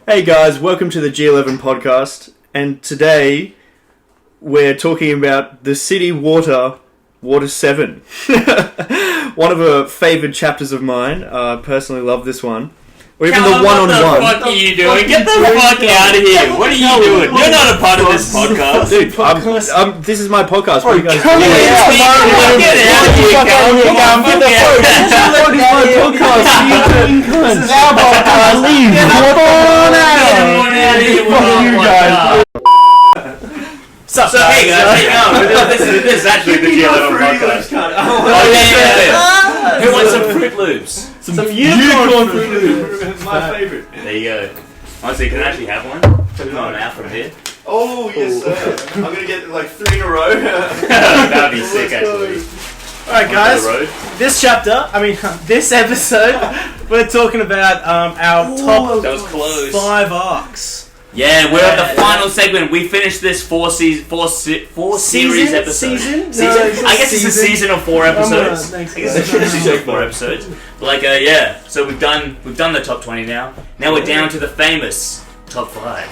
Hey guys, welcome to the G11 podcast, and today we're talking about the City Water 7. One of the favoured chapters of mine. I personally love this one. Or even the one-on-one. What the fuck are you doing? Get the fuck out of here! What are you doing? You're not a part of this podcast. Dude, this is my podcast. What are you guys Get out of here, Callum. Get the fuck out of here. This is our podcast. Leave. So hey guys, this is actually the G11 podcast. Who wants some Fruit Loops? Some unicorn Fruit Loops. My favourite. There you go. Honestly, can I actually have one? Put it on out from here. Oh, yes sir. I'm going to get like 3 in a row. That would be sick actually. Alright guys, this episode, we're talking about our top That was close. 5 arcs. Yeah, we're at the final segment. We finished this 4 series episode. Season? I guess it's a season of 4 episodes. Thanks, I guess it's a season of 4 episodes. But yeah. So we've done the top 20 now. Now we're down to the famous top 5.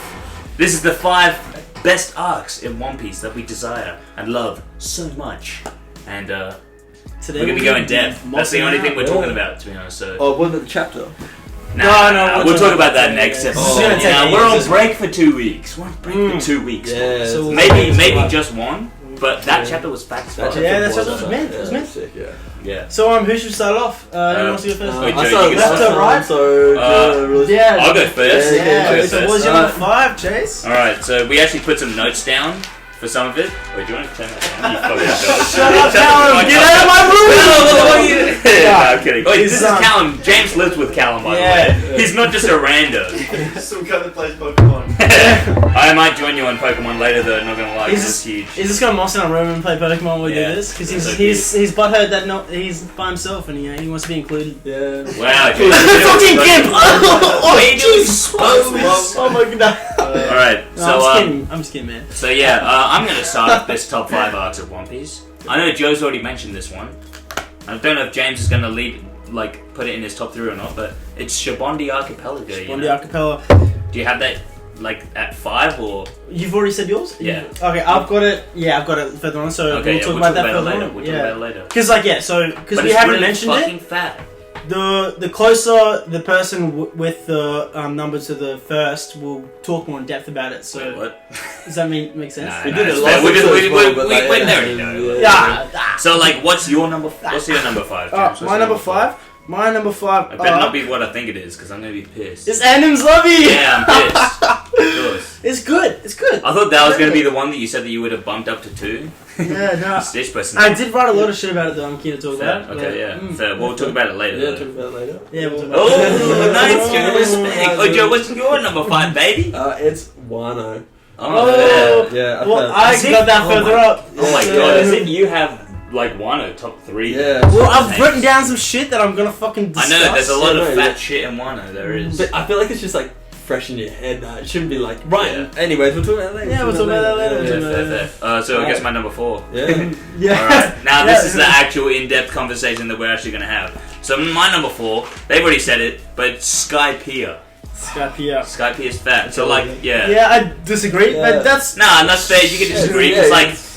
This is the 5 best arcs in One Piece that we desire and love so much. And Today we're gonna be going in depth. That's the only thing we're talking about, to be honest. So. Oh, what about the chapter? No, we'll talk about that next episode. Oh, we're on break for 2 weeks. We're on break for 2 weeks. Yeah, so maybe just one, but that chapter was facts. that's what it was meant. It was meant. Sick, yeah. Yeah. So who should start off? Who wants to go first? Wait, I Joe, started you left can to right? So Yeah. I'll go first. Yeah. I'll go So first. what's your number 5, Chase? Alright, so we actually put some notes down for some of it. Wait, do you want to turn that down? You fucking Shut up, Callum! Get out of my room! No, I'm kidding. Wait, this is Callum. James lives with Callum, by the way. He's not just a rando. Some guy that plays Pokemon. I might join you on Pokemon later, though. Not gonna lie, Is this is huge. Is this guy moss in a room and play Pokemon while we do this? Because he's butthurt that he's by himself and he wants to be included. Yeah. Wow, Fucking gimp! Oh, Jesus! Oh my god. Alright, so I'm just kidding, man. So yeah, I'm gonna start off this top 5 arcs of One Piece. I know Joe's already mentioned this one. I don't know if James is gonna put it in his top 3 or not, but it's Shibondi Archipelago. Shibondi Archipelago. Do you have that at 5 or? You've already said yours? Yeah. Okay, I've got it. Yeah, I've got it further on. So Okay, we'll talk about that further on. We'll talk about it later. Because we haven't really mentioned fucking it. Fat. The closer the person with the number to the first will talk more in depth about it. So Wait, what? does that make sense? Nah, We nah, did it it's last fair. We episode, already know. Yeah. So what's your number 5, James? My number 5. My number 5. It better not be what I think it is, because I'm gonna be pissed. It's Anim's Lobby. Yeah, I'm pissed. Of course. It's good. It's good. I thought that was gonna be the one that you said that you would have bumped up to 2. Yeah, no. Stitch person. I did write a lot of shit about it that I'm keen to talk Fair. about. Okay, yeah. Fair. We'll talk about it later. Yeah, though. talk about it later. Yeah, we'll talk about Oh, it. nice, Joe. Respect. Oh, Joe, what's your number 5, baby? It's Wano. Oh, Yeah, Well, I got that further up. oh my god, is it you have like Wano top 3? Yeah. Well, I've written down some shit that I'm gonna fucking discuss. I know, there's a lot of Yeah, fat yeah. shit in Wano, there is. But I feel like it's just like fresh in your head now. It shouldn't be like, right. Yeah. Anyways, we'll talk about that later. Yeah, we'll talk about that later. Yeah, fair. So I guess my number 4. Yeah. Yeah. Alright, now this is the actual in-depth conversation that we're actually going to have. So my number 4, they've already said it, but it's Skypiea. Skypiea. Skypiea's fat, so like, yeah. Yeah, I disagree, Yeah. but that's... Nah, and that's fair, you can disagree, Yeah,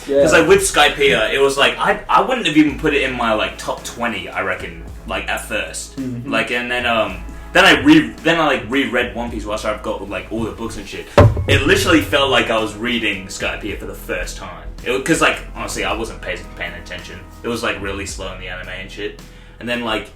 because like with Skypiea, it was like, I wouldn't have even put it in my like top 20, I reckon, like at first. Mm-hmm. Like, and then I reread One Piece whilst I've got like all the books and shit. It literally felt like I was reading Skypiea for the first time. Because like, honestly, I wasn't paying attention. It was like really slow in the anime and shit. And then like,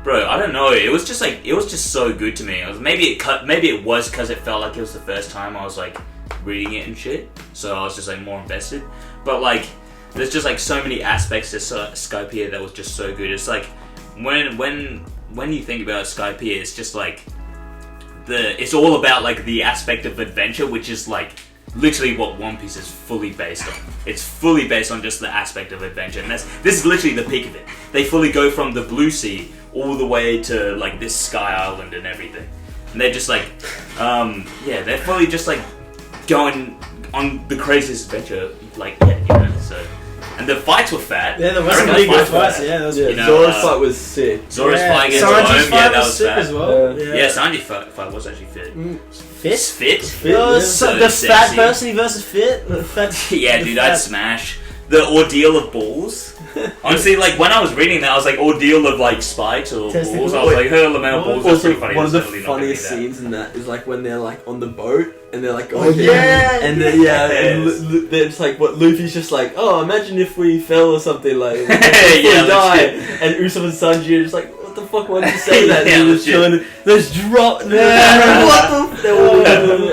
bro, I don't know. It was just so good to me. Maybe it was because it felt like it was the first time I was like reading it and shit. So I was just like more invested. But like, there's just like so many aspects to Skypiea that was just so good. It's like when you think about Skypiea, it's just like it's all about like the aspect of adventure, which is like literally what One Piece is fully based on. It's fully based on just the aspect of adventure, and this is literally the peak of it. They fully go from the Blue Sea all the way to like this Sky Island and everything, and they're just like, they're fully just like going on the craziest adventure, like so. and the fights were fat. Yeah, there was I some reckon really the good fights were fights. fat. Yeah, that was Yeah, You know, Zoro's fight was sick. Zora's yeah. fight against Sanji's Rome, fight yeah, that was was sick fat. as well. Yeah, Sanji's fight was actually fit. Fit? Fit? Oh, So the fat sexy. person versus fit. The fat, Yeah, the dude, fat- I'd smash. The ordeal of balls. Honestly, like when I was reading that, I was like, ordeal of like spikes or Testicles. balls. I was like, her Lamel balls. That's Also, pretty funny. one of the It's definitely not gonna be funniest that. scenes in that is like when they're like on the boat and they're like, Oh, yeah. and then and Yes. it's like what Luffy's just like, oh, imagine if we fell or something like, if Yeah, we die, legit. and Usopp and Sanji are just like, what the fuck? Why did you say that? Yeah, and they're just legit. chilling. Let's drop. Yeah. What the?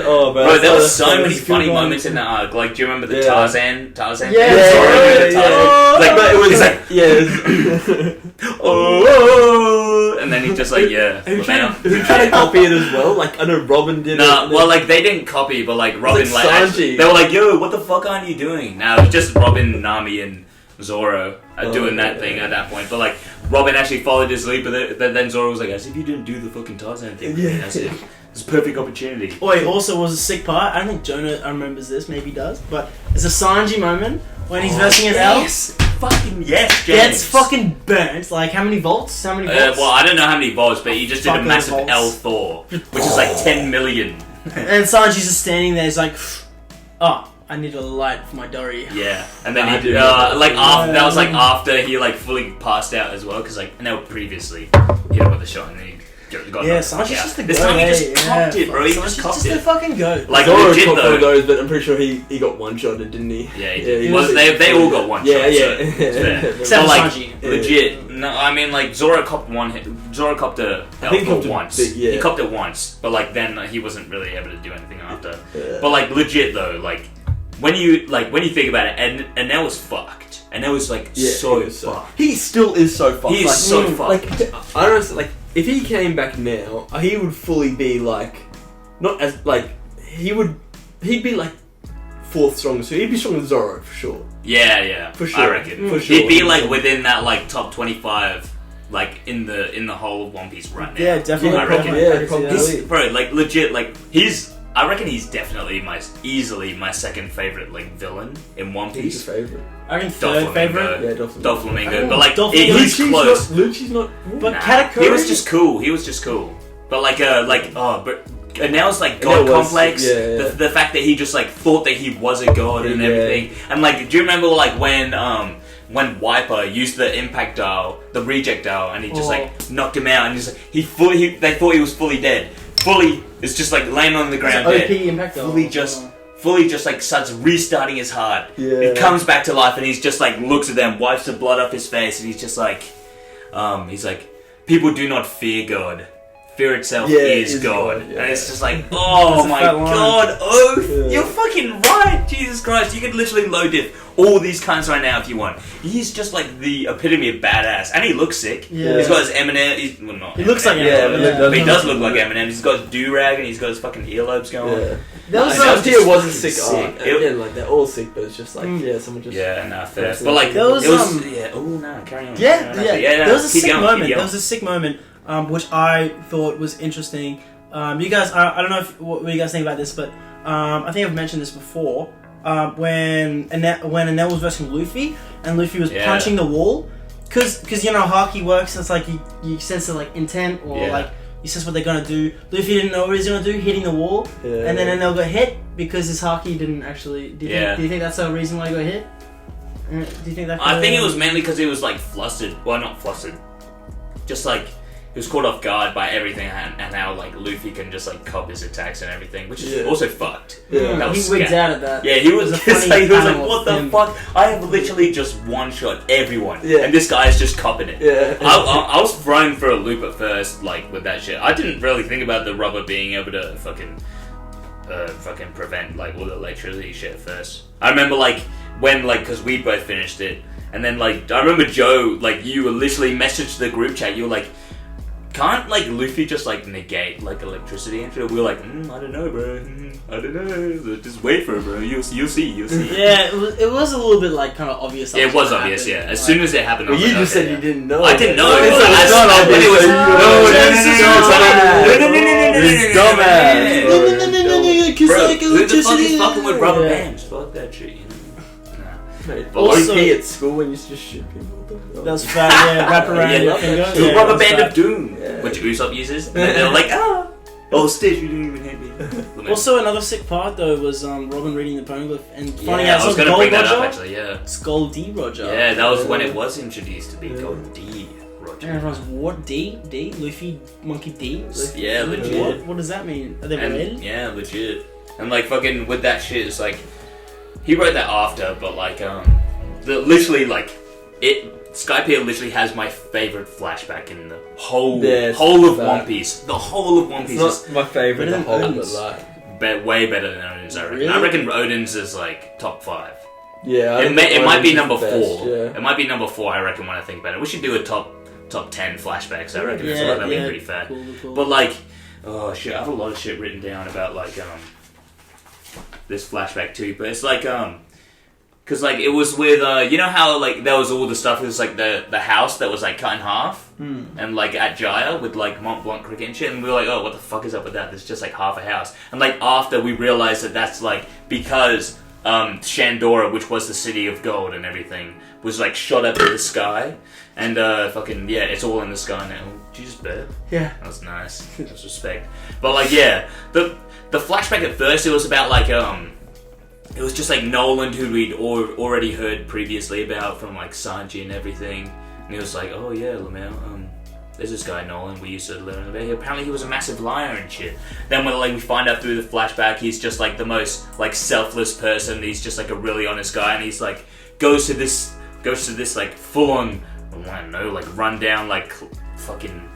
Oh, man. Bro, there That's- was so that's many a good funny one. moments in that arc. Like, do you remember the Yeah. Tarzan Yeah, thing? yeah, Zoro doing the yeah. Tarzan. Like, But it was he's like, yeah. oh, and then he's just like, yeah. Who Lamel. tried to copy it as well? Like I know Robin did. Nah, it. well, like they didn't copy, but like Robin, like like Sanji. actually, they were like, "Yo, what the fuck aren't you doing?" Now it was just Robin, Nami, and Zoro doing that thing at that point. But like Robin actually followed his lead, but then Zoro was like, "As if you didn't do the fucking Tarzan thing." Yeah. That's it. It's a perfect opportunity. Wait, also was a sick part. I don't think Jonah remembers this. Maybe he does. But it's a Sanji moment when he's versing an elf. Yes, fucking yes, James. Gets fucking burnt. Like how many volts? How many volts? Well, I don't know how many volts, but he just did a Fucking massive volts. L Thor, which is like 10 million. And Sanji's just standing there. He's like, oh, I need a light for my Dory. Yeah, and then I he do remember like that. after that was like after he like fully passed out as well, because like no previously he hit him with a shot and then he got Yeah, knocked Sanji's out. just the This goat. time he just yeah, copped it, bro. He Sanji's just copped just the it. fucking goat. Like Zoro legit caught one of though. those, but I'm pretty sure he got one shotted, didn't he? Yeah, he Yeah, did. he Well, was- they all got one Yeah, shot. yeah. So it's fair. Except But, like, Sanji. legit. No, I mean like Zoro copped one hit. Zoro copped a I think he L copped a once. bit, yeah. He copped it once, but like then he wasn't really able to do anything after. Yeah. But like legit though, like when you think about it, and Enel was fucked. Enel was like Yeah, so he was fucked. He still is so fucked. He is like, so fucked. Like I don't know, like if he came back now, he would fully be like, not as like he'd be like fourth strongest. So he'd be stronger than Zoro for sure. Yeah, For I sure. reckon For sure. he'd be like within that like top 25, like in the whole of One Piece right now. Yeah, definitely. I reckon. definitely. Yeah, I can see that. probably. He's, bro, like legit, like I reckon he's definitely easily my second favorite like villain in One He's Piece. your favorite. I reckon third favorite. Yeah, Doflamingo. Doflamingo, but like Doflamingo. he's close. Lucci's not. But Nah, Katakuri. he was just cool. He was just cool. But but Now's like god Enel was- complex. yeah, yeah. The fact that he just like thought that he was a god and Yeah. everything. And like, do you remember like when WAYYY used the impact dial, the reject dial, and he just like knocked him out, and he's like they thought he was fully dead. Fully, it's just like laying on the ground OP dead. impact. Fully just like starts restarting his heart. Yeah. He comes back to life and he's just like looks at them, wipes the blood off his face, and he's just like, people do not fear God. Fear itself Yeah, is is God. God, yeah. And it's just like, oh That's a my fat line. god, Oath! Yeah. You're fucking right, Jesus Christ. You could literally low diff all these cunts right now if you want. He's just like the epitome of badass. And he looks sick. Yeah. He's got his Eminem. Well, not He looks like Eminem, Eminem, but yeah. But he does look like Eminem. He's got his do-rag and he's got his fucking earlobes going. Yeah. That was Nah, That was tier just wasn't fucking sick. sick. Again, like they're all sick, but it's just like someone just Yeah, nah, fair. Yeah. But like, There was, it was, um, yeah, oh, no, carry on. Yeah. No, There was a keep sick going, moment. keep There going. was a sick moment, which I thought was interesting. You guys, I don't know what you guys think about this, but I think I've mentioned this before. When Enel was versing Luffy, and Luffy was Yeah. punching the wall, because you know how Haki works. It's like you sense the like intent or Yeah. like you sense what they're gonna do. Luffy didn't know what he was gonna do, hitting the wall, Yeah. and then Enel got hit because his Haki didn't actually. Do you think that's the reason why he got hit? Do you think that? I think it was mainly because he was like flustered. Well, not flustered. Just like he was caught off guard by everything, and how like Luffy can just like cop his attacks and everything, which is Yeah. also fucked. Yeah. That was He wigged scat. out at that. Yeah, he was. It was a It's funny like, he was like, panel "What of the him. fuck? I have literally just one shot everyone, Yeah. and this guy is just copping it." Yeah. I was thrown for a loop at first, like with that shit. I didn't really think about the rubber being able to fucking prevent like all the electricity shit at first. I remember like when because we both finished it, and then like I remember Joe, like you were literally messaged the group chat. You were like, can't like Luffy just like negate like electricity and shit? We were like, I don't know, bro. I don't know. Just wait for it, bro. You'll see. Yeah, it was a little bit like kind of obvious. that It was gonna obvious, happen. yeah. As soon as it happened, I Well, was you like, just okay, said yeah. you didn't know. I didn't know. No, It's it's not obvious. when it was- It's dumbass. Bro, who the fuck is fucking with rubber bands? Fuck that shit, you know? Nah. Mate, But also- OP at school when you used to just shoot people. That's fat, yeah, wrap around Yeah, your love finger. that The Yeah, rubber that's band fat. of doom, Yeah. which Usopp uses. And then they're like, ah! Oh, Stitch, you didn't even hit me. Also, another sick part though was Robin reading the poneglyph and finding yeah, out I was it's not gonna Gold bring that up Roger. actually, yeah. It's Gold D Roger. Yeah, that was when it was introduced to be called D. And Roger. everyone's what D? D? Luffy Monkey D? Yeah, legit. What does that mean? Are they And, related? yeah, legit. And like fucking with that shit, it's like he wrote that after, but like literally like Skypiea literally has my favorite flashback in the whole of fact. One Piece. The whole of One It's Piece not is my favourite, Better the than whole, but Odin's. like... way better than Odin's. I reckon. Really? I reckon Odin's is like top 5. Yeah, I It, think it might be Odin's number the best, 4. Yeah. It might be number 4. I reckon when I think about it, we should do a top 10 flashbacks. I reckon as well. That'd be pretty fat. Cool. But like, oh shit, I have a lot of shit written down about like this flashback too. But it's like cause like it was with you know how like there was all the stuff. It was like the house that was like cut in half, and like at Jaya with like Mont Blanc cricket and shit. And we were like, oh, what the fuck is up with that? There's just like half a house. And like after we realized that that's like because Shandora, which was the city of gold and everything, was like shot up in the sky. And fucking yeah, it's all in the sky now. Did you just burp? Yeah. That was nice. That's respect. But like yeah, the flashback at first it was about like it was just like Nolan who we'd already heard previously about from like Sanji and everything. And he was like, oh yeah, Lamau, there's this guy Nolan we used to learn about. Apparently he was a massive liar and shit. Then when like we find out through the flashback he's just like the most like selfless person. He's just like a really honest guy, and he's like goes to this like full on, I don't know, like run down like fucking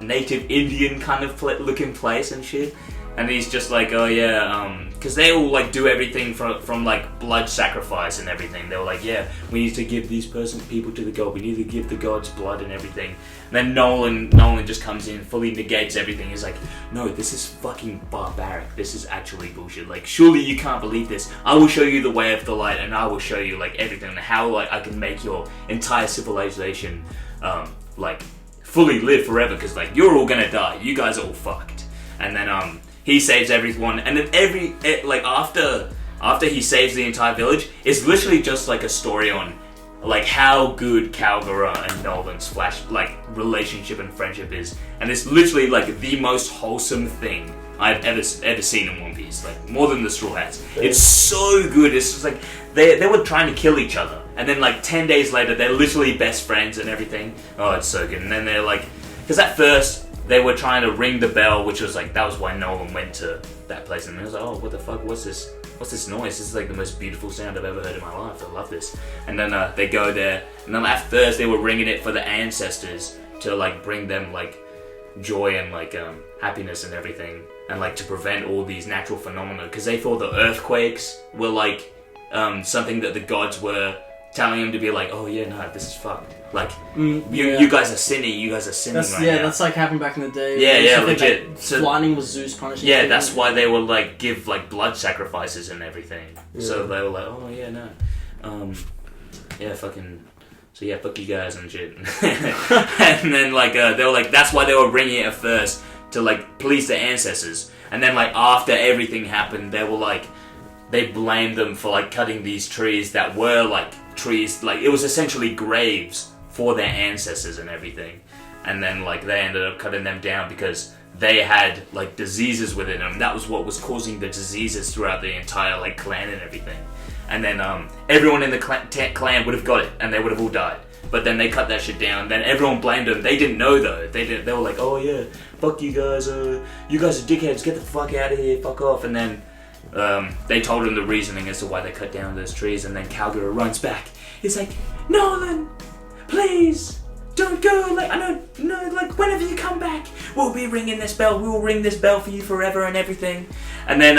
native Indian kind of looking place and shit. And he's just like, oh yeah, because they all like do everything from like blood sacrifice and everything. They were like, yeah, we need to give these people to the god. We need to give the gods blood and everything. And then Nolan just comes in, fully negates everything. He's like, no, this is fucking barbaric. This is actually bullshit. Like, surely you can't believe this. I will show you the way of the light, and I will show you like everything and how like I can make your entire civilization like fully live forever. Because like you're all gonna die. You guys are all fucked. And then he saves everyone, and then like after he saves the entire village, it's literally just like a story on like how good Kalgara and Nolan's relationship and friendship is, and it's literally like the most wholesome thing I've ever seen in One Piece, like more than the Straw Hats. It's so good. It's just like they were trying to kill each other, and then like 10 days later they're literally best friends and everything. Oh, it's so good. And then they're like, because at first they were trying to ring the bell, which was like, that was why Nolan went to that place, and he was like, oh, what the fuck, what's this noise? This is like the most beautiful sound I've ever heard in my life. I love this. And then they go there, and then at first they were ringing it for the ancestors to like bring them like joy and like happiness and everything, and like to prevent all these natural phenomena, because they thought the earthquakes were like something that the gods were telling him to be like, oh yeah, no, this is fucked. Like, you guys are sinning. That's right yeah, now. that's like happened back in the day. Yeah, I think legit. that So- lightning was Zeus punishing. Yeah, people. that's why they would like give like blood sacrifices and everything. Yeah. So they were like, oh yeah, no, yeah, fucking. So yeah, fuck you guys and shit. And then like they were like, that's why they were bringing it at first to like please the ancestors. And then like after everything happened, they were like, they blamed them for like cutting these trees that were like trees, like it was essentially graves for their ancestors and everything. And then like they ended up cutting them down because they had like diseases within them. That was what was causing the diseases throughout the entire like clan and everything. And then everyone in the clan would have got it, and they would have all died. But then they cut that shit down. Then everyone blamed them. They didn't know though. They were like, oh yeah, fuck you guys. You guys are dickheads. Get the fuck out of here. Fuck off. And then they told him the reasoning as to why they cut down those trees. And then Kalgara runs back. He's like, Nolan, please don't go. Like, I don't know. Like, whenever you come back, we'll be ringing this bell. We will ring this bell for you forever and everything. And then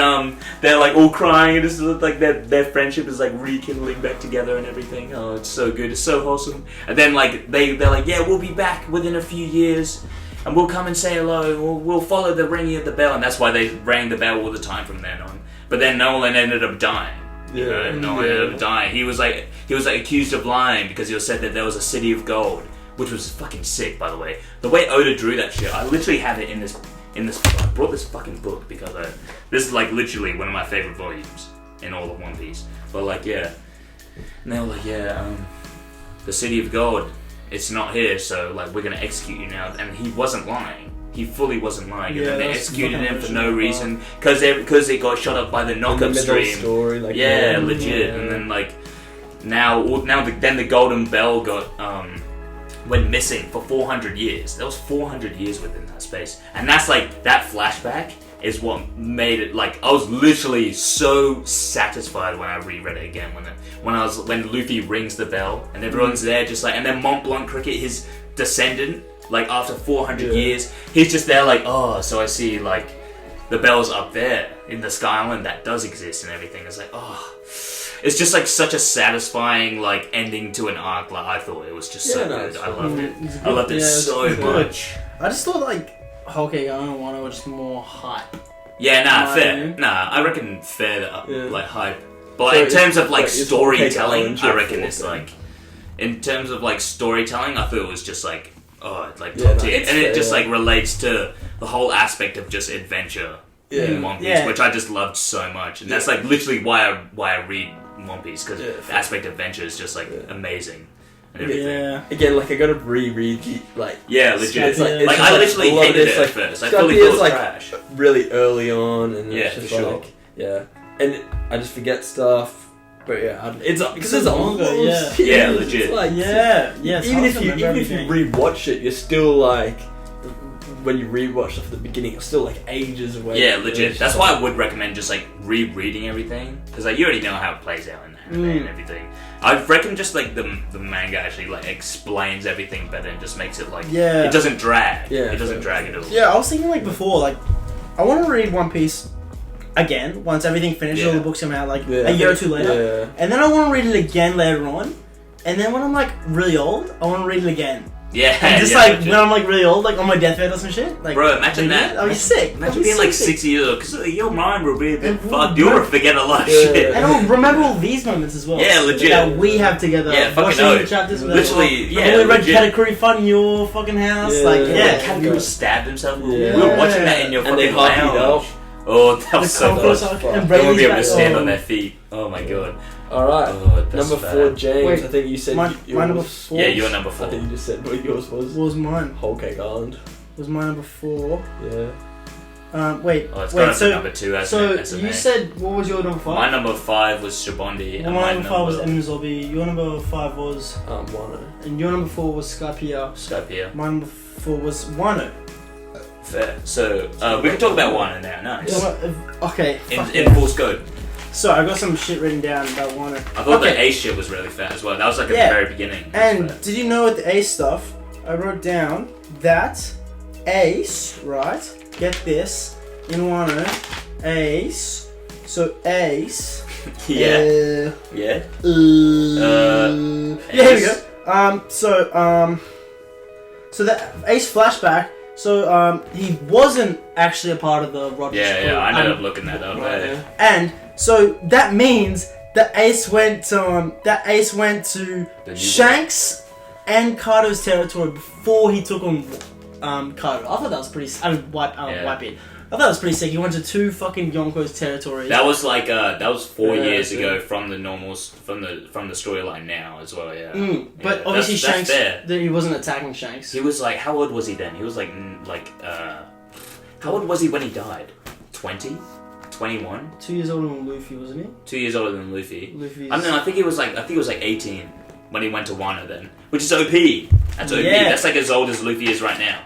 they're like all crying, and it's like their friendship is like rekindling back together and everything. Oh, it's so good. It's so wholesome. And then like they're like, yeah, we'll be back within a few years, and we'll come and say hello. We'll follow the ringing of the bell, and that's why they rang the bell all the time from then on. But then Nolan ended up dying. You know, Nolan ended up dying. He was like accused of lying because he was said that there was a city of gold, which was fucking sick, by the way. The way Oda drew that shit, I literally have it in this. I brought this fucking book because this is like literally one of my favorite volumes in all of One Piece. But like, yeah, And they were like, the city of God, it's not here, so like we're gonna execute you now. And he wasn't lying. He fully wasn't lying. And then they executed him for no reason because it got shot up by the knockup stream. Story, like, legit. And then like then the Golden Bell went missing for 400 years. There was 400 years within that space, and that's like that flashback is what made it like I was literally so satisfied when I reread it again when Luffy rings the bell and everyone's there just like, and then Mont Blanc Cricket, his descendant, like after 400 years, he's just there like, oh, so I see like the bell's up there in the Sky Island that does exist and everything. It's like, oh, it's just like such a satisfying like ending to an arc. Like I thought it was just so good. I loved it. I loved it so much. I just thought like Whole Cake Island and Wano were just more hype. Yeah, fair. I reckon fair like hype. But so in terms of like storytelling, I reckon it's like in terms of like storytelling, I thought it was just like top tier, and it just like relates to the whole aspect of just adventure in One Piece, which I just loved so much, and that's like literally why I read One Piece, because the aspect of adventure is just like amazing. And everything. Yeah. Again, like I gotta reread legit. It's like I literally hated it at first. I fully thought it was like trash. Really early on, and yeah, it's just for sure. like and I just forget stuff. But it's because it's longer. Yeah, legit. It's like, even if you rewatch it, you're still like, when you rewatch stuff at the beginning, it's still like ages away. Yeah, legit. That's why I would recommend just like rereading everything, because like you already know how it plays out in the anime and everything. I reckon just like the manga actually like explains everything better and just makes it like it doesn't drag. It doesn't drag at all. Yeah, I was thinking like before, like I want to read One Piece again once everything finishes, all the books come out like a year or two later, and then I want to read it again later on, and then when I'm like really old, I want to read it again. Yeah, and just like when I'm like really old, like on my deathbed or some shit. Like, bro, imagine that. I'll be sick. Imagine being like 60 years old, because your mind will be a bit fucked. You'll forget a lot of shit. And I'll remember all these moments as well. Yeah, legit. That we have together. Yeah, fucking watching the chapters. Literally, when we read Katakuri Fun in your fucking house. Katakuri stabbed himself. We were watching that in your fucking lounge. Oh, that was so good. They won't be able to stand on their feet. Oh my god. Alright, number 4, James. Wait, I think you said my number 4. Yeah, your number 4. I think you just said what yours was. What was mine? Whole Cake Island. Was my number 4? Yeah. Wait. It's gone up to number 2 So you said, what was your number 5? My number 5 was Shibondi. Well, my number 5 was Emizobi. Your number 5 was Wano. And your number 4 was Skypiea. My number 4 was Wano. Fair. So we can talk about Wano now. Nice. Okay. In full scope. So I got some shit written down about Wano. I thought the Ace shit was really fat as well. That was like at the very beginning. And did you know with the Ace stuff, I wrote down that Ace, right? Get this, in Wano, Ace. So Ace. Yeah. Yeah, here we go. So the Ace flashback. So he wasn't actually a part of the Roger. Yeah, I ended up looking that up. And so that means that Ace went to Shanks and Kaido's territory before he took on Kaido. I thought that was pretty. Whitebeard. I thought that was pretty sick. He went to 2 fucking Yonko's territories. That was like that was 4 years ago from the normals from the storyline now as well. Yeah. But obviously Shanks, he wasn't attacking Shanks. He was like, how old was he then? He was like how old was he when he died? 20? 21? 2 years older than Luffy, wasn't he? 2 years older than Luffy. I don't know. I think he was like 18 when he went to Wano then, which is OP. That's OP. That's like as old as Luffy is right now.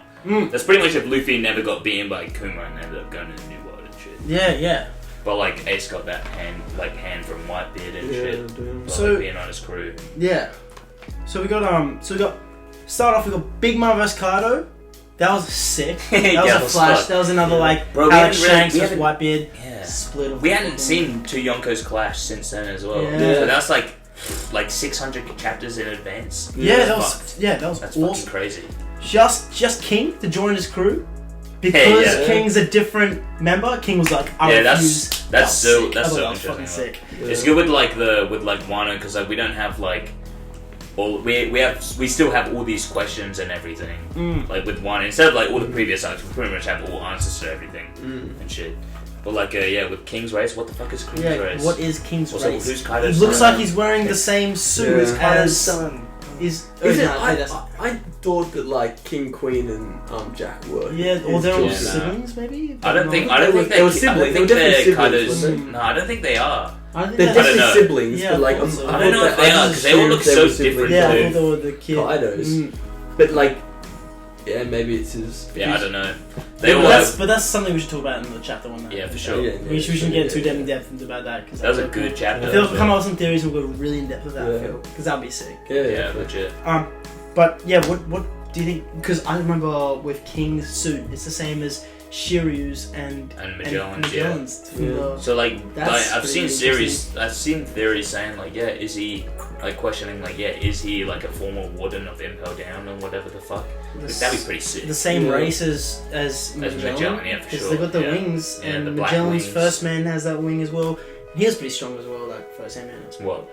That's pretty much if Luffy never got beaten by Kuma and ended up going to the New World and shit. Yeah. But like Ace got that hand from Whitebeard and shit. So like, being on his crew. Yeah. So we got start off. We got Big Mom vs Kaido. That was sick. That was a flash. That was another Alex Shanks vs Whitebeard. Yeah. Split off. We hadn't seen 2 Yonkos clash since then as well. Yeah. So that's like 600 chapters in advance. That was that's awesome. fucking crazy. Just King to join his crew because King's a different member. King was like, that's so interesting. Sick. Yeah. It's good with Wano because like we don't have like all we still have all these questions and everything like with Wano instead of like all the previous arcs we pretty much have all answers to everything and shit. But like, with King's Race, what the fuck is King's Race? What is King's Also, Race? who's It Kaido's looks son? like he's wearing the same suit as son? is. Is it? no, that's- I thought that like King, Queen, and Jack were. yeah, or they're all Yeah. siblings, maybe. I don't think They were siblings. I don't They were think definitely they're siblings, Kaido's. weren't No, I don't think they are. I think They're that's- definitely know. siblings, Yeah, but like I thought so. I don't know if they are, 'cause they all look assumed so were siblings. different, Yeah, I dude. thought they were the kid. Kaido's. But like, yeah, maybe it's his. Yeah, I don't know. But that's something we should talk about in the chapter one. Yeah, for sure. We shouldn't get too damn in depth about that. Cause That was a good chapter. I feel like we'll come up with some theories and we'll go really in depth with that. Yeah. I feel because that'd be sick. Yeah, legit. But yeah, what do you think? Because I remember with King's suit, it's the same as Shiryu's and Magellan's. From Yeah. the- So like, That's I've seen pretty I've seen theories saying like, yeah, is he like questioning like, yeah, is he like a former warden of Impel Down and whatever the fuck? the Like, that'd be pretty sick. the same Yeah. race as Magellan, yeah, for because sure. they got the Yeah. wings, Yeah, and the black Magellan's wings. first man has that wing as well. He was pretty strong as well, like first hand man. What?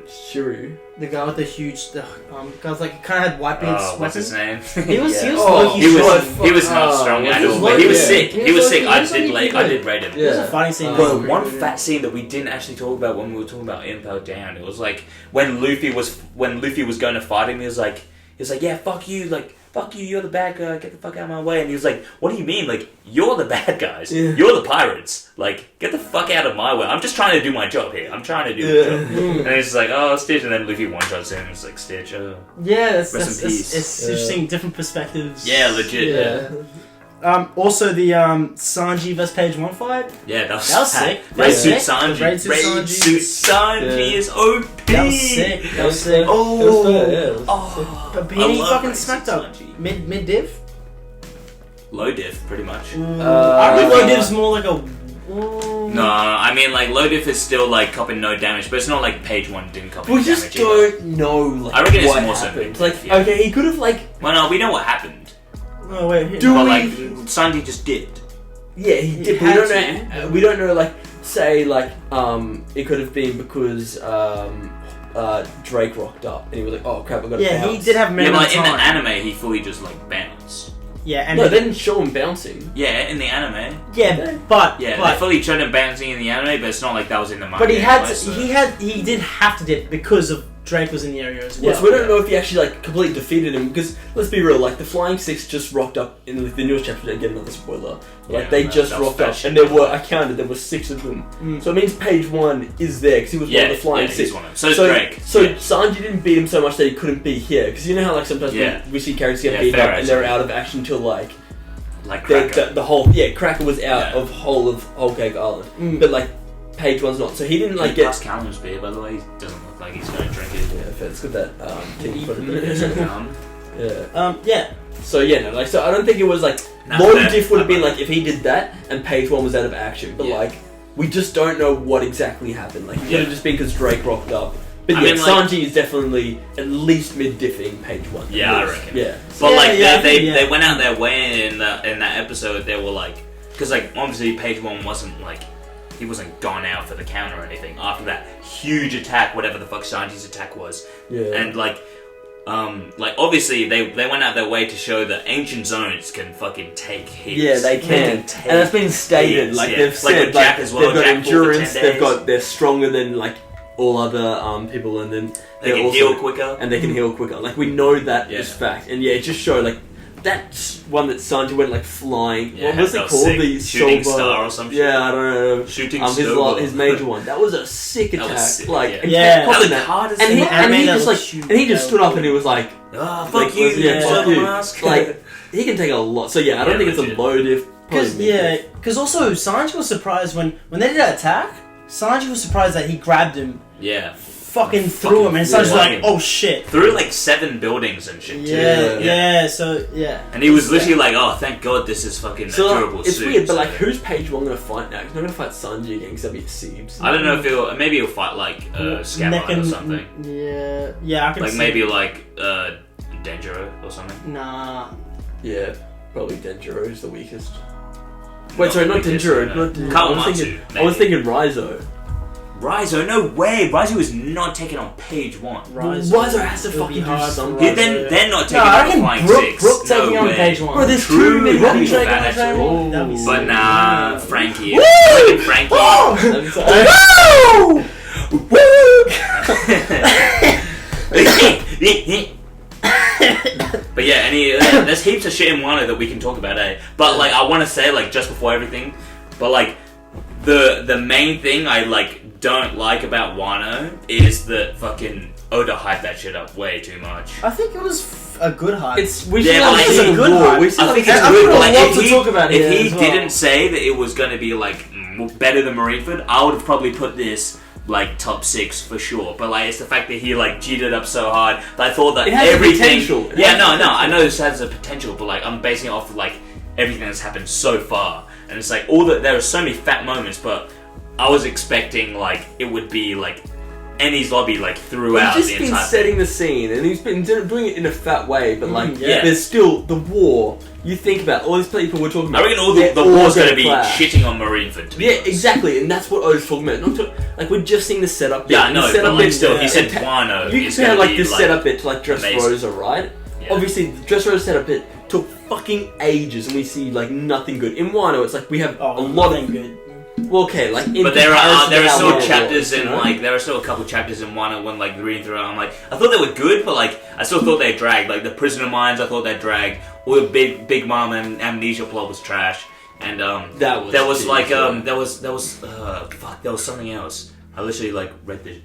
Shiryu. The guy with the huge, guy was like kind of had white beard's What's his name? He was Yeah. low-key He was strong. he was not strong at all, but he was sick. He was sick. I did rate him. There's a fighting scene. But that's one pretty fat scene that we didn't actually talk about when we were talking about Impel Down, it was like when Luffy was going to fight him, he was like, yeah, fuck you, you're the bad guy, get the fuck out of my way. And he was like, what do you mean? Like, you're the bad guys. Yeah. You're the pirates. Like, get the fuck out of my way. I'm just trying to do my job here. I'm trying to do the job. And he's like, oh, Stitch. And then Luffy one-shots him. It's like, Stitch, oh. Yeah, Rest in peace. it's interesting, different perspectives. Yeah, legit, yeah. Also, the Sanji vs Page 1 fight. Yeah, that was sick. Raid Suit The Sanji. Raid Suit Raid Suit Sanji is OP. That was sick. That was sick. But I he love fucking Raid Suit smacked up. Sanji. Mid div? Low diff, pretty much. I think low div's more like a. No, I mean, like, low diff is still, like, copping no damage, but it's not like Page 1 didn't cop any We damage just either. don't know. Like, I reckon it's what more so happened. mid-diff, Like, yeah. okay, he could have like. Well, no, we know what happened. Oh wait, Do But, we- like, Sanji just dipped. Yeah, he did. But we don't know. We don't know. Like, say, like, it could have been because Drake rocked up and he was like, "Oh crap, I got to Yeah, bounce." he did have Yeah, minimum but in the time. anime, he fully just, like, bounced. Yeah, and No, they didn't show him bouncing. Yeah, in the anime. yeah, but Yeah, but they fully showed him bouncing in the anime, but it's not like that was in the manga. but he had anyway, to, he did have to dip because of Drake was in the area as well. Yeah, so we don't know if he actually like completely defeated him because let's be real, like the Flying Six just rocked up in the newest chapter. Don't get another spoiler. Like Yeah, they that- just that was rocked bad up, shit. and I counted there were 6 of them. So it means Page 1 is there because he was one of the Flying he's Six. one of them. So is Drake. So Yeah. Sanji didn't beat him so much that he couldn't be here because you know how like sometimes Yeah. we see characters get Yeah, beat fair, up and they're actually. out of action until like Like Cracker. the whole Cracker was out Yeah. of Whole Cake Island, but like Page 1's not. So he didn't like He get. passed Callum's beer, by the way. He doesn't look like he's going to drink it. Yeah, fair. It's got that thing put Is in it it. Callum? Yeah. yeah. So yeah, no, like so I don't think it was like Nah, low fair. diff would have been like if he did that and Page 1 was out of action, but Yeah. like we just don't know what exactly happened. Like it could Yeah. have just been because Drake rocked up. But I yeah, mean, like- Sanji is definitely at least mid-diffing Page 1. Yeah, I At least. reckon. Yeah. But Yeah, like yeah, I think, they went out their way in that episode. They were like, because like obviously Page 1 wasn't like he wasn't gone out for the count or anything after that huge attack, whatever the fuck Sanji's attack was, Yeah. and like obviously they went out their way to show that ancient zones can fucking take hits. Yeah, they can, take and that's been stated. hits, Like yeah. they've Like said, with like Jack as well. they've got Jack fought for endurance. 10 They've days. got they're stronger than like all other people, and then They they're can also, heal quicker. and they can heal quicker. Like we know that is Yeah. fact, and yeah, it just showed like that one that Sanji went like flying. Yeah, what was that it was called? sick. The Shooting silver- star or some shit. Yeah, I don't know. Shooting His major one. That was a sick That attack. was sick, like yeah. and Yeah. kept popping That that. hard as And he, the and he anime just that like was shoot- and he just stood up and he was like, Ah, like, fuck you, yeah, fuck Circle you. Mask. Like he can take a lot. So yeah, I don't Yeah, think it's legit. a low diff. probably Because also Sanji was surprised when they did that attack. Sanji was surprised that he grabbed him, Yeah. fucking threw him, and Sanji's yeah. like, "Oh shit!" Through like 7 buildings and shit too. Yeah. So yeah. And he was literally like, "Oh, thank God, this is fucking So a durable it's suit." weird, but So- like, who's Page 1 gonna fight now? He's not gonna fight Sanji again because that'd be Siebes. I don't know if maybe he'll fight like Scabbard or something. Yeah, I can Like see. maybe like Denjiro or something. Nah. Yeah, probably Denjiro's the weakest. Not Wait, sorry, not weakest, Denjiro. no. Not Denjiro. Kawamatsu, I was maybe. thinking Raizo. Rizo, no way. Rizo was not taken on page 1. Rizo has to It'll fucking be do hard something. for Yeah, Rizo. they're not No, taking I on reckon Flying Brooke, 6. Brooke no taking on way. page 1. Bro, there's True, too many that'd be people bad, taking on actually. page 1. That'd be But sick. nah, Frankie. Woo! Frankie. Oh! But yeah, there's heaps of shit in Wano that we can talk about, eh? But like, I want to say, like, just before everything, but like, the main thing I like don't like about Wano is that fucking Oda hyped that shit up way too much. I think it was a good hype. We Yeah, still but haven't like, seen it's a good war. hype. We still I think haven't it's I've good, got but a like, lot if to he, talk about if here he as well. didn't say that it was going to be like better than Marineford, I would have probably put this like top 6 for sure. But like, it's the fact that he like cheated up so hard that I thought that It has the everything. potential. It Yeah, has the no, potential. I know this has a potential, but like, I'm basing it off of like everything that's happened so far, and it's like there are so many fat moments, but I was expecting like it would be like Annie's lobby like throughout He's the just been entire setting the scene, and he's been doing it in a fat way. But like, yeah. there's still the war. You think about all these people we're talking I about. reckon all they're the war's gonna going to be clash. shitting on Marineford. To be Yeah, honest. exactly, and that's what Oda's talking about. Like, we're just seeing the setup bit. Yeah, I know, The setup but like bit- still, he said and Wano. You is compare gonna like be, the setup bit to like amazing. Dressrosa, right? Yeah. Obviously, the Dressrosa setup bit took fucking ages, and we see like nothing good. In Wano, it's like we have a lot of good. Well, okay, like in But there comparison are to how still well it chapters was, you in know? like there are still a couple chapters in Wano when like reading through it, I'm like, I thought they were good, but like I still thought they dragged. Like the Prisoner Mines, I thought they dragged. All the Big Mom and Amnesia plot was trash, and That was there was shit, like yeah. there was something else. I literally like read this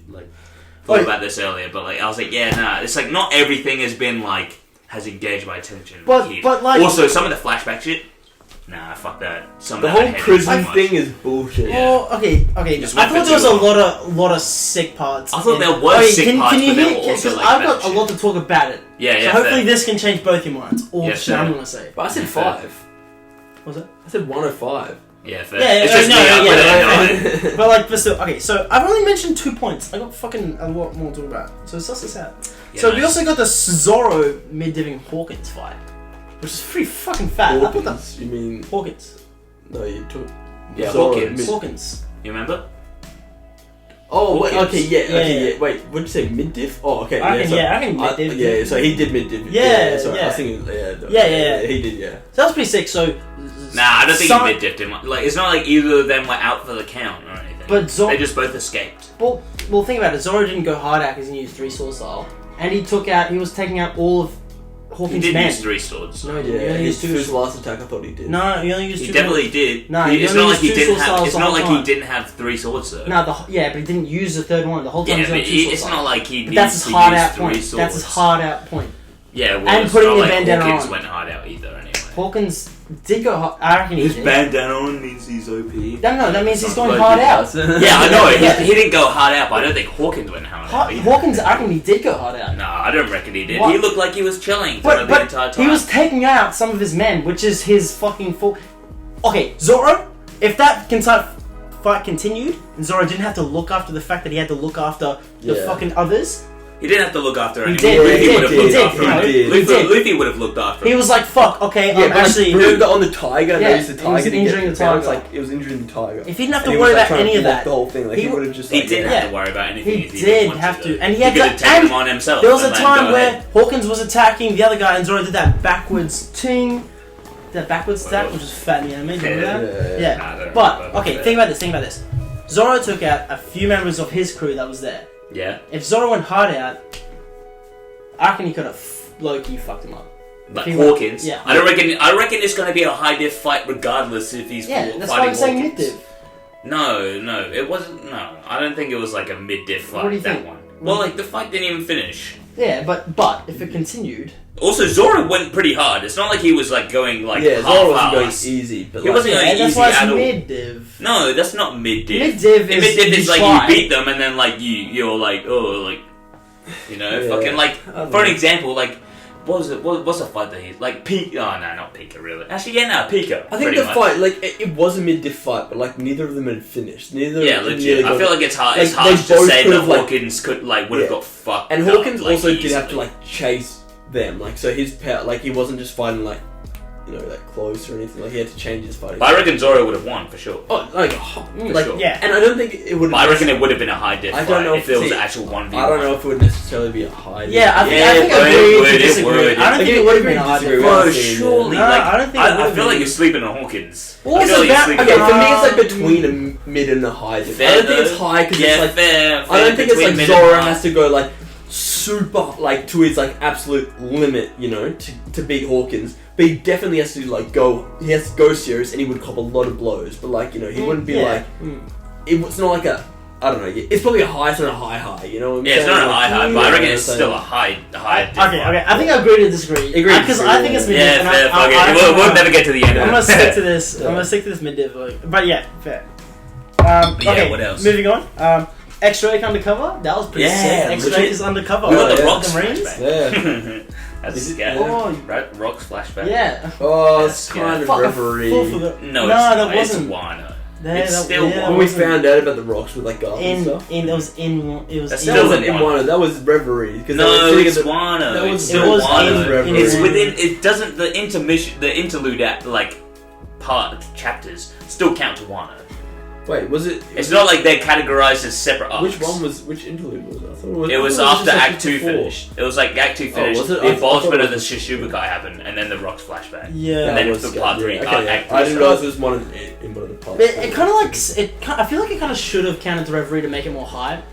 thought about this earlier, but like I was like, yeah, nah, it's like not everything has been like has engaged my attention. But- here. but, like- also some of the flashback shit. Nah, fuck that. Some The of that I whole hated prison so much. thing is bullshit. Yeah. Well, okay. Just I went thought for there was too a lot of sick parts. I thought in- there was sick can, parts, can you but there hear? were also, Because like, I've bad got a shit. lot to talk about it. Yeah, So yeah. hopefully fair. this can change both your minds. All Yeah, the shit fair. I'm gonna say. But I said Yeah, fair. 5. Was it? I said 105. Yeah, fair. Yeah, it's yeah, just no, me. I yeah, put it yeah, at 9. But like, but still, okay. So I've only mentioned 2 points. I got fucking a lot more to talk about. So suss this out. Yeah, So we nice. also got the Zoro mid-diving Hawkins fight, which is pretty fucking fat. I thought that Hawkins. You mean... Hawkins. No, you took... Yeah, Zoro, Hawkins. mid- Hawkins. You remember? Oh, wait, Hawkins. okay, yeah, Yeah. yeah. Wait, what did you say? Mid-diff? Oh, okay. I reckon, so, yeah, I reckon mid-diff. Yeah, so he did mid-diff. Yeah, sorry, I yeah. was thinking... Yeah. He did, yeah. So that's pretty sick. So Nah, I don't think some- he mid-dipped him. Like, it's not like either of them were out for the count or anything. But Zoro. They just both escaped. Well, think about it. Zoro didn't go hard out because he used 3 sword style, and he was taking out all of He Hawkins' did men. use 3 swords. No, he didn't. He Yeah, only his used 2. his last attack, I thought he did. No, he only used 2. He definitely did. No, He- he it's only not like used he two didn't sword have. styles It's the not whole like time. he didn't have 3 swords though. No, yeah, but he didn't use the third one. The whole time Yeah, he but was on 2 sword it's style. not like he But needs that's his to hard use out 3 point. swords. That's his hard out point. Yeah, well, And it's putting not the like bandana Hawkins on. went hard out either. Anyway. Hawkins did go hard. I reckon he His did. bandana on means he's OP. No, that means he's going Like, hard he out. does. Yeah, I know. Yeah. He didn't go hard out, but I don't think Hawkins went hard out. either. Hawkins, I reckon he did go hard out. No, I don't reckon he did. What? He looked like he was chilling throughout the entire But time. he was taking out some of his men, which is his fucking fault. Okay, Zoro, if that fight continued, and Zoro didn't have to look after the fact that he had to look after the Yeah. fucking others, He didn't have to look after He anyone. did, Luffy he would have did, looked he after did, him. he did. Luffy would have looked after he him. was like, fuck, okay, Yeah, I'm but actually... remember on the tiger, Yeah, noticed the he was tiger didn't injuring get the down, it's tiger. like it was injuring the tiger. If he didn't have And to he was, worry like, about trying to any of block that, the whole thing, like he he w- would have just He like, didn't yeah. have to worry about anything. He if did didn't want have to, and he he had could to- have taken and him on himself. There was a and then time go where ahead. Hawkins was attacking the other guy, and Zoro did that backwards ting, that backwards attack, which was fat in the anime. Do you remember that? Yeah. Nah, I don't But remember okay, that. think about this. Zoro took out a few members of his crew that was there. Yeah, If Zoro went hard out, I reckon he could have low-key fucked him up. like He went- Hawkins. yeah. I don't reckon. I reckon it's going to be a high diff fight regardless if he's Yeah, that's why fighting I'm saying Hawkins. mid-div. No, it wasn't. No, I don't think it was like a mid diff fight. What do you that think? one. Well, like the fight didn't even finish. Yeah, but if it continued, Also, Zoro went pretty hard. It's not like he was like going like yeah, Zoro wasn't going half-ass. easy, but He like, wasn't yeah, going that's easy why it's at all. mid-div. No, that's not mid diff. Mid-div is Mid diff is you like try. you beat them and then like you're like you know Yeah. fucking like I don't for an know. example like. What was it? What's the fight that he's like? Pika? Oh no, not Pika. Really? Actually, yeah, no, Pika. I think pretty the much. fight, like, it was a mid-diff fight, but like neither of them had finished. Neither. Yeah, nearly legit. I got- feel like it's hard. like, It's hard they to both say could that have, like- Hawkins could would have Yeah. got fucked. And up, Hawkins like, also did have to easily. like chase them, like so his power, like he wasn't just fighting like that close or anything. Like he had to change his fighting. But I reckon Zoro would have won for sure. Oh, like sure. Yeah. And I don't think it would. But I reckon it would have been a high def I fight don't know if there was see, an actual 1v1. I don't know if it would necessarily be a high. Yeah, I think Yeah, I agree to it disagree. would. I don't think it would have been hard. Disagree. Bro, I've seen surely, it. like, No, I don't think it I would've feel like been. you're sleeping on Hawkins. Well, I it's feel like you're about- sleeping Okay, on for me it's like between a mid and a high. Fair I don't think though. it's high because Yeah, it's like fair, I don't think it's between like mid and Zoro high. has to go like super like to his like absolute limit, to beat Hawkins. But he definitely has to like go. He has to go serious, and he would cop a lot of blows. But like he wouldn't be like. It's not like a. I don't know. It's probably a high. It's not a high. You know what I'm Yeah, saying? it's not a high, but I reckon it's Yeah, still a high def Okay, I think I agree to disagree. Agree to Because disagree, I think it's mid. Yeah, fair, fuck it. We'll never get to the end I'm of gonna it. stick to this. Yeah. I'm gonna stick to this mid div. But yeah, fair. Yeah, Okay, what else? moving on. X-Drake undercover. That was pretty Yeah, sick. X-Drake legit. is undercover. We got the With Rocks Marines. flashback. Yeah. That's Is it- scary. Oh, Right? Rocks flashback. yeah. Oh, it's Yeah. kind of Fuck, I reverie. full forgot. No, that it's wasn't. Wano. There, It's that- still yeah, Wano. When we wasn't. found out about the rocks with like gold and stuff. It was in. It was That's in. That still wasn't in Wano. Wano. That was reverie. No, it's Wano. that was- It's it still was Wano. in It's Wano. within. It doesn't. The interlude part chapters still count to Wano. Wait, was it? It's not like they're categorized as separate arcs. Which interlude was it? I thought It was I thought after just like Act 2 before. finished. It was like Act 2 finished, was it? the I thought abolishment it of the was- Shishibukai happened, and then the Rocks flashback. Yeah. And then That it's was the part good, 3, yeah. Okay, Act 3. I didn't realize it was one in one of the parts. But it kind of like I feel like it kind of should have counted to reverie to make it more hype.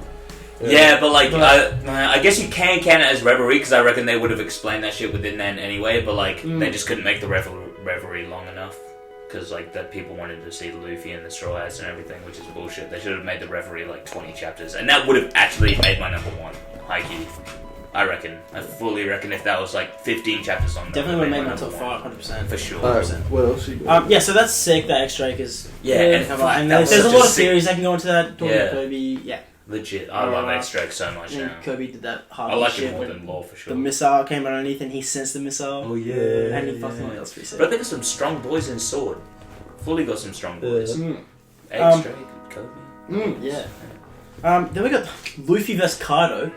Yeah, but like, But- I guess you can count it as reverie, because I reckon they would have explained that shit within then anyway, but like, they just couldn't make the reverie long enough. Because like that people wanted to see Luffy and the Straw Hats and everything, which is bullshit. They should have made the reverie like 20 chapters, and that would have actually made my number one. Haikyuu, I reckon. I fully reckon if that was like 15 chapters on, that Definitely would have made my number top one. 5, 100%. For sure. What else you got? Yeah, so that's sick that X-Drake is. Yeah, and cover. fuck, And that there's was a such lot a of sick- theories that can go into that. Talking Yeah. to Kobe, yeah. Legit, I love X-Drake so much And now. Kobe did that hard I like shit it more when than Law for sure. the missile came underneath and he sensed the missile. Oh yeah, And he fucked him up. That was pretty sick. But they got some strong boys in Sword. Fully got some strong boys. Mm. X-Drake, Kobe. Yeah. Then we got Luffy vs Kaido.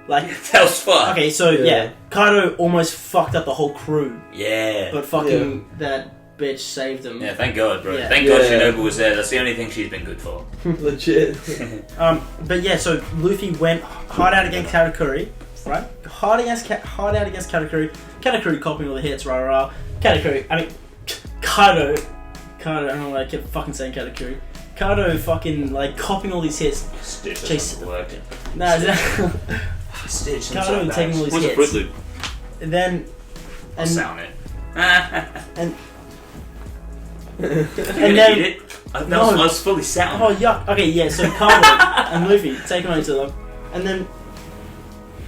Like, That was fun. okay, so Yeah. yeah, Kaido almost fucked up the whole crew, Yeah. but fucking that bitch saved him. Yeah, thank God, bro. Yeah. Thank God Yeah. Shinobu was there. That's the only thing she's been good for. Legit. But yeah, so Luffy went hard out against Katakuri, right? Hard out against Katakuri. Katakuri copying all the hits, rah. Katakuri, I mean, Kaido, I don't know why I kept fucking saying Katakuri. Kaido fucking like copying all these hits. Stitch Chase- doesn't work. Nah, Stitch. Kaido taking all these What's a hits. Fruit Loop? and then I'll and sound it. and You're and gonna then eat it? I No. was fully sound. oh yuck. Okay, yeah. So Kaido and Luffy take on each other, and then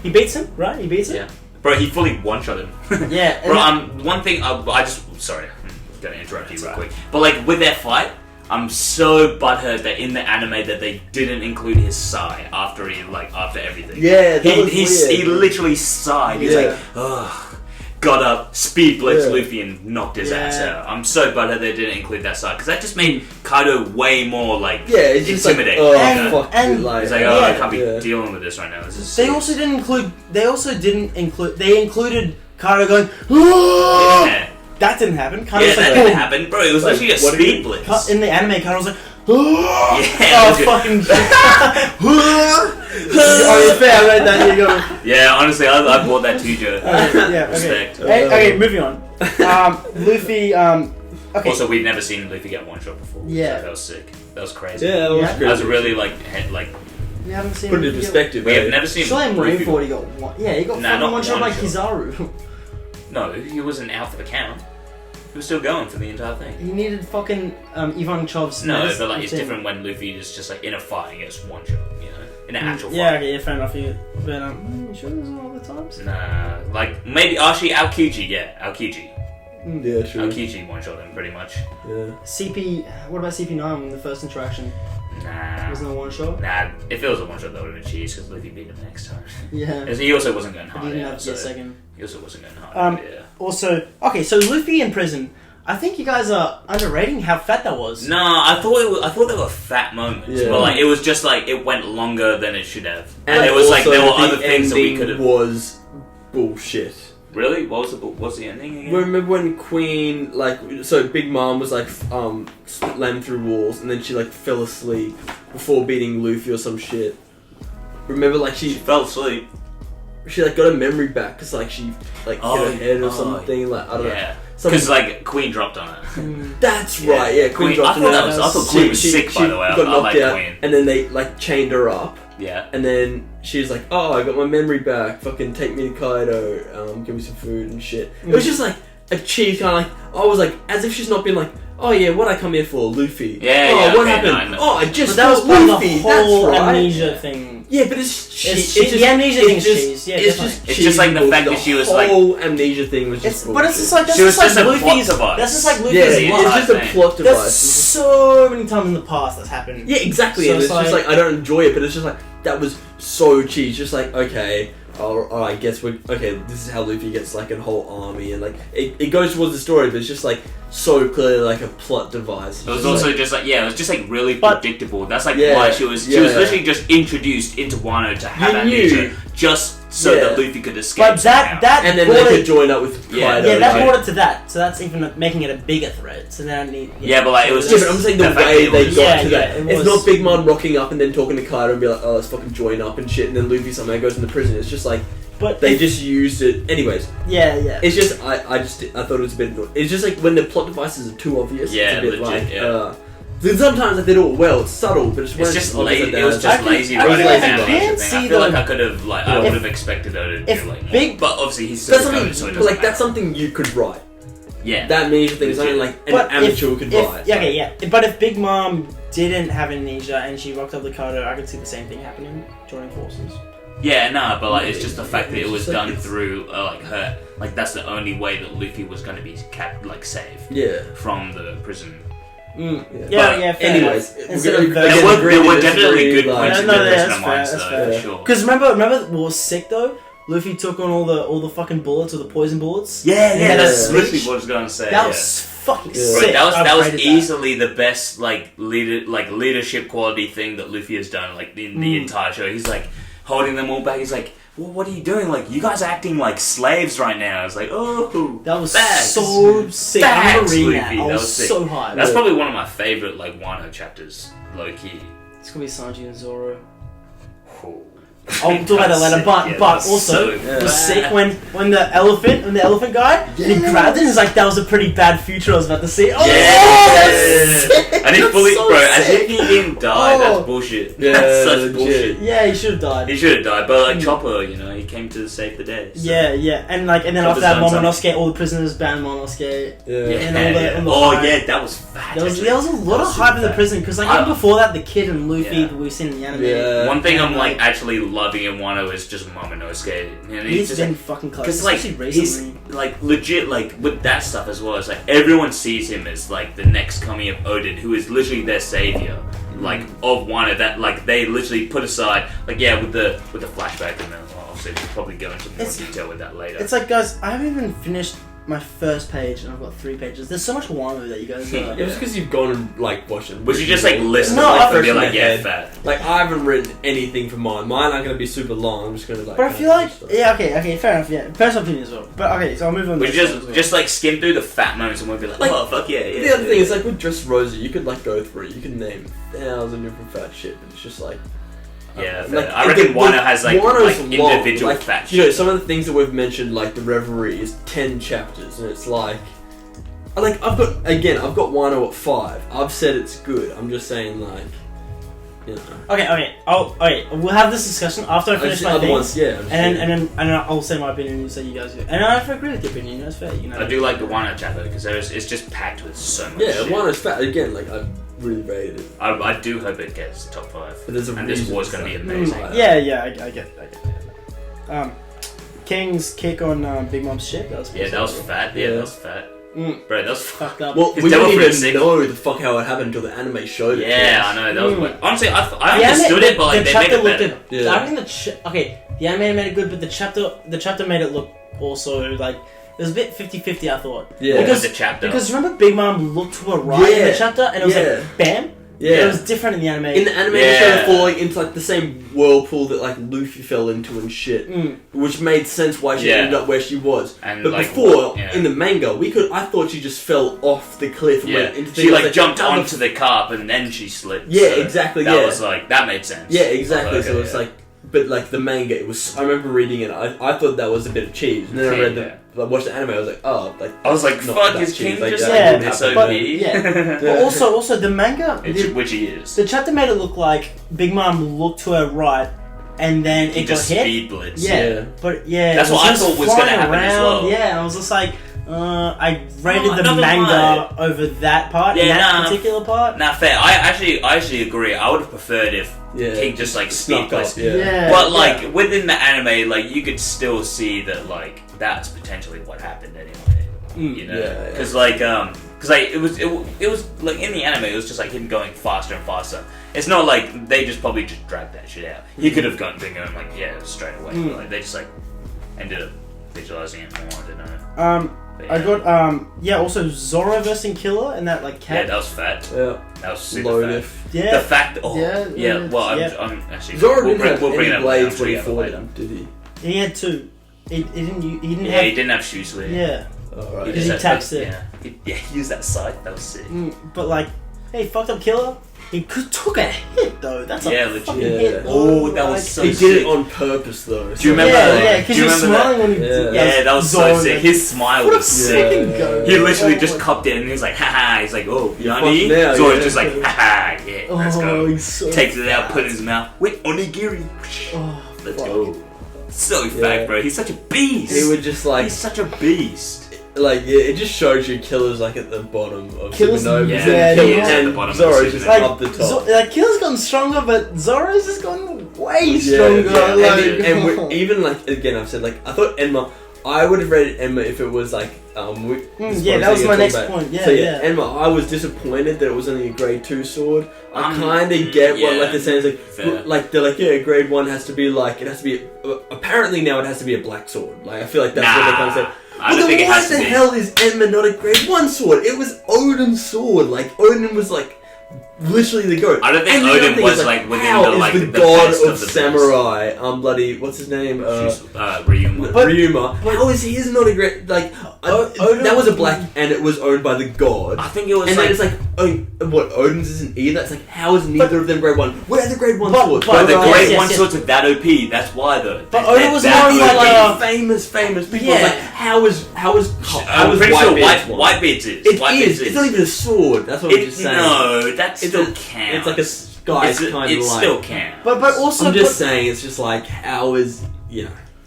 he beats him, right? He beats him. Yeah. Bro, he fully one-shot him. Yeah. and Bro, then- one thing, I just... Sorry, I'm gonna interrupt you real quick. But, like, with their fight, I'm so butthurt that in the anime that they didn't include his sigh after everything. Yeah, that was he weird. literally sighed. He's Yeah. like, ugh. Got up, speed blitzed Yeah. Luffy and knocked his ass Yeah. out. I'm so butthurt they didn't include that side because that just made Kaido way more like Yeah, it's just like, intimidating. oh And- fuck, and- dude, like, He's like, oh, I Yeah. can't be Yeah. dealing with this right now. This is They also didn't include. They included Kaido going. "Ah!" yeah, That didn't happen. Kaido yeah, was that like, didn't "Oh." happen, bro. It was Like, literally a what did speed he- blitz. In the anime, Kaido was like, "Ah!" Yeah, it was Oh good. fucking! Oh, yeah, fair. I read that. You go. Yeah, honestly, I bought that too, Joe. Yeah. Okay. Respect. Okay. Moving on. Luffy. Okay. Also, we've never seen Luffy get one shot before. Yeah. So that was sick. That was crazy. yeah, that was Yeah. crazy. That was really like we haven't seen. Put it in Luffy get- perspective. we have eh? never seen. Surely I'm Luffy- waiting for he got one. Yeah, he got Nah, fucking not one shot one like shot. Kizaru. No, he wasn't out for the count. He was still going for the entire thing. He needed fucking Ivan Chov's. No, medicine but like it's thing. different when Luffy is just like in a fight against one shot, you know, in an actual Yeah, fight. okay, yeah, fair enough. Yeah. But you sure there's not other times? Nah, like maybe actually Aokiji, yeah, Aokiji. Yeah, true. Aokiji one shot him pretty much. Yeah. CP. What about CP9 in the first interaction? Nah, Wasn't it one shot? nah. If it was a one shot, that would have been cheese because Luffy beat him next time. Yeah. He also wasn't going He hard. didn't out, have to so get second. he also wasn't going hard. Yeah. Also, okay, so Luffy in prison. I think you guys are underrating how fat that was. No, I thought there were fat moments, Yeah. but like it was just like it went longer than it should have, and But there was like also there were the other things that we ending could have. was bullshit. Really? What's the ending again? Remember when Queen, so Big Mom was slammed through walls, and then she fell asleep before beating Luffy or some shit. Remember, she fell asleep. She got her memory back because she hit her head or something. I don't know. Because Queen dropped on her. That's right. Yeah, Queen dropped on her. I thought Queen was sick, by the way. Got knocked out, Queen. and then they chained her up. Yeah. And then she was like, "Oh, I got my memory back. Fucking take me to Kaido. Give me some food and shit." It was just a cheese kind of I was as if she's not been "Oh yeah, what I come here for, Luffy." Yeah. What happened? Oh, I just that was got part of Luffy. the whole That's right. amnesia thing. Yeah, but it's the amnesia thing is cheese. Yeah, it's definitely. It's just the fact that she was the whole amnesia thing was just. But it's just that's she was just a Luffy's. plot device. That's just Luffy's. Yeah, it's just a plot device. There's so many times in the past that's happened. Yeah, exactly. So and it's just I don't enjoy it, but it's just that was so cheese. Just okay. Oh, I guess this is how Luffy gets a whole army, and it goes towards the story, but it's just so clearly a plot device. It was also it was just really predictable. That's why she was literally just introduced into Wano to have amnesia, just so that Luffy could escape. But that and then they could join up with Kaido. Yeah, that brought it to that. So that's even making it a bigger threat. So now it but it was but I'm saying the way they got to that. It's not Big Mom rocking up and then talking to Kaido and be oh, let's fucking join up and shit, and then Luffy somehow goes into prison. It's just but they just used it. Anyways. Yeah. It's just I thought it was a bit annoying. It's just when the plot devices are too obvious. Yeah, it's a bit legit, then sometimes they do it well. It's subtle, but it's just lazy. It was just lazy I writing can't down thing. see I feel I could have I would have expected her to do more. But obviously he's so good, so it doesn't matter. That's something you could write. Yeah. That amnesia thing is something an amateur could write. But if Big Mom didn't have amnesia and she rocked up the Kaido, I could see the same thing happening, joining forces. Yeah, no, but it's just the fact that it was done through her. That's the only way that Luffy was going to be kept safe. Yeah. From the prison. Fair anyways, there were definitely good points in the prisoner minds, though, for sure. Because remember what was sick though? Luffy took on all the fucking bullets, or the poison bullets. Yeah, that's literally what I was going to say. That was fucking sick. Right, that was easily the best leadership quality thing that Luffy has done in the entire show. He's holding them all back. He's well, what are you doing? You guys are acting like slaves right now. It's oh, that was facts. so sick. I remember reading Luffy. that. I was sick. so high. That's probably one of my favorite Wano chapters, low key. It's gonna be Sanji and Zoro. Oh. I'll talk about that later, but also it was sick when the elephant guy he grabbed it and he's that was a pretty bad future I was about to see. Oh, and he fully as if he didn't die. That's bullshit. Yeah, that's such bullshit. Yeah, he should have died. He should have died, but Chopper, he came to save the day. So. Yeah, and then after that, Momonosuke, all the prisoners banned Momonosuke. And all the that was fat. There was a lot of hype in the prison because even before that, the kid and Luffy that we've seen in the anime. Yeah. One thing I'm actually loving in Wano is just Momonosuke. And he's just been fucking close. Because he's legit with that stuff as well. It's everyone sees him as the next coming of Odin, who is literally their savior. Of Wano that they literally put aside with the flashback, and then obviously we'll probably go into more detail with that later. It's guys, I haven't even finished my first page and I've got 3 pages. There's so much Wano that you guys It was because you've gone and watched it. Was you just listen and be fat? I haven't written anything for mine. Mine aren't gonna be super long. I'm just gonna But I feel okay, fair enough. Yeah, personal opinion as well. But okay, so I'll move on. We just skim through the fat moments and we'll be oh fuck yeah. The other thing is with Dressrosa, you could go through it. You can name 1,000 different fat shit, but it's just yeah, I reckon Wano has individual fat shit. Some of the things that we've mentioned, the Reverie, is 10 chapters, and it's I've got Wano at 5. I've said it's good. I'm just saying Okay. We'll have this discussion after I finish my things. And then I'll say my opinion and you say you guys do. And I agree with your opinion. That's fair. I do like the Wano chapter because it's just packed with so much. Yeah, shit. Wano's fat again. I really rated it. I do hope it gets top 5. But this war's going to be amazing. I get it. King's kick on Big Mom's ship. That was that was fat. Yeah, that was fat. Bro, that was fucked up. Well, we didn't even know the fuck how it happened until the anime showed it. Yeah, I know. That was weird. Honestly, I understood it, but they made it better. I think the anime made it good, but the chapter made it look also it was a bit 50-50, I thought. Yeah, because the chapter. Because remember Big Mom looked to her right in the chapter, and it was bam. It was different in the anime. In the anime, they showed her falling into like the same whirlpool that like Luffy fell into and shit, which made sense why she ended up where she was. And, but like, before, in the manga, I thought she just fell off the cliff and went into the she like jumped onto the carp and then she slipped. Yeah, exactly. That was like that made sense. Yeah, exactly. Okay, so it's like, but like the manga, it was. I remember reading it. I thought that was a bit of cheese, and then I read I watched the anime. I was like, oh, like I was like, fuck, is cheese, King like, just yeah, like SOP? But also the manga, Which he is. the chapter made it look like Big Mom looked to her right, and then He it just got hit. speed blitz. Yeah, but That's it what I just thought was gonna flying happen as well. Yeah, and I was just like, I rated No, the not gonna manga lie. over that part, Yeah, that particular part. Nah, fair. I actually agree. I would have preferred if King just like speed Snuck blitzed. up, yeah. Yeah, But like within the anime, like you could still see that like that's potentially what happened anyway. You know, because it was like in the anime, it was just like him going faster and faster. It's not like they just probably just dragged that shit out. He could have been going like straight away. But like they just like ended up visualizing it more. I don't know. But, I got also Zoro versus Killer and that like cat. Yeah, that was fat. Yeah, That was super loaded. fat. Yeah. The fact. Oh, Yeah, Well, yeah. I'm actually. Zoro we'll didn't bring it have up any now, blades when he together fought later. him, did he? He had two. He didn't Yeah, have. he didn't have shoes with. Yeah. Alright. Because he taxed it. Yeah, he used that scythe. That was sick. But like, hey, fucked up Killer. He took a hit though. That's Yeah, a legit. fucking Yeah. hit. Oh, that was so He sick. did it on purpose though. Do you remember? Yeah, because Do he you was remember smiling when he Yeah. did Yeah, that was so Zoro, sick. like, His smile what a was sick. fucking Yeah. go. He literally Oh just my- cupped it and he was like, haha. He's like, oh, You're Yanni? fucked now, Zoro's yeah. just like, haha, yeah, let's Oh, go. he's so Takes it out, fat. put it in his mouth. Wait, onigiri. Oh, Let's fuck. go. So Yeah. fat, bro. He's such a beast. He would just like, He's such a beast. it just shows you Killer's like at the bottom of Killer's- Supernovas, yeah, and, he is at the bottom of Zoro's the just Supernova. up the top. Like Killer's gotten stronger, but Zoro's just gotten way Yeah, stronger. yeah. Like, and even like again, I've said like I thought Enma. I would have rated Enma if it was like yeah, that was my next point. Yeah, so yeah. Enma, I was disappointed that it was only a grade 2 sword. I Um, kind of get what yeah, like they're saying is fair. like they're like yeah, grade 1 has to be like it has to be apparently now it has to be a black sword. Like I feel like that's what they kind of said. I don't Well, think then it why has to the be. hell is Enma not a grade 1 sword? It was Odin's sword. Like Odin was like literally the goat. I don't think And the other Odin thing was is, like within how the is like the the god best of of the samurai. Bloody what's his name? Ryuma. Ryuma. How is he is not a great like? Odin- that was a black and it was owned by the god. I think it was And like. then it's like, oh, what Odin's isn't either. It's like, how is neither of them grade 1? Where are the grade 1 But- swords? but- But the Yes, grade yes, one yes. swords are that OP. That's why though. But They're Odin was that more OP. like famous people. Yeah. It's like, how is I'm pretty sure Whitebeard's one? Whitebeard's is. It Whitebeard's is. It's not even a sword. That's what I'm just saying. No, that It's still a- counts. It's like a sky kind It of like. still counts. but also, I'm just saying. It's just like, how is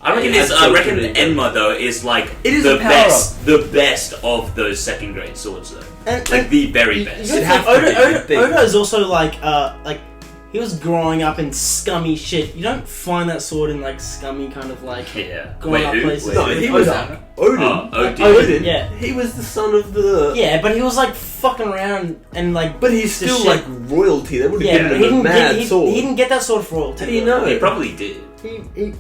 I reckon Yeah, this. that's I so reckon true. the Enma though is like It is the a power best, the best of those second grade swords though. Like the very best. You It gotta has think to be, you'd think. Oda is also like he was growing up in scummy shit. You don't find that sword in like scummy kind of like Yeah. going up places. No, he was Odin. Odin. Oh, Odin. Odin. Yeah. He was the son of the. Yeah, but he was like fucking around and like. But he's the still shit. like royalty. They would have Yeah, given but him he a didn't mad get sword. he didn't get that sword for royalty. How do you know? He probably did.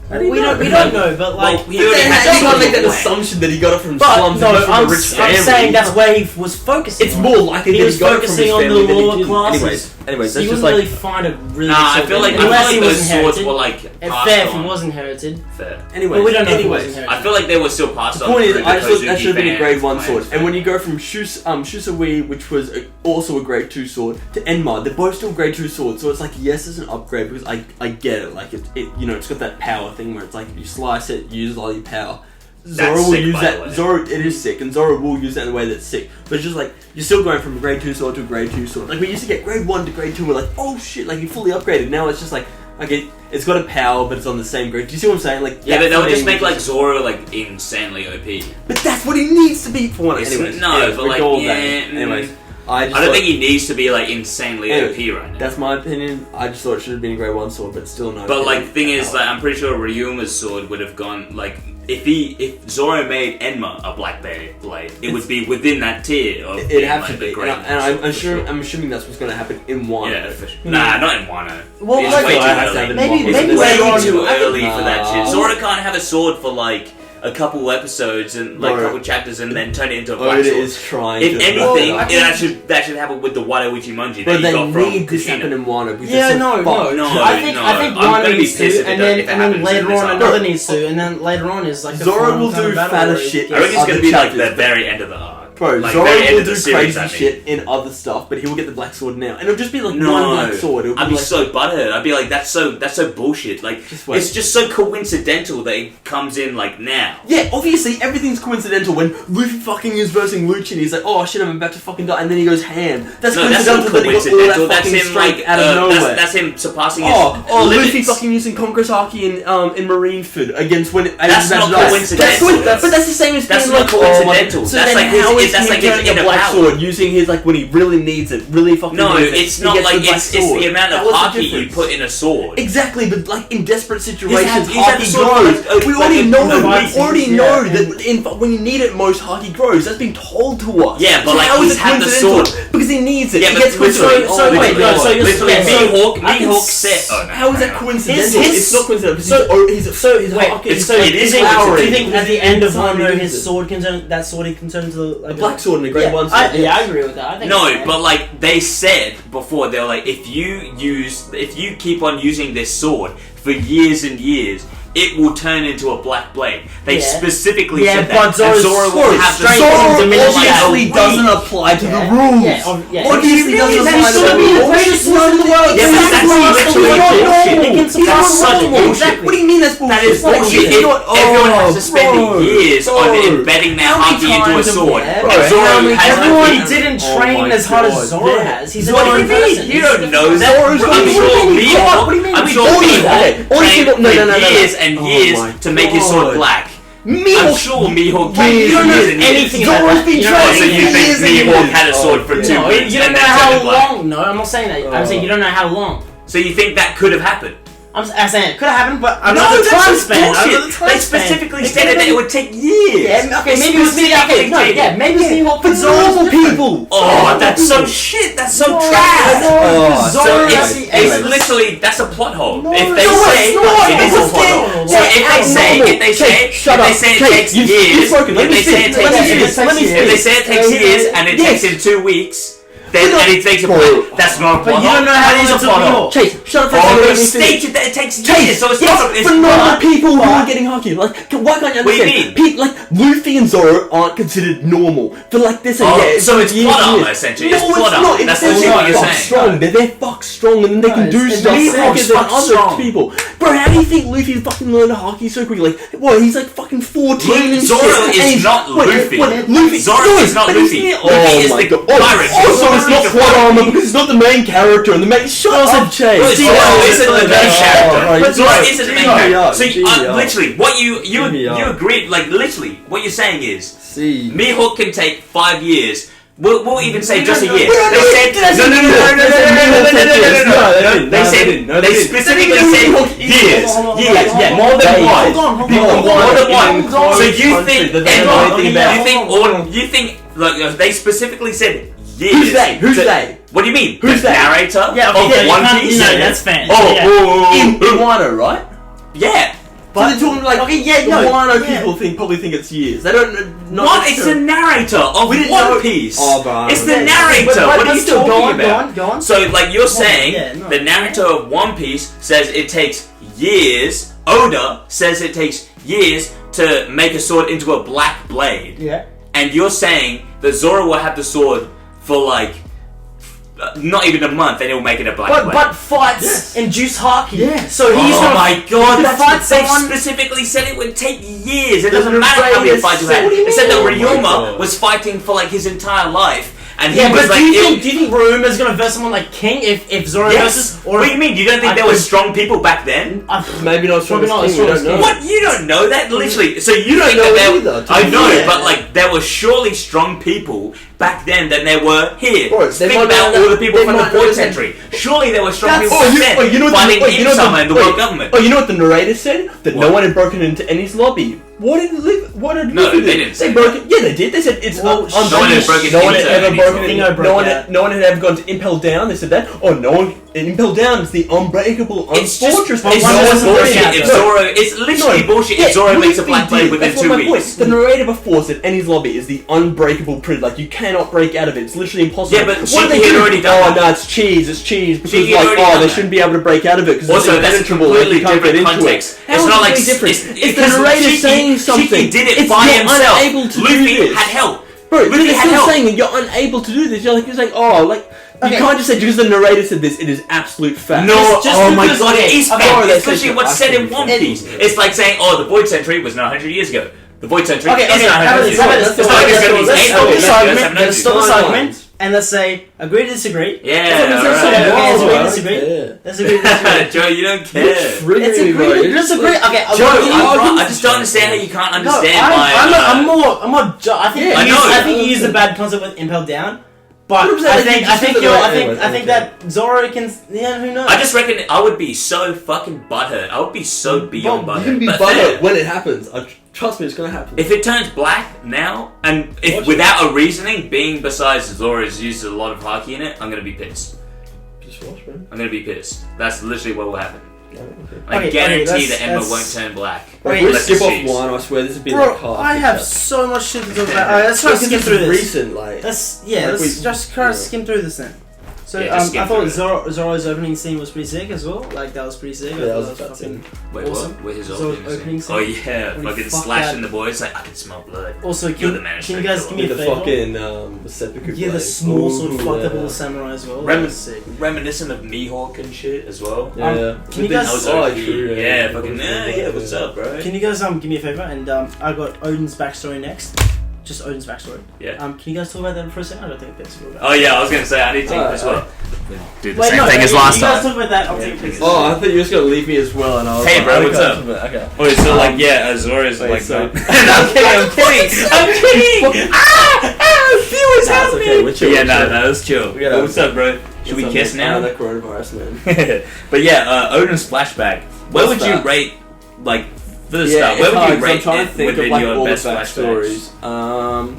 How do you We know? don't know, but like. Well, he already Then had how do you sword not make that before. assumption that he got it from but slums no, and from I'm a rich family? saying that's where he was focusing. It's on. more likely He that was he got it from his focusing on the family than he lower didn't. classes. Anyways, So you that's wouldn't just really like. find a really. Nah, I sword feel like unless he those was swords inherited. were like And passed fair if he on. was inherited. Fair. Anyways, But we don't know if he was anyways. inherited. I feel like they were still passed The on. point is, through I the just thought that Kozuki should have been a grade 1 fans, sword. right? And when you go from Shusawee, which was also a grade 2 sword, to Enma, they're both still grade 2 swords. So it's like, yes, it's an upgrade because I get it. Like, it's got that power thing where it's like, you slice it, use all your power. Zoro will sick, use by the way. that. Zoro, it is sick, and Zoro will use that in a way that's sick. But it's just like you're still going from a grade 2 sword to a grade 2 sword. Like we used to get grade 1 to grade 2, we're like, oh shit, like you fully upgraded. Now it's just like, okay, it's got a power, but it's on the same grade. Do you see what I'm saying? Like Yeah, that but they would just thing make like Zoro like insanely OP. But that's what he needs to be for one. It's- Anyways, no, anyways, but we like, go all yeah, that. Anyways, I just I don't thought- think he needs to be like insanely Anyway, OP right now. That's my opinion. I just thought it should have been a grade 1 sword, but still no. But like the thing is, like I'm pretty sure Ryuma's sword would have gone like if Zoro made Enma a black blade, it would be within that tier of it'd being, have like, to the be. great And I'm sword, for sure. sure. I'm assuming that's what's going to happen in one. Yeah, for sure. Nah, not in Wano. Well, It's like- way too I have to have early. it in Maybe- one. It's maybe way later on too you- early for that Nah. shit. Zoro can't have a sword for like a couple episodes and like a couple chapters and then turn it into a black Oda sword. is trying If to... anything, Well, that should happen with the WAYYY Manji But that you they got from need this happen Kushina. in Wano. Because Yeah, they're no. No, I think I'm one gonna be needs pissed to, if it and don't- then if it and then happens later in this on arc. another needs to, and then later on is like the Zoro final will kind of do battle fatter where he shit. I reckon it's Other gonna be like the chapters. very end of the arc. Bro, Like, Zoro very end will of do the series, crazy I mean. shit in other stuff, but he will get the black sword now. And it'll just be like No, one black sword. It'll I'd be like, so butthurt. I'd be like, that's so bullshit. Like, Just wait. it's just so coincidental that it comes in like now. Yeah, obviously everything's coincidental when Luffy fucking is versing Lucci and he's like, oh shit, I'm about to fucking die, and then he goes ham. That's No, that's not coincidental that he got all coincidental. that That's fucking him strength like out of nowhere. that's him surpassing his Oh, limits. Luffy fucking using Conqueror's Haki in Marineford against when That's not coincidental. But that's the same as That's being not like, oh my, coincidental. so That's then like his- how is that's he like his turning a inner black power. sword using his like when he really needs it, really fucking No, needs it, it's he not gets like the black it's sword. the amount of That was the haki you difference. put in a sword. Exactly, but like in desperate He's situations, had the haki sword grows. for, like, We like already a- know. no, We right, already yeah, know and- that when you need it most, haki grows. That's been told to us. Yeah, but, So like, how is he's it had the coincidental? sword. Because he needs it. Yeah, he but gets literally, coincidental. so wait, no, so you're literally, yeah, so Mihawk I can said. Oh, no, How is that no. coincidental? His- It's not coincidental. so- Because his Wait, haki it's- is so it do is you think, flowering. do you think at the end of Time Wano he his uses it. sword can turn into like A black sword and a grey yeah, one I, sword. yeah, I agree with that. I think No, it's fair. but like they said before, they were like, if you keep on using this sword for years and years, it will turn into a black blade. They Yeah. specifically Yeah, said but that. And Zoro's Zoro will sword have the strength sword is diminished like a obviously week. doesn't apply to the Yeah. rules. Yeah, Obviously What do doesn't you mean? apply That's to the gonna be the rules. greatest sword in the world. Yeah, but that's literally bullshit. They can That's surpass such normal. bullshit. Exactly. What do you mean that's bullshit? That is Like, bullshit. you know what- Everyone has to spend bro, years on bro. embedding their How many haki into a times have- sword. Yeah, bro, And Zoro how many- has Everyone the didn't Oh train my as hard God. as Zoro Yeah. has. He's a What do you different mean? person. You don't know He's that. different. I'm sure What do you mean? Mihawk. What do you mean? I'm We sure don't know that. Mihawk All these trained people- no, for no, no, no. years and Oh years my to make his sword God. black. Mihawk- I'm sure Mihawk Wait, trained you for don't know years and years. anything Zoro's about been that. Oh, so training you for think years and Mihawk years. had a sword for 2 No, weeks you don't and know then how turned it black? long. No, I'm not saying that. I'm saying you don't know how long. So you think that could have happened? I'm saying it could have happened, but I No, don't know the that's time just span. I don't know bullshit. the time They span. specifically It stated could've that it been- would take years. Yeah, okay, They maybe it was me. Okay, specifically no, stated. yeah, maybe Mihawk For for Zoro's normal different. people. Oh, that's so shit. That's so No, trash. no, Oh, So Zoro it's, is- it's literally that's a plot hole. No, if they no, say it's not. it is It's a plot hole. not. So if they say Shut up. it Kate, takes you've years, spoken. Let if me they say speak. it takes Let me years, speak. Let me if they speak. say it takes years and it Yes. takes him 2 weeks, then But and it takes a bro. plot. That's not a But plot you hole. don't know how That is long a it took plot hole. Mihawk. Chase, shut up for a Oh, second. they Let me finish. stated that it takes years, Chase, so it's yes, not. It's for normal not. people who are getting haki. Like, why can't you What do you understand? mean? Like, Luffy and Zoro aren't considered normal. But like, they're saying, Oh, yeah, so it's years plot and armor, years. essentially. No, It's it's plot not. armor. It's That's they're literally what you're fuck saying. strong. They're fuck strong, and then they can do it's stuff Mihawk's quicker than fuck other strong. people. Bro, how do you think Luffy fucking learned haki so quickly? Like, what? He's like fucking 14 and Zoro shit. is And he's- not Luffy. Luffy. Zoro is not but he's Luffy. near- Luffy is my the God. pirate. Also, it's Zoro's not the plot pirate. armor because it's not the main character, and the main. Shut up, Chase. No, Zoro isn't the main character. right. Zoro isn't the main Gee, character. So gee, literally, what you Gee, agreed, like literally, what you're saying is See. Mihawk can take 5 years. We'll even say just a year. We don't They know. said They said they specifically said years. Yeah, more than one. More Hold than one. So you think Who's like they specifically said years. they? Who's So- they? What do you mean? Who's the they? narrator Yeah, of okay, One you can't- Piece? no, that's fans. Oh, Yeah. In Wano, right? yeah. So they're talking like Okay, yeah, the no, Wano yeah. people probably think it's years. They don't know. What? It's the narrator of We didn't One know- Piece. Oh, but- It's the Yeah, narrator. but What are you still, talking go about? on. So, like you're saying, yeah, no. the narrator of One Piece says it takes years. Oda says it takes years to make a sword into a black blade. Yeah. And you're saying that Zoro will have the sword for like not even a month, and he'll make it a black blade. But fights induce haki. Yes. So he's Oh gonna my god, to that's fight what they someone. specifically said it would take years. It The doesn't matter how many greatest fights you sword- had. What do you It said that mean? Oh my Ryoma God. was fighting for like his entire life. And he Yeah, was but like, do you think Ryuma's gonna verse someone like King if Zoro versus yes. or What do you mean? You don't think I there were could- strong people back then? Maybe not as strong Probably not as as King, we strong as don't know. King. What? You don't know that? Literally. So you don't know think that either, there... I know, yeah. but like there were surely strong people back then than there were here. Bro, they Think might about not- all the people they from the might 4th not- century. Surely there were strong That's- people back then fighting wait, Insama and the world government. Oh, you know what the narrator said? That no What? one had broken into Annie's lobby. What did Luffy No, do? they didn't say They broke it. Yeah, they did. They said it's Well, unbroken. no one had broken No one had into ever Annie's broken lobby. in. Dingo broke No one. out. No one had ever gone to impel down. They said that. Oh, no one Impel Down is the unbreakable, It's unfortress. just, it's one just doesn't bullshit. break out, If though. Zoro, it's literally bullshit. If Zoro makes a black blade within That's 2 my point. weeks. The narrator before said Enies Lobby is the unbreakable prison. Like, you cannot break out of it. It's literally impossible. Yeah, but what do Shiki they had do? already done Oh, that. no, it's cheese. Because, Shiki had like, already oh, done they that. shouldn't be able to break out of it because Also, it's that's a impenetrable. completely Like, you can't get different into context. it. It's How is not it like completely different. it's It's the because narrator Shiki- saying something. Shiki did it It's by not himself. unable to do Luffy this. had help. Bro, Luffy they're had still help. saying that you're unable to do this. You're like, oh, like, you Okay. can't just say because the narrator said this, it is absolute fact. No, Just oh my because- god, it is I've fact. already It's said literally that. what's I said in think One it's- Piece. It's like saying, oh, the Void Century was 900 years ago. The Void Century Okay, is okay, 900 years how ago. about this? It's not like it's going to be Let's 800 stop years this ago, argument. 700 Let's years stop this ago. argument and let's say agree to disagree. Yeah, Let's alright. agree to Wow, disagree. okay. Let's agree to disagree. Joe, you don't You're care. triggering Let's me, bro. agree to You're just disagree. like- Okay, Joe, I'm- I just don't understand how you can't No, understand my... I'm more. I think. Yeah, I know. I think you used a bad concept with Impel Down, but 100%, I like, think you just said that I think that Zoro can. Yeah, who knows? I just reckon I would be so fucking butthurt. I would be so beyond Bro, butthurt. you can be But butthurt then, when it happens. Trust me, it's gonna happen. if it turns black now, and if Watch it. without a reasoning, being besides Zoro's used a lot of haki in it, I'm gonna be pissed. Just watch, man. I'm gonna be pissed. That's literally what will happen. No, okay. I Okay, guarantee that's- that Emma that's- won't turn black. Bro, Okay, if we Unless skip it's off used. one, I swear this would be Bro, like half. I the have chapter. so much shit to talk about. Alright, let's try to Because skim it's through this. recent, like. Let's we- just try to yeah. skim through this then. So Yeah, just skim I thought through it. Zoro's opening scene was pretty sick as well. Like that was pretty sick. I Yeah, that thought was a that fat was scene. fucking Wait, awesome. what? With his Zoro's opening opening scene? Oh scene. yeah, When he fucking fucked slashing that- the boys. Like I can smell blood. Also, You're can the man you guys give me a The favor? fucking seppuku. Yeah, the blade. small sort of Ooh, fucked up yeah. little samurai as well. Rem- That was sick. Reminiscent of Mihawk and shit as well. Yeah. Can you That guys- was Oh, OP. true, Yeah, fucking yeah. What's up, bro? Can you guys give me a favor? And I got Odin's backstory next. Just Odin's backstory. Yeah. Can you guys talk about that for a second? I don't think it's about. Oh yeah, I was gonna say I need to take this one. Do the Wait, same no, thing as you last guys time. talk about that. I'll Yeah, take a picture. Oh, I thought you were just gonna leave me as well, and I was Hey, like, bro, okay, what's up? Okay. Oh, so like yeah, Azori's Wait, like so- I'm kidding, I'm kidding, I'm kidding. Viewers, Nah, help it's me. okay, we're chill, Yeah, we're no, chill. no, it's chill. We gotta- What's up, bro? Should we What's kiss up, now? man? That coronavirus, man. But yeah, Odin's flashback. Where What's would you that? rate, like, for the Yeah, start? Where it's would hard, you 'cause rate I'm trying it to think within of like your all the best flashbacks? backstories.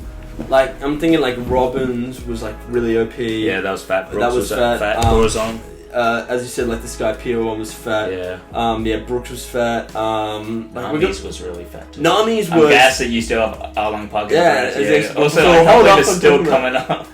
Like I'm thinking like Robin's was like really OP. Yeah, that was fat. That was fat. Corazon. As you said, like the Skypiea one was fat. Yeah. Yeah, Brooks was fat. Like we Nami's got was really fat too. Nami's I'm was. gassed that you still have Arlong Park. Yeah, yeah. it's- Also, so I can't hold believe up, it's I'm still talking coming up.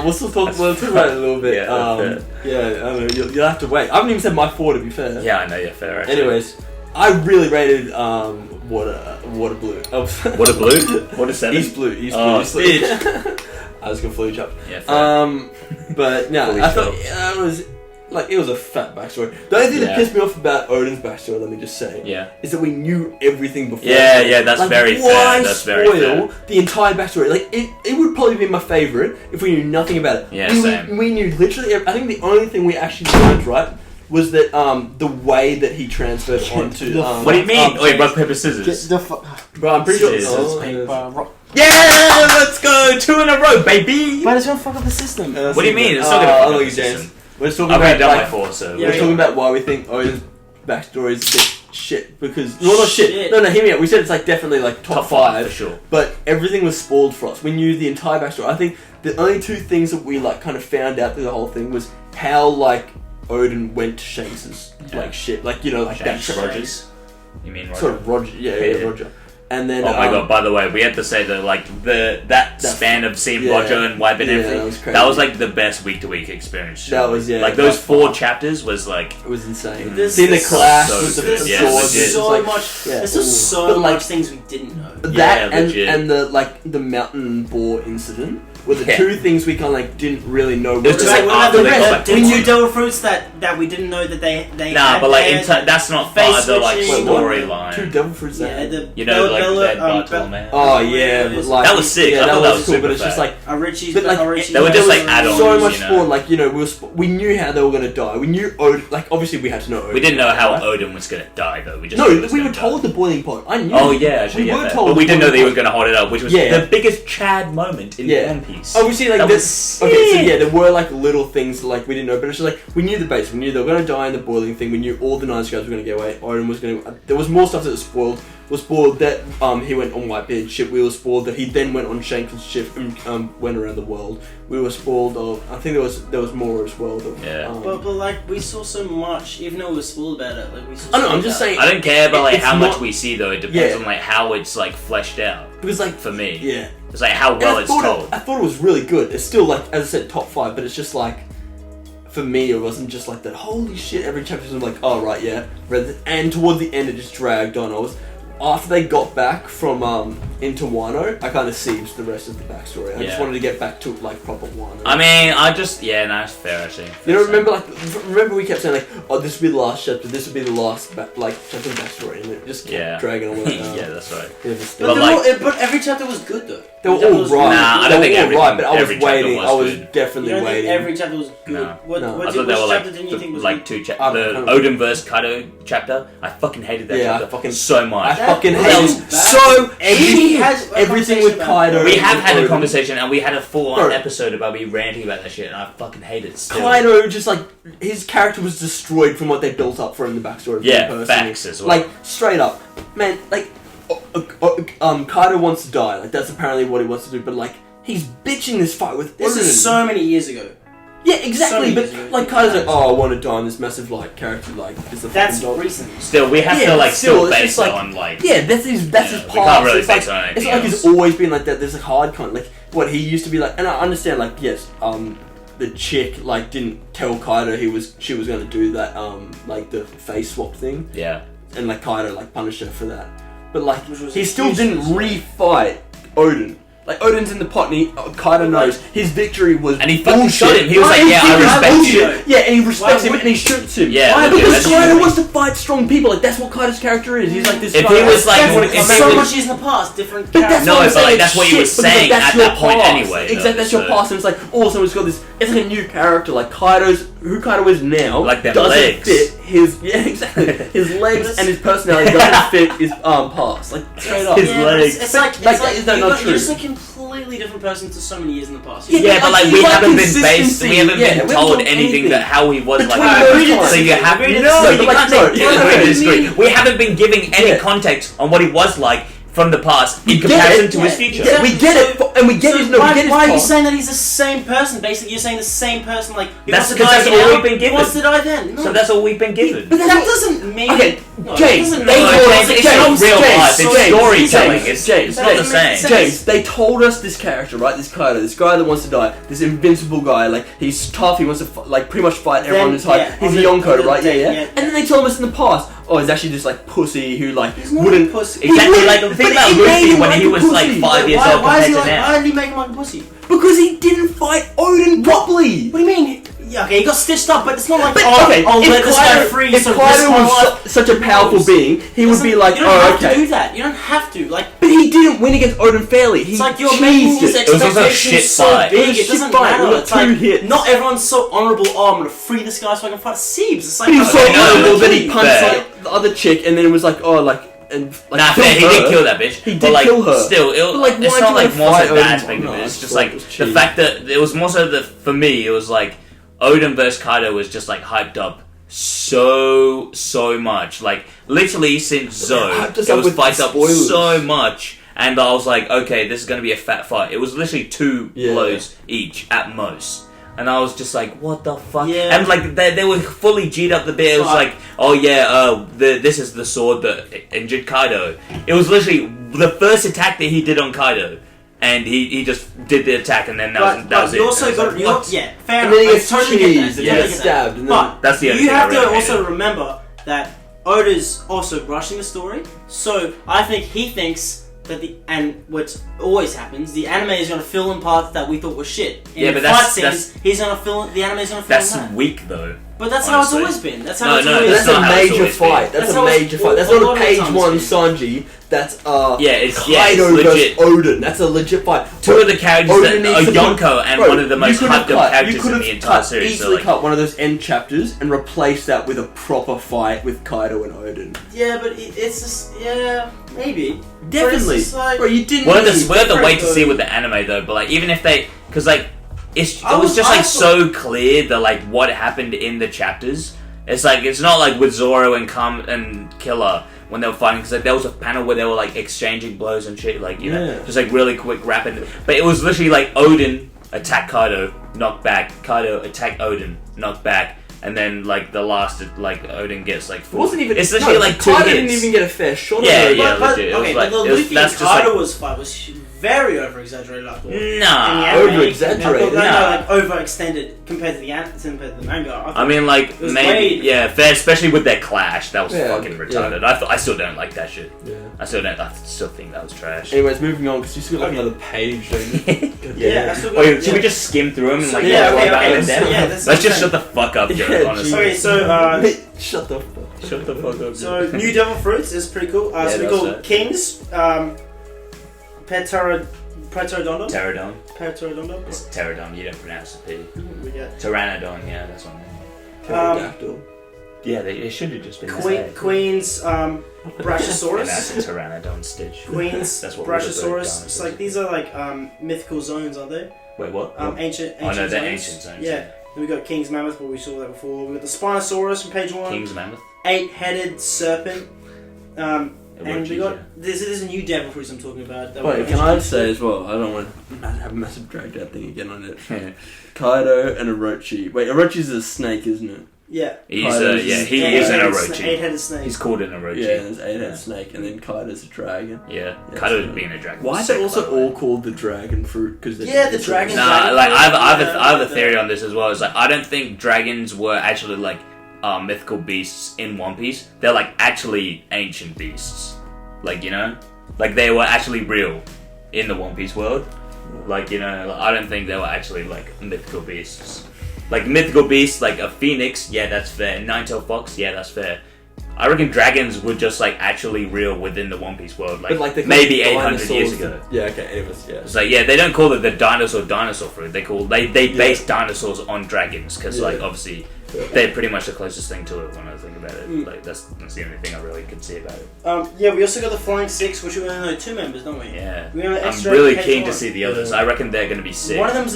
We'll still talk. We'll talk about it a little bit. Yeah, Yeah, I don't know. You'll have to wait. I haven't even said my 4 to be fair. Yeah, I know. Yeah, fair. Actually. Anyways, I really rated Water Blue. What a blue? What a 7? East Blue. East Blue. Oh, East Blue. I was gonna fully chop. Yeah. Fair. But no, Fully I thought chopped. it was like it was a fat backstory. The only thing that Yeah. pissed me off about Odin's backstory, let me just say, Yeah. is that we knew everything before. Yeah, that's Like, very why fair. That's very spoil fair. the entire backstory? Like it would probably be my favorite if we knew nothing about it. Yeah, we, same. we knew literally. I think the only thing we actually learned right was that the way that he transferred onto. The What do you mean? Wait, rock paper scissors. the fuck. Bro, I'm pretty sure. Scissors, Oh, Yeah, let's go 2 in a row, baby. But it's gonna fuck up the system. What do you mean? It's not gonna I fuck don't up think the James. system. We're just talking I've already about done like, my 4, so Yeah, we're yeah. talking about why we think Odin's backstory is a bit shit because no, not shit. Shit. No, hear me out. We said it's like definitely like top 5, for sure. but everything was spoiled for us. We knew the entire backstory. I think the only 2 things that we like kind of found out through the whole thing was how like Odin went to Shanks's like shit, like you know, like James that Rogers. You mean Roger? sort of Roger, yeah, Roger. And then Oh my god! By the way, we have to say that like that span of seeing yeah. Roger and wiping Yeah, everything. that was crazy. That was like the best week to week experience. That was, yeah, Like those by 4 far. chapters was like it was insane. This- Seeing the this- clash so with the good. swords, Yeah, There's legit. it's so like- much. yeah. There's just so But, like, much things we didn't know. That Yeah, and legit. and the like the mountain boar incident were the Yeah. 2 things we kind of like didn't really know. It was what just they like were. after the they rest, got back Did to we it. knew there were fruits that we didn't know that they Nah, had but like there? that's not face part of the like switching. 2 storyline. devil fruits. Yeah, that. the You know, like that Bella, Bartolome. Oh yeah, but like That was sick. Yeah, I thought that was cool, but super it's just fat. like. Richie's, But like, Richie's they were just like Bella- add-ons, So much you know? spawn, like you know, we knew how they were gonna die. We knew Odin, like obviously we had to know Odin. We didn't know how right? Odin was gonna die though. We just No, knew he was we gonna were told die. the boiling point. I knew. Oh yeah, actually, we yeah, were fair. told. But we the didn't know that he was boiling going to hold it up, which was Yeah. the biggest Chad moment in Yeah. One Piece. piece. Obviously, like That was this. Okay, so sick. yeah, there were like little things like we didn't know, but it's just like we knew the base. We knew they were gonna die in the boiling thing. We knew all the Nice Guys were gonna get away. Odin was gonna. There was more stuff that was spoiled. Was spoiled that he went on Whitebeard's ship. We were spoiled that he then went on Shanken's ship and went around the world. We were spoiled of. I think there was more as well. Of, Yeah. But like we saw so much, even though we were spoiled about it. Like we saw. I know. so I'm just much. saying. I don't care about like It's how much not- we see though. It depends Yeah. on like how it's like fleshed out. Because like For me, yeah. it's like how And well I it's thought told. I thought it was really good. It's still like, as I said, top 5, but it's just like, for me, it wasn't just like that. Holy shit! Every chapter was like, oh right, yeah. And towards the end, it just dragged on. After they got back from into Wano, I kind of sieged the rest of the backstory. I just Yeah. wanted to get back to like proper Wano. I mean, no, it's fair actually. You know, remember we kept saying like, oh, this would be the last chapter. This would be the last chapter of backstory, and it just kept dragging on. Yeah, that's right. But, But, like- but every chapter was good though. They were Every chapter all was right. good. Nah, I They don't were think all every- right, but I was every chapter waiting. was I was good. You definitely don't think waiting. every chapter was good? No. What, No. what I thought they which were chapter like didn't you think was like good? two I the don't- Odin vs Kaido chapter. I fucking hated that Yeah, I chapter fucking- so much. I fucking That hated was it bad. so He has a everything conversation with about Kaido. it. We have had a Odin. conversation and we had a full-on Bro. episode about me ranting about that shit, and I fucking hate it still. Kaido just like his character was destroyed from what they built up for him in the backstory. Of him Yeah, personally. facts as well. Like straight up, man. Like, Kaido wants to die. Like that's apparently what he wants to do. But like he's bitching this fight with This Odin. is so many years ago. Yeah, exactly. so But easy. like Kaido's like, oh, I want to die in this massive like character. Like is the That's fucking dog. recent. Still, we have Yeah, to like still, still it's base just like- it on like Yeah, that's his Yeah, past. we can't really it's base like, it on it's anything not like else. he's always been like that. There's a hard con. Like what he used to be like, and I understand. Like yes, the chick like didn't tell Kaido she was going to do that like the face swap thing, yeah. and like Kaido like punished her for that. But like Which was he still useless. didn't re-fight Odin. Like Odin's in the pot, and Kaido knows his victory was And he fucking bullshit. shot him. He was Why like, is yeah, he I respect bullshit? you. Yeah, and he respects Why him, would- and he shoots him. Yeah, Why? legit, Because that's Kaido true. wants to fight strong people. Like that's what Kaido's character is. He's like this. If guy he was like- That's if it's he so was- much years in the past, different But that's characters. No, what I'm but, saying. like, that's what he was Shit, because, saying that's at your that point past. anyway, Exactly, though, that's your so- past, and it's like all of a sudden it's got this. It's like a new character. Like who Kaido is now. Like them doesn't legs. fit his exactly his legs it's- and his personality doesn't fit his past. Like straight up. His Yeah, legs. It's like, Like, is that not you're just true? a completely different person to so many years in the past. Yeah, but like we He's like haven't been based, consistency. we haven't Yeah, been we haven't told told anything anything. that how he was Between like. those So times. you have Agree to no, disagree. you But can't like, say no, agree to no, disagree. no. We haven't been giving any Yeah. context on what he was like from the past in We get comparison it. to his Yeah. future. Yeah, we get it, and we get So his no. why, We get his why are you past. saying that he's the same person? Basically, you're saying the same person. Like he That's wants to because die that's all now, we've been he given. wants to die then. No. So that's all we've been given. But that's that what- doesn't mean. Okay, no, James, that doesn't they mean- told us- it's James, not real James, life. It's James, storytelling. James, It's not the James, same. James, they told us this character, right? This Kaido, this guy that wants to die, this invincible guy. Like he's tough. He wants to like pretty much fight everyone in his height. yeah, He's on a the- Yonko, on the right? day, Yeah. yeah. And then they told us in the past, oh, he's actually this like pussy who like He's not wouldn't. a pussy. Exactly, He like the wouldn't- thing but about it made Luffy him when like he a was like pussy. 5 years why, old why, is he compared to like, now. why did he make him like a pussy? Because he didn't fight Odin properly. What do you mean? Yeah, okay, he got stitched up, but it's not like, But oh, okay, I'll if let this guy Kaido- free, if so Kaido this my was life. such a powerful being, he would be like, you don't oh, have to okay. do that. You don't have to. Like, But he didn't win against Odin fairly. He it's like you're making cheesed his it. was also a shit expectations so fight. It was big, a it shit doesn't fight. We matter. got It's 2 like, hits. not everyone's so honourable, oh, I'm gonna free this guy so I can fight Siebes. It's like, But he was so Okay, no, honorable that he to be punched fair. like the other chick, and then it was like, oh, like, and like. Nah, killed fair, he her. did kill that bitch. He but did like, kill her. Still, But, like, it's why not do like they more fight so that Odin? aspect of No, it. I It's just thought like it was the cheap. fact that it was more so that for me, it was like Odin versus Kaido was just like hyped up so much. Like literally since Zoe, hyped us it up was with hyped up spoilers. so much. And I was like, okay, this is going to be a fat fight. It was literally 2 Yeah. blows each at most. And I was just like, what the fuck? Yeah. And like, they were fully G'd up the bit. It was But- like, oh yeah, this is the sword that injured Kaido. It was literally the first attack that he did on Kaido. And he just did the attack and then that was it. you also And I got, was like, you what? yeah, fair And enough. then he I gets totally get that. cheesed and totally gets get that. stabbed. And then But That's the only you thing I have to really also hated. remember that Oda's also rushing the story. So I think he thinks that what always happens, the anime is going to fill in parts that we thought were shit. In Yeah, the but that's- fight scenes, he's going to fill in, the anime is going to fill That's in that. weak though. But that's honestly. how it's always been. That's how No, it's no, always That's That's a not how it's major always been. fight. That's That's a how it's major fight. That's all not a the page time one it's been. Sanji. That's Yeah, it's Kaido legit. versus Odin. That's a legit fight. Two of the characters Odin that are needs to Yonko and Bro, one of the most you hyped could've up characters you in the entire series. So, easily like, cut one of those end chapters and replace that with a proper fight with Kaido and Odin. Yeah, but it's just maybe. Definitely, But it's just like, bro. You didn't. we'll have need- to wait to different, see with the anime though. But like, even if they, because like, it I was was- just I like thought- so clear that like what happened in the chapters. It's like it's not like with Zoro and Killer when they were fighting, because like there was a panel where they were like exchanging blows and shit, like you know, just like really quick, rapid. But it was literally like Odin attack Kaido, knock back. Kaido attack Odin, knock back. And then, like the last, like Odin gets like. It wasn't even. It's literally like 2 Kaido hits. didn't even get a fair shot. Yeah, at it. yeah. But, legit. It was okay, like- but the it was- Luffy that's and just like- Kaido fight was very over exaggerated. I thought. Nah. Over-exaggerated. No, Nah. like overextended compared to the manga. I mean, like It was maybe, way- yeah, fair, especially with their clash. That was Yeah, fucking retarded. I still don't like that shit. Yeah. I still think that was trash. Anyways, moving on because you still got Okay. another page, don't you? Yeah, I still got. Wait, should we yeah. just skim through them and like Yeah, go okay, back okay, with them? yeah, that's Let's just insane. shut the fuck up, Joe. Yeah, Honestly, Okay, so Shut the fuck. shut the fuck up. so new devil fruits is pretty cool. Yeah, So we that's got it. kings. Pterodon. Pterodon. Pterodon. It's Pterodon. You don't pronounce the P. We got Pteranodon. Yeah, that's what I mean. Pterodactyl. Yeah, it should have just been Queen's And that's a Brachiosaurus. Pteranodon Stitch. Queen's That's what we would've Brachiosaurus. done, It's like these are like mythical zones, aren't they? Wait, what? Ancient. Oh no, they're zones. ancient zones. Yeah. Then we got King's Mammoth, but we saw that before. We got the Spinosaurus from page 1. King's Mammoth. 8-headed serpent. And we Orochi, got yeah. there's a new devil fruit I'm talking about. that Wait, we can I introduced. say as well? I don't want to have a massive drag out thing again on it. Kaido and Orochi. Wait, Orochi's a snake, isn't it? Yeah. He Kaido's is an Orochi. 8-headed snake. He's called an Orochi. Yeah, there's eight-headed Yeah. snake, and then Kaido's a dragon. Yeah, Yeah, Kaido's so- being a dragon. Why is Sick, it also by the way. all called the dragon fruit? Because Yeah, the dragon- Nah, dragon like fruit, I have a yeah, theory on this as well. It's like I don't think dragons were actually like mythical beasts in One Piece. They're like actually ancient beasts. Like you know, like they were actually real in the One Piece world. Like you know, like, I don't think they were actually like mythical beasts. Like mythical beasts, like a phoenix. Yeah, that's fair. Nine-tailed fox. Yeah, that's fair. I reckon dragons were just like actually real within the One Piece world, like, But, like they maybe call 800 years dinosaurs- ago. Yeah. Okay. Anyways, yeah. It's like yeah, they don't call it the dinosaur fruit. They base dinosaurs on dragons because like Yeah. obviously they're pretty much the closest thing to it when I think about it. Like that's the only thing I really could see about it. Yeah, we also got the Flying Six, which we only know 2 members, don't we? Yeah, We only I'm extra really page keen to 1. see the others. I reckon they're gonna be sick. One of them's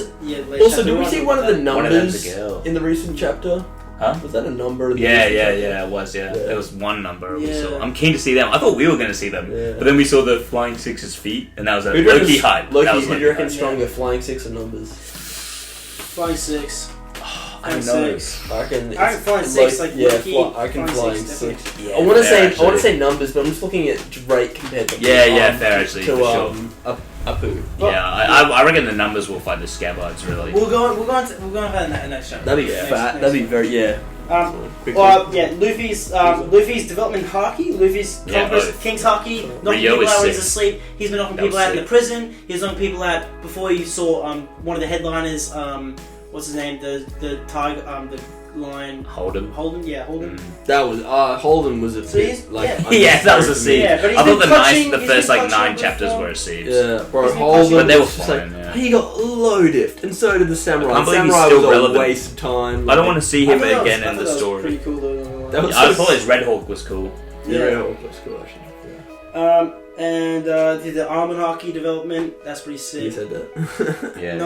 Also, did we see one of the One of them's numbers a girl. in the recent chapter? Huh? Was that a number? In the Yeah, recent yeah, chapter? yeah, it was, yeah. Yeah. There was one number we Yeah. saw. I'm keen to see them. I thought we were going to see them. Yeah. But then we saw the Flying Six's feet, and that was a Who do you low-key reckon- hype. Loki, That was who do low-key you reckon hype. stronger, Flying Six or numbers? Flying Six. I don't Flying know. Six. I reckon. I reckon Flying Six, like yeah, Loki, I reckon Flying Flying Six, Six. Yeah, I want to fair, say actually. numbers, but I'm just looking at Drake compared to Yeah, fair, actually, to for sure. Apu. Yeah, I reckon the numbers will fight the Scabbards, really. We'll go on to that next chapter. That'd be Next- fat. next That'd be one. very yeah. Quickly. Luffy's development haki. Luffy's Yeah, conquest, both. King's haki. Knocking Rio people is out when he's sick. asleep. He's been knocking That people was out in sick. the prison. He's knocking people out before you saw one of the headliners. What's his name? The tiger. The lion. Holden. Holden. Yeah, Holden. That was Holden was a So he's- bit, like yeah. Yeah, that was a scene. Yeah, but he's I been thought clutching- the he's first been like 9 clutching chapters with, were seeds. Yeah, bro, He's been Holden But they were was just fine, like, yeah. he got low diffed, and so did the samurai. I can't The believe he's samurai still was relevant. a waste of time. I don't want to see him I thought that was- again I in thought the that was story. Pretty cool though. That was I thought his Red Hawk was cool. Yeah, that's cool actually. And the almond haki development. That's pretty Yeah. You sick. said that. Yeah. The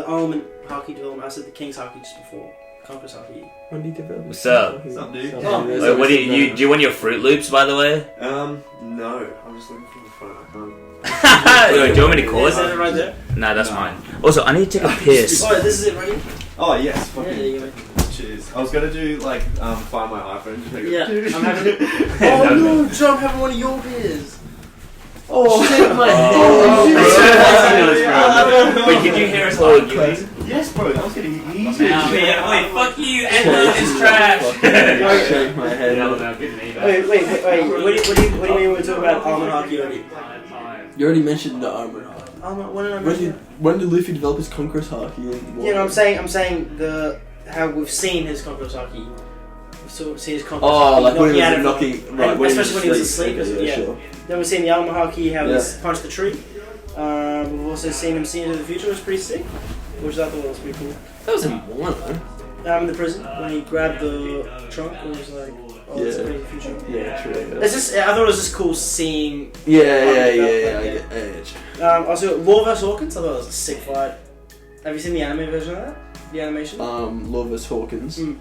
almond haki development. I said the King's haki just before. Conquest haki. When did you develop? What's up? What's up, dude? Oh, Wait, what do you want your Fruit Loops, by the way? No. I'm just looking for the phone. I can't. Wait, do you want me to call Is that it? it right there? Nah, that's No. mine. Also, I need to take a piss. Oh, this is it, right? Oh, yes. Yeah, Fucking there you go. cheers. I was gonna do, like, find my iPhone. Just make it- Yeah, I'm having it. Oh no, Joe, I'm having one of your beers. Oh, shit, my Wait, did you hear us arguing? Yes, bro. That was getting easy. Wait, fuck you, and is trash. Shake my head. Wait. What do you mean when we talk about almond haki already? You already mentioned the armor haki. What did I mention? When did Luffy develop his conquest haki? And You know, I'm saying the how we've seen his Conqueror's Haki. We've seen his Conqueror's Oh, Haki like when he was out of- knocking, right? When especially when he was asleep. Yeah, sure. Then we've seen the Alma Haki, how he's punched the tree. We've also seen him see into the future, which was pretty sick. Which I thought was pretty cool. That was in one, though. In the prison, when he grabbed the trunk and was like, oh, it's pretty future. Yeah, true. Yeah. It's just, I thought it was just cool seeing. Yeah. I get it. Also, Law vs Hawkins, I thought it was a sick fight. Have you seen the anime version of that? The animation? Law vs Hawkins. Mm.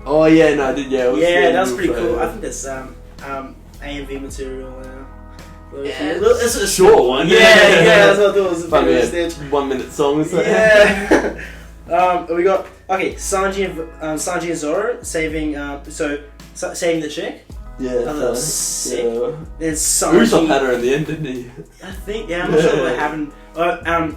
Oh yeah, no, I did. Yeah, it was That was pretty fair. cool. I think there's AMV material now. Yeah, It's a short small one. Yeah, that's what I thought it was a Fun, bit of a yeah. stitch. 1 minute songs. Yeah. We got Sanji and Zoro saving saving the chick. Yeah. Oh, that was sick. Yeah. Then Usopp had Sanji. her in the end, didn't he? I think I'm not sure what happened.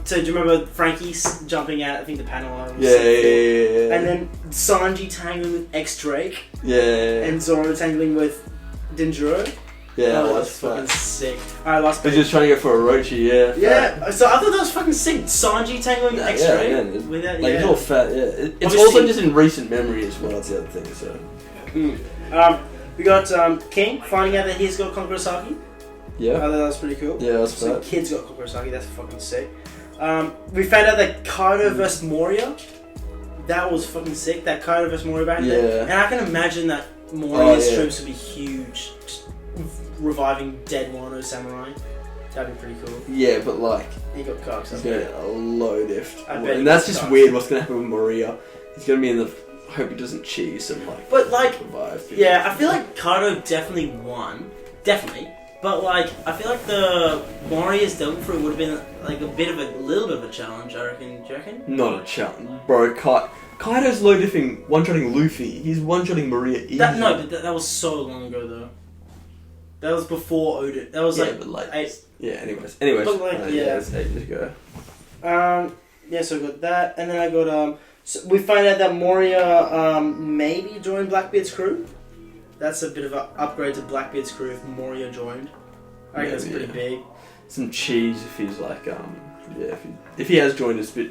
So do you remember Frankie jumping out? I think the panel. Yeah. And then Sanji tangling with X Drake Yeah. and Zoro tangling with Denjuro. Yeah, that that's was fucking fun. sick. Alright, last They're page. just trying to go for Orochi, yeah. Yeah, so I thought that was fucking sick. Sanji tangling with X Drake. Yeah, With that, like, yeah. it's all fat, yeah. It's Obviously- also just in recent memory as well, that's the other thing, so. We got King finding out that he's got Conqueror's Haki. I Yeah. thought that was pretty cool. Yeah, that's So fat. kid's got Conqueror's Haki, that's fucking sick. We found out that Kaido versus Moria, that was fucking sick. That Kaido versus Moria back there. Yeah. And I can imagine that Moria's yeah. troops would be huge. Just reviving dead Wano samurai. That'd be pretty cool. Yeah, but like, He got cocked. he's gonna get a low lift. I bet he And that's gets just cocked. weird what's gonna happen with Maria. He's gonna be in the. I hope he doesn't cheese and like. But like, Survive. yeah, I feel like Kaido definitely won. Definitely. But like, I feel like the Moria's devil fruit would have been like a little bit of a challenge, I reckon. Do you reckon? Not a challenge. Bro, Kaido's low diffing, one-shotting Luffy. He's one-shotting Maria easy. But that was so long ago though. That was before Odin. That was but like, yeah, anyways. But like, yeah. it's ages ago. Yeah, so I got that, and then I got so we find out that Moria maybe joined Blackbeard's crew. That's a bit of an upgrade to Blackbeard's crew if Moria joined. I reckon that's pretty big. Some cheese if he's like, if he has joined us, but,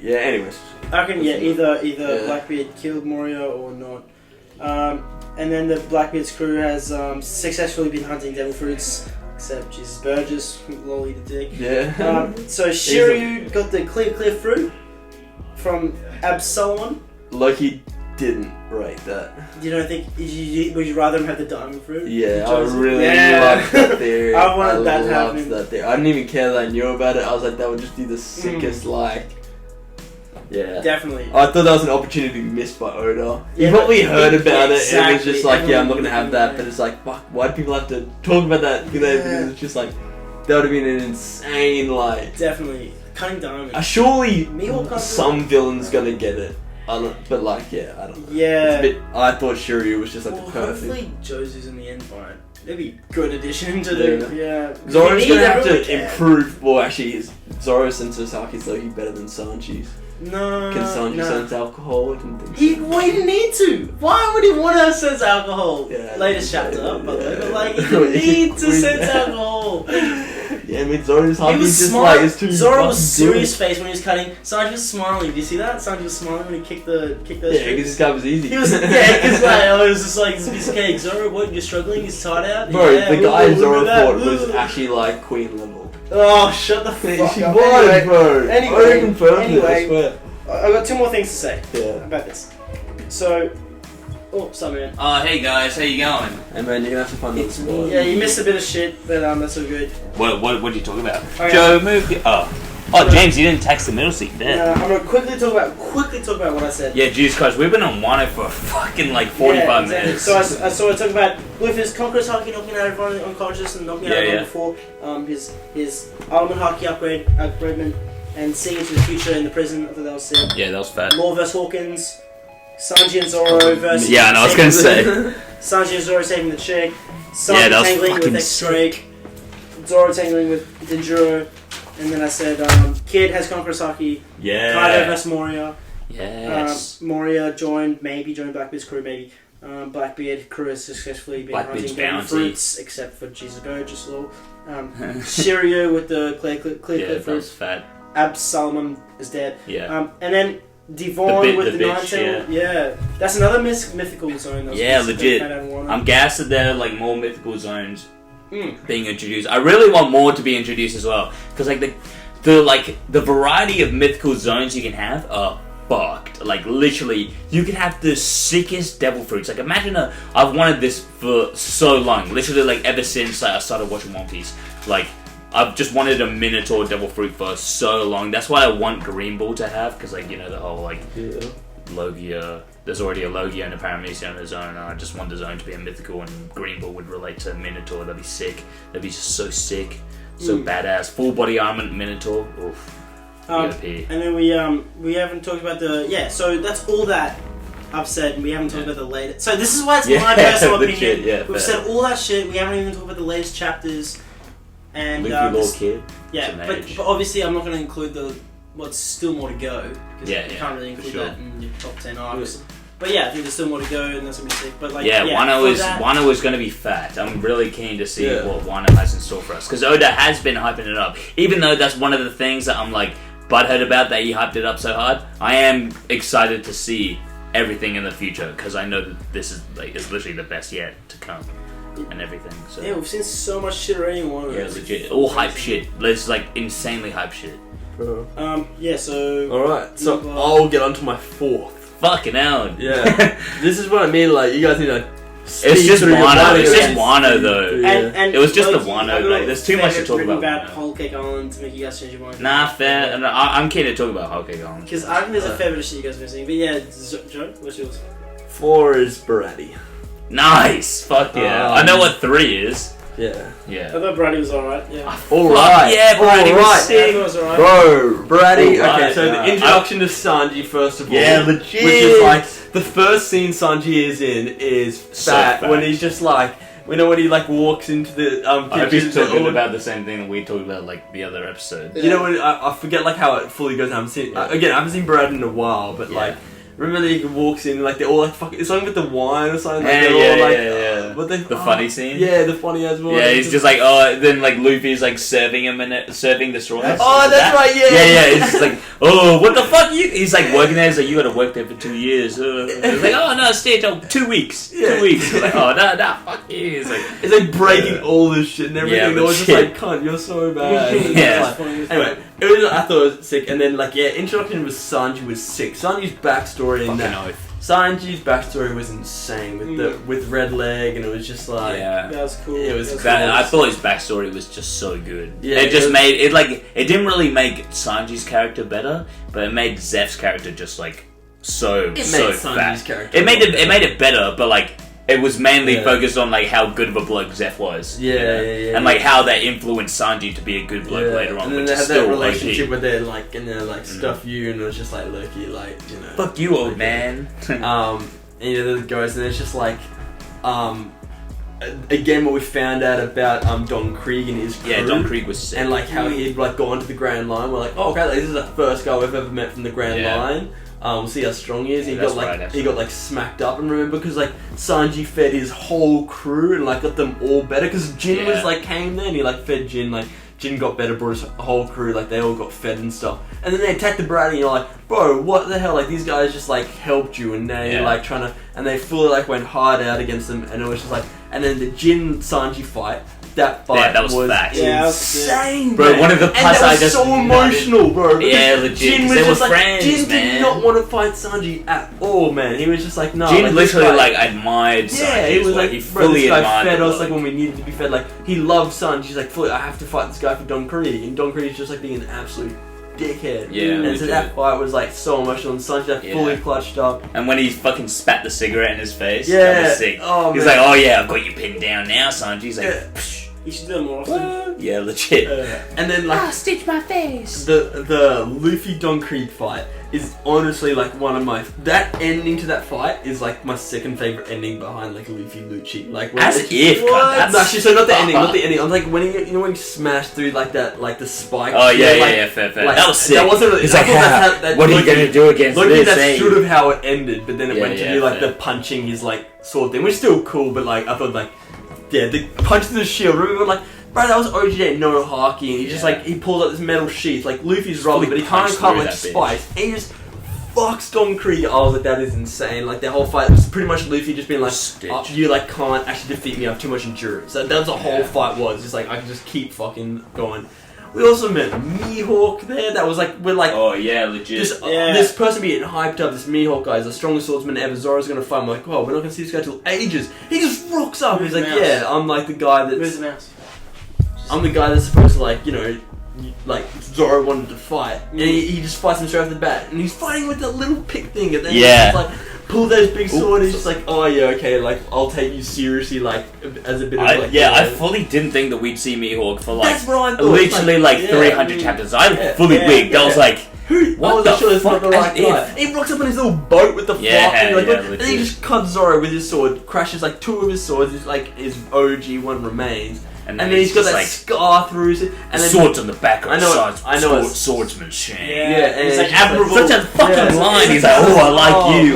yeah, anyways. I reckon, either Yeah. Blackbeard killed Moria or not. And then the Blackbeard's crew has successfully been hunting devil fruits, except Jesus Burgess, lolly the dick. Yeah. So Shiryu got the clear fruit from Absalom. Loki didn't rate that. You don't think would you rather him have the diamond fruit? Yeah, I Joseph? really Yeah. loved that theory. I wanted that loved happening. that theory. I didn't even care that I knew about it. I was like, that would just be the sickest, like... Yeah. Definitely. I thought that was an opportunity missed by Oda. Yeah, You probably but- heard about it, and it exactly. was just like, yeah, I'm not gonna Everyone have knew that, that. but it's like, fuck, why do people have to talk about that? You know, because it's just like, that would have been an insane, like... Definitely. Cutting diamond. Surely Mihawk can't do some villain's gonna get it. But like, yeah, I don't know. Yeah. It's a bit, I thought Shiryu was just like Well, the perfect... hopefully Josu's in the end fight. That'd be a good addition to the... Yeah. Zoro's We gonna need have to everyone can. improve. Well, actually, Zoro sense Sasaki's though he's better than Sanji's. No. Can Sanji no. sense alcohol? I can think. He didn't need to. Why would he want to sense alcohol? Yeah, Latest yeah, chapter, by the way. yeah. But like, he didn't need to sense alcohol. Yeah, I mean Zoro's He Haki's was just smart. like it's too. Zoro was fucking serious face when he was cutting. Sanji was smiling. Did you see that? Sanji was smiling when he kicked those good. Yeah, because streaks. this guy was easy. He was because like it was just like this piece of cake. Zoro, what? You're struggling? He's tied out. Bro, yeah, the guy Zoro that. fought was actually like Queen level. Oh, shut the fuck She up. was, Anyway, bro. anyway, I confirmed it. I swear. I've got two more things to say Yeah. about this. So, sorry man. Hey guys, how you going? Hey man, you're gonna have to find It's another me. spot. Yeah, you missed a bit of shit, but that's all good. What did you talk about? Okay. Joe, move. Oh, James, you didn't text the middle seat there. I'm gonna quickly talk about what I said. Yeah, Jesus Christ, we've been on Wano for fucking like 45 Yeah, exactly. minutes. So I talked about with his Conqueror's Haki knocking out everyone unconscious and knocking out everyone before his Almond Haki upgradement and seeing into the future in the prison. I thought that was sick. Yeah, that was fat. Law vs Hawkins, Sanji and Zoro versus. Yeah, I know, I was gonna say. Sanji and Zoro saving the chick. Sanji Yeah, that was tangling fucking with X Drake. Zoro tangling with Denjuro. And then I said, Kid has Conqueror's Haki. Yeah. Kaido vs Moria. Yes. Moria joined Blackbeard's crew, maybe. Blackbeard crew has successfully been Blackbeard's hunting devil bounty. fruits, except for Jesus Burgess Law. Shiryu with the clear Yeah, that fruit. was fat. Absalom is dead. Yeah. And then Devon with the bitch, nine tail. Yeah, that's another mythical zone. That's Yeah, legit. I'm gassed that there are like more mythical zones being introduced. I really want more to be introduced as well, because like the variety of mythical zones you can have are fucked. Like literally, you can have the sickest devil fruits. Like imagine I've wanted this for so long. Literally, like ever since I started watching One Piece. Like I've just wanted a Minotaur devil fruit for so long. That's why I want Green Bull to have, because like the whole like Logia. There's already a Logia and a Paramecia in the zone. And I just want the zone to be a mythical, and Green Bull would relate to Minotaur. That'd be sick. That'd be just so sick, so badass. Full body armor Minotaur. Oof. And then we haven't talked about so that's all that I've said, and we haven't talked about the latest. So this is why it's my personal opinion. We've said all that shit. We haven't even talked about the latest chapters. And Luffy Law Kid. Yeah, but obviously I'm not going to include what's still more to go, because you can't really include that in your top 10 arcs. Yeah. But yeah, I think there's still more to go, and that's going to be sick. But like, Wano is going to be fat. I'm really keen to see what Wano has in store for us, because Oda has been hyping it up. Even though that's one of the things that I'm like butthurt about, that he hyped it up so hard, I am excited to see everything in the future, because I know that this is like it's literally the best yet to come. And everything. So. Yeah, we've seen so much shit already in Wano. Yeah, legit. All hype shit. It's like insanely hype shit. So. Alright, so I'll get onto my fourth. Fucking hell. Yeah. This is what I mean, like, you guys need to. It's just Wano. It's just Wano, though. And it was just the Wano. Like, there's too much to talk about. Whole Cake Island to make you guys change your mind. Nah, fair. I'm keen to talk about Whole Cake Island. Because I think there's a fair bit of shit you guys are missing. But yeah, Joe, what's yours? 4 is Barati. Nice! Fuck yeah. I know what 3 is. Yeah. I thought Brady was alright, yeah. Alright. Yeah, Brady was sick. I thought it was alright. Bro, Brady. Alright, okay, so the introduction to Sanji, first of all. Yeah, legit. Which is like, the first scene Sanji is in is fat. when he's just like, when he like walks into the kitchen. I've been talking about the same thing that we talked about like the other episode. You know, when I forget like how it fully goes. I haven't seen Brad in a while, but like. Remember that he walks in, like, they're all like, fucking, it's something with the wine or something, like, the funny scene? Yeah, the funny as well. Yeah, he's just like, then, like, Luffy's, like, serving the straw. That's right, yeah. Yeah, he's just like, what the fuck, he's, like, working there, he's like, you gotta work there for 2 years. He's like, no, stay 2 weeks. Yeah. 2 weeks. He's like, nah, fuck you. It's like breaking all this shit and everything. Yeah, they was just like, cunt, you're so bad. Anyway, I thought it was sick, and then, like, introduction with Sanji was sick. Sanji's backstory in that. Sanji's backstory was insane with Red Leg, and it was just like that was cool. It was cool. I thought his backstory was just so good. Yeah, it just made it like it didn't really make Sanji's character better, but it made Zeph's character just like so fat. It made it better, but like it was mainly focused on like how good of a bloke Zeph was. Yeah. And like how that influenced Sanji to be a good bloke later on. And then they had that relationship where they're like, stuff you, and it was just like, Loki, like, fuck you, old man. And there goes, and it's just like, again, what we found out about Don Krieg and his crew. Yeah, Don Krieg was sick. And like how he'd like gone to the Grand Line. We're like, oh, okay, like, this is the first guy we've ever met from the Grand Line. We'll see how strong he is. He got like smacked up, and remember because like Sanji fed his whole crew and like got them all better because Jin was like came there and he like fed Jin, like Jin got better, brought his whole crew, like they all got fed and stuff. And then they attacked the Bratty and you're like, bro, what the hell? Like these guys just like helped you and they like trying to, and they fully like went hard out against them, and it was just like, and then the Jin Sanji fight. That fight that was fat. Yeah, insane, bro. Man. One of the plus and that was so emotional, bro. Yeah, legit. Jin was they just were like, friends, Jin man. did not want to fight Sanji at all, man. He was just like, no. Jin like, literally like admired Sanji. Yeah, he was like, he bro, fully this guy admired fed us like when we needed to be fed. Like he loved Sanji. He's like, fully, I have to fight this guy for Don Krieg, and Don Krieg is just like being an absolute dickhead. Yeah, and so that fight was like so emotional, and Sanji like fully clutched up. And when he fucking spat the cigarette in his face, yeah, that was sick. Oh, he's man. like, oh yeah, I've got you pinned down now, Sanji. He's like, psh. You should do it more often. Yeah, legit. And then like, stitch my face. The Luffy Don Krieg fight is honestly like one of my, that ending to that fight is like my second favorite ending behind like Luffy Lucci. Like when as if no, actually, so not the ending. I'm like when he, when he smashed through like that, like the spike. Oh yeah, fair. Like, that was sick. That wasn't really. It's like, what are you gonna do against this? That's sort of how it ended, but then it went to do like fair. the punching his like sword thing, which is still cool. But like I thought like, yeah, the punch to the shield. Remember like. Bro, that was OJ no haki, and he just like he pulls out this metal sheath like Luffy's rolling, but he can't cut like spikes. And he just fuck Storm Krieger. I was like, that is insane. Like, that whole fight was pretty much Luffy just being like, oh, you like can't actually defeat me, I have too much endurance. That was the whole fight was. Just like, I can just keep fucking going. We also met Mihawk there. That was like, we're like, oh yeah, legit. This person being hyped up, this Mihawk guy is the strongest swordsman ever. Zoro's gonna fight. I'm like, oh, we're not gonna see this guy till ages. He just rocks up. He's like, yeah, I'm like the guy that's. Where's the mouse? I'm the guy that's supposed to like, you know, like Zoro wanted to fight, and he just fights him straight off the bat, and he's fighting with that little pick thing, and then he just like pull those big sword. And he's just like, oh yeah, okay, like I'll take you seriously, like as a bit of like. I fully didn't think that we'd see Mihawk for like that's what I thought. literally like 300 chapters. I fully wigged. I was like, who? What the sure it's not fuck? the right guy. He rocks up on his little boat with the fly, and, like, and he just cuts Zoro with his sword, crashes like 2 of his swords. It's like his OG one remains. And then he's got that like, scar through his... And then swords on the back of his swordsmanship. Yeah, and he's like admirable. Such a fucking line. He's like, oh, I like you.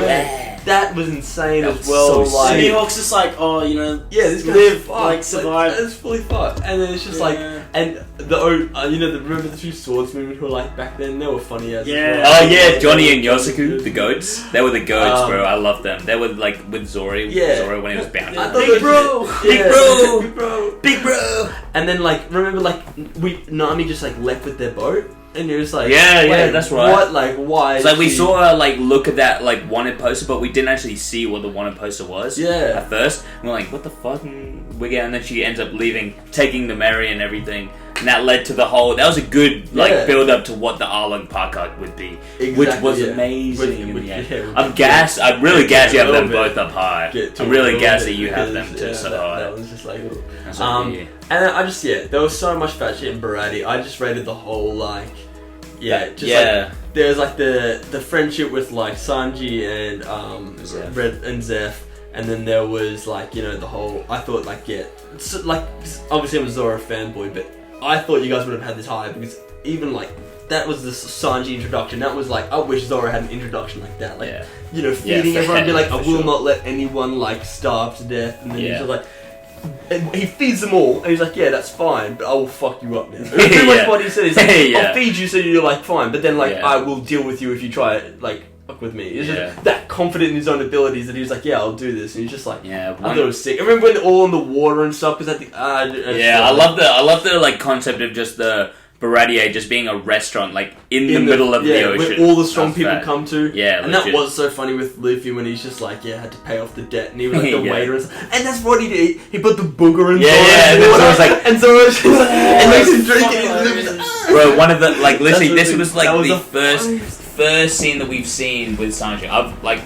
That was insane that as well. So like, Mihawk's just like, oh, you know, this guy live, like survive. It's fully fucked. And then it's just like, and remember the 2 swordsmen who were like back then? They were funny as well. Oh yeah, Johnny and Yosuke, the goats. They were the goats, bro. I love them. They were like with Zoro when he was bound. Big bro. Big bro. And then like, remember like, Nami just like left with their boat. And you're just like, yeah, that's right. What, like, why? It's like we saw her like look at that like wanted poster, but we didn't actually see what the wanted poster was. Yeah. At first, and we're like, what the fuck? And then she ends up leaving, taking the Mary and everything, and that led to the whole. That was a good like build up to what the Arlong Park arc would be, which was amazing. I'm gassed. I'm really gassed. You have them both up high. I'm really gassed that you have them too so high. That was just like, and then I just there was so much fat shit in Barati. I just rated the whole like. Like, there's like the friendship with like Sanji and Red and Zeph, and then there was like, you know, the whole. I thought like so, like obviously I'm a Zoro fanboy, but I thought you guys would have had this high because even like that was the Sanji introduction. That was like I wish Zoro had an introduction like that, like you know, feeding everyone, be like I will not let anyone like starve to death, and then he's just like. And he feeds them all, and he's like, yeah, that's fine, but I will fuck you up now. That's pretty much what he said. He's like, I'll feed you so you're like, fine, but then like, I will deal with you if you try it, like, fuck with me. He's just that confident in his own abilities that he was like, yeah, I'll do this, and he's just like, I thought it was sick. I remember when they're all in the water and stuff, because at the... I love the like concept of just the... Baratier just being a restaurant, like in the middle of the ocean, where all the strong people come to. Yeah, and that was so funny with Luffy when he's just like, had to pay off the debt, and he was like the waiter, and that's what he did. He put the booger in. And then Zoro's like, and Zoro's just and makes him drink it. And Luffy's bro, one of the like, literally, this was like the first scene that we've seen with Sanji.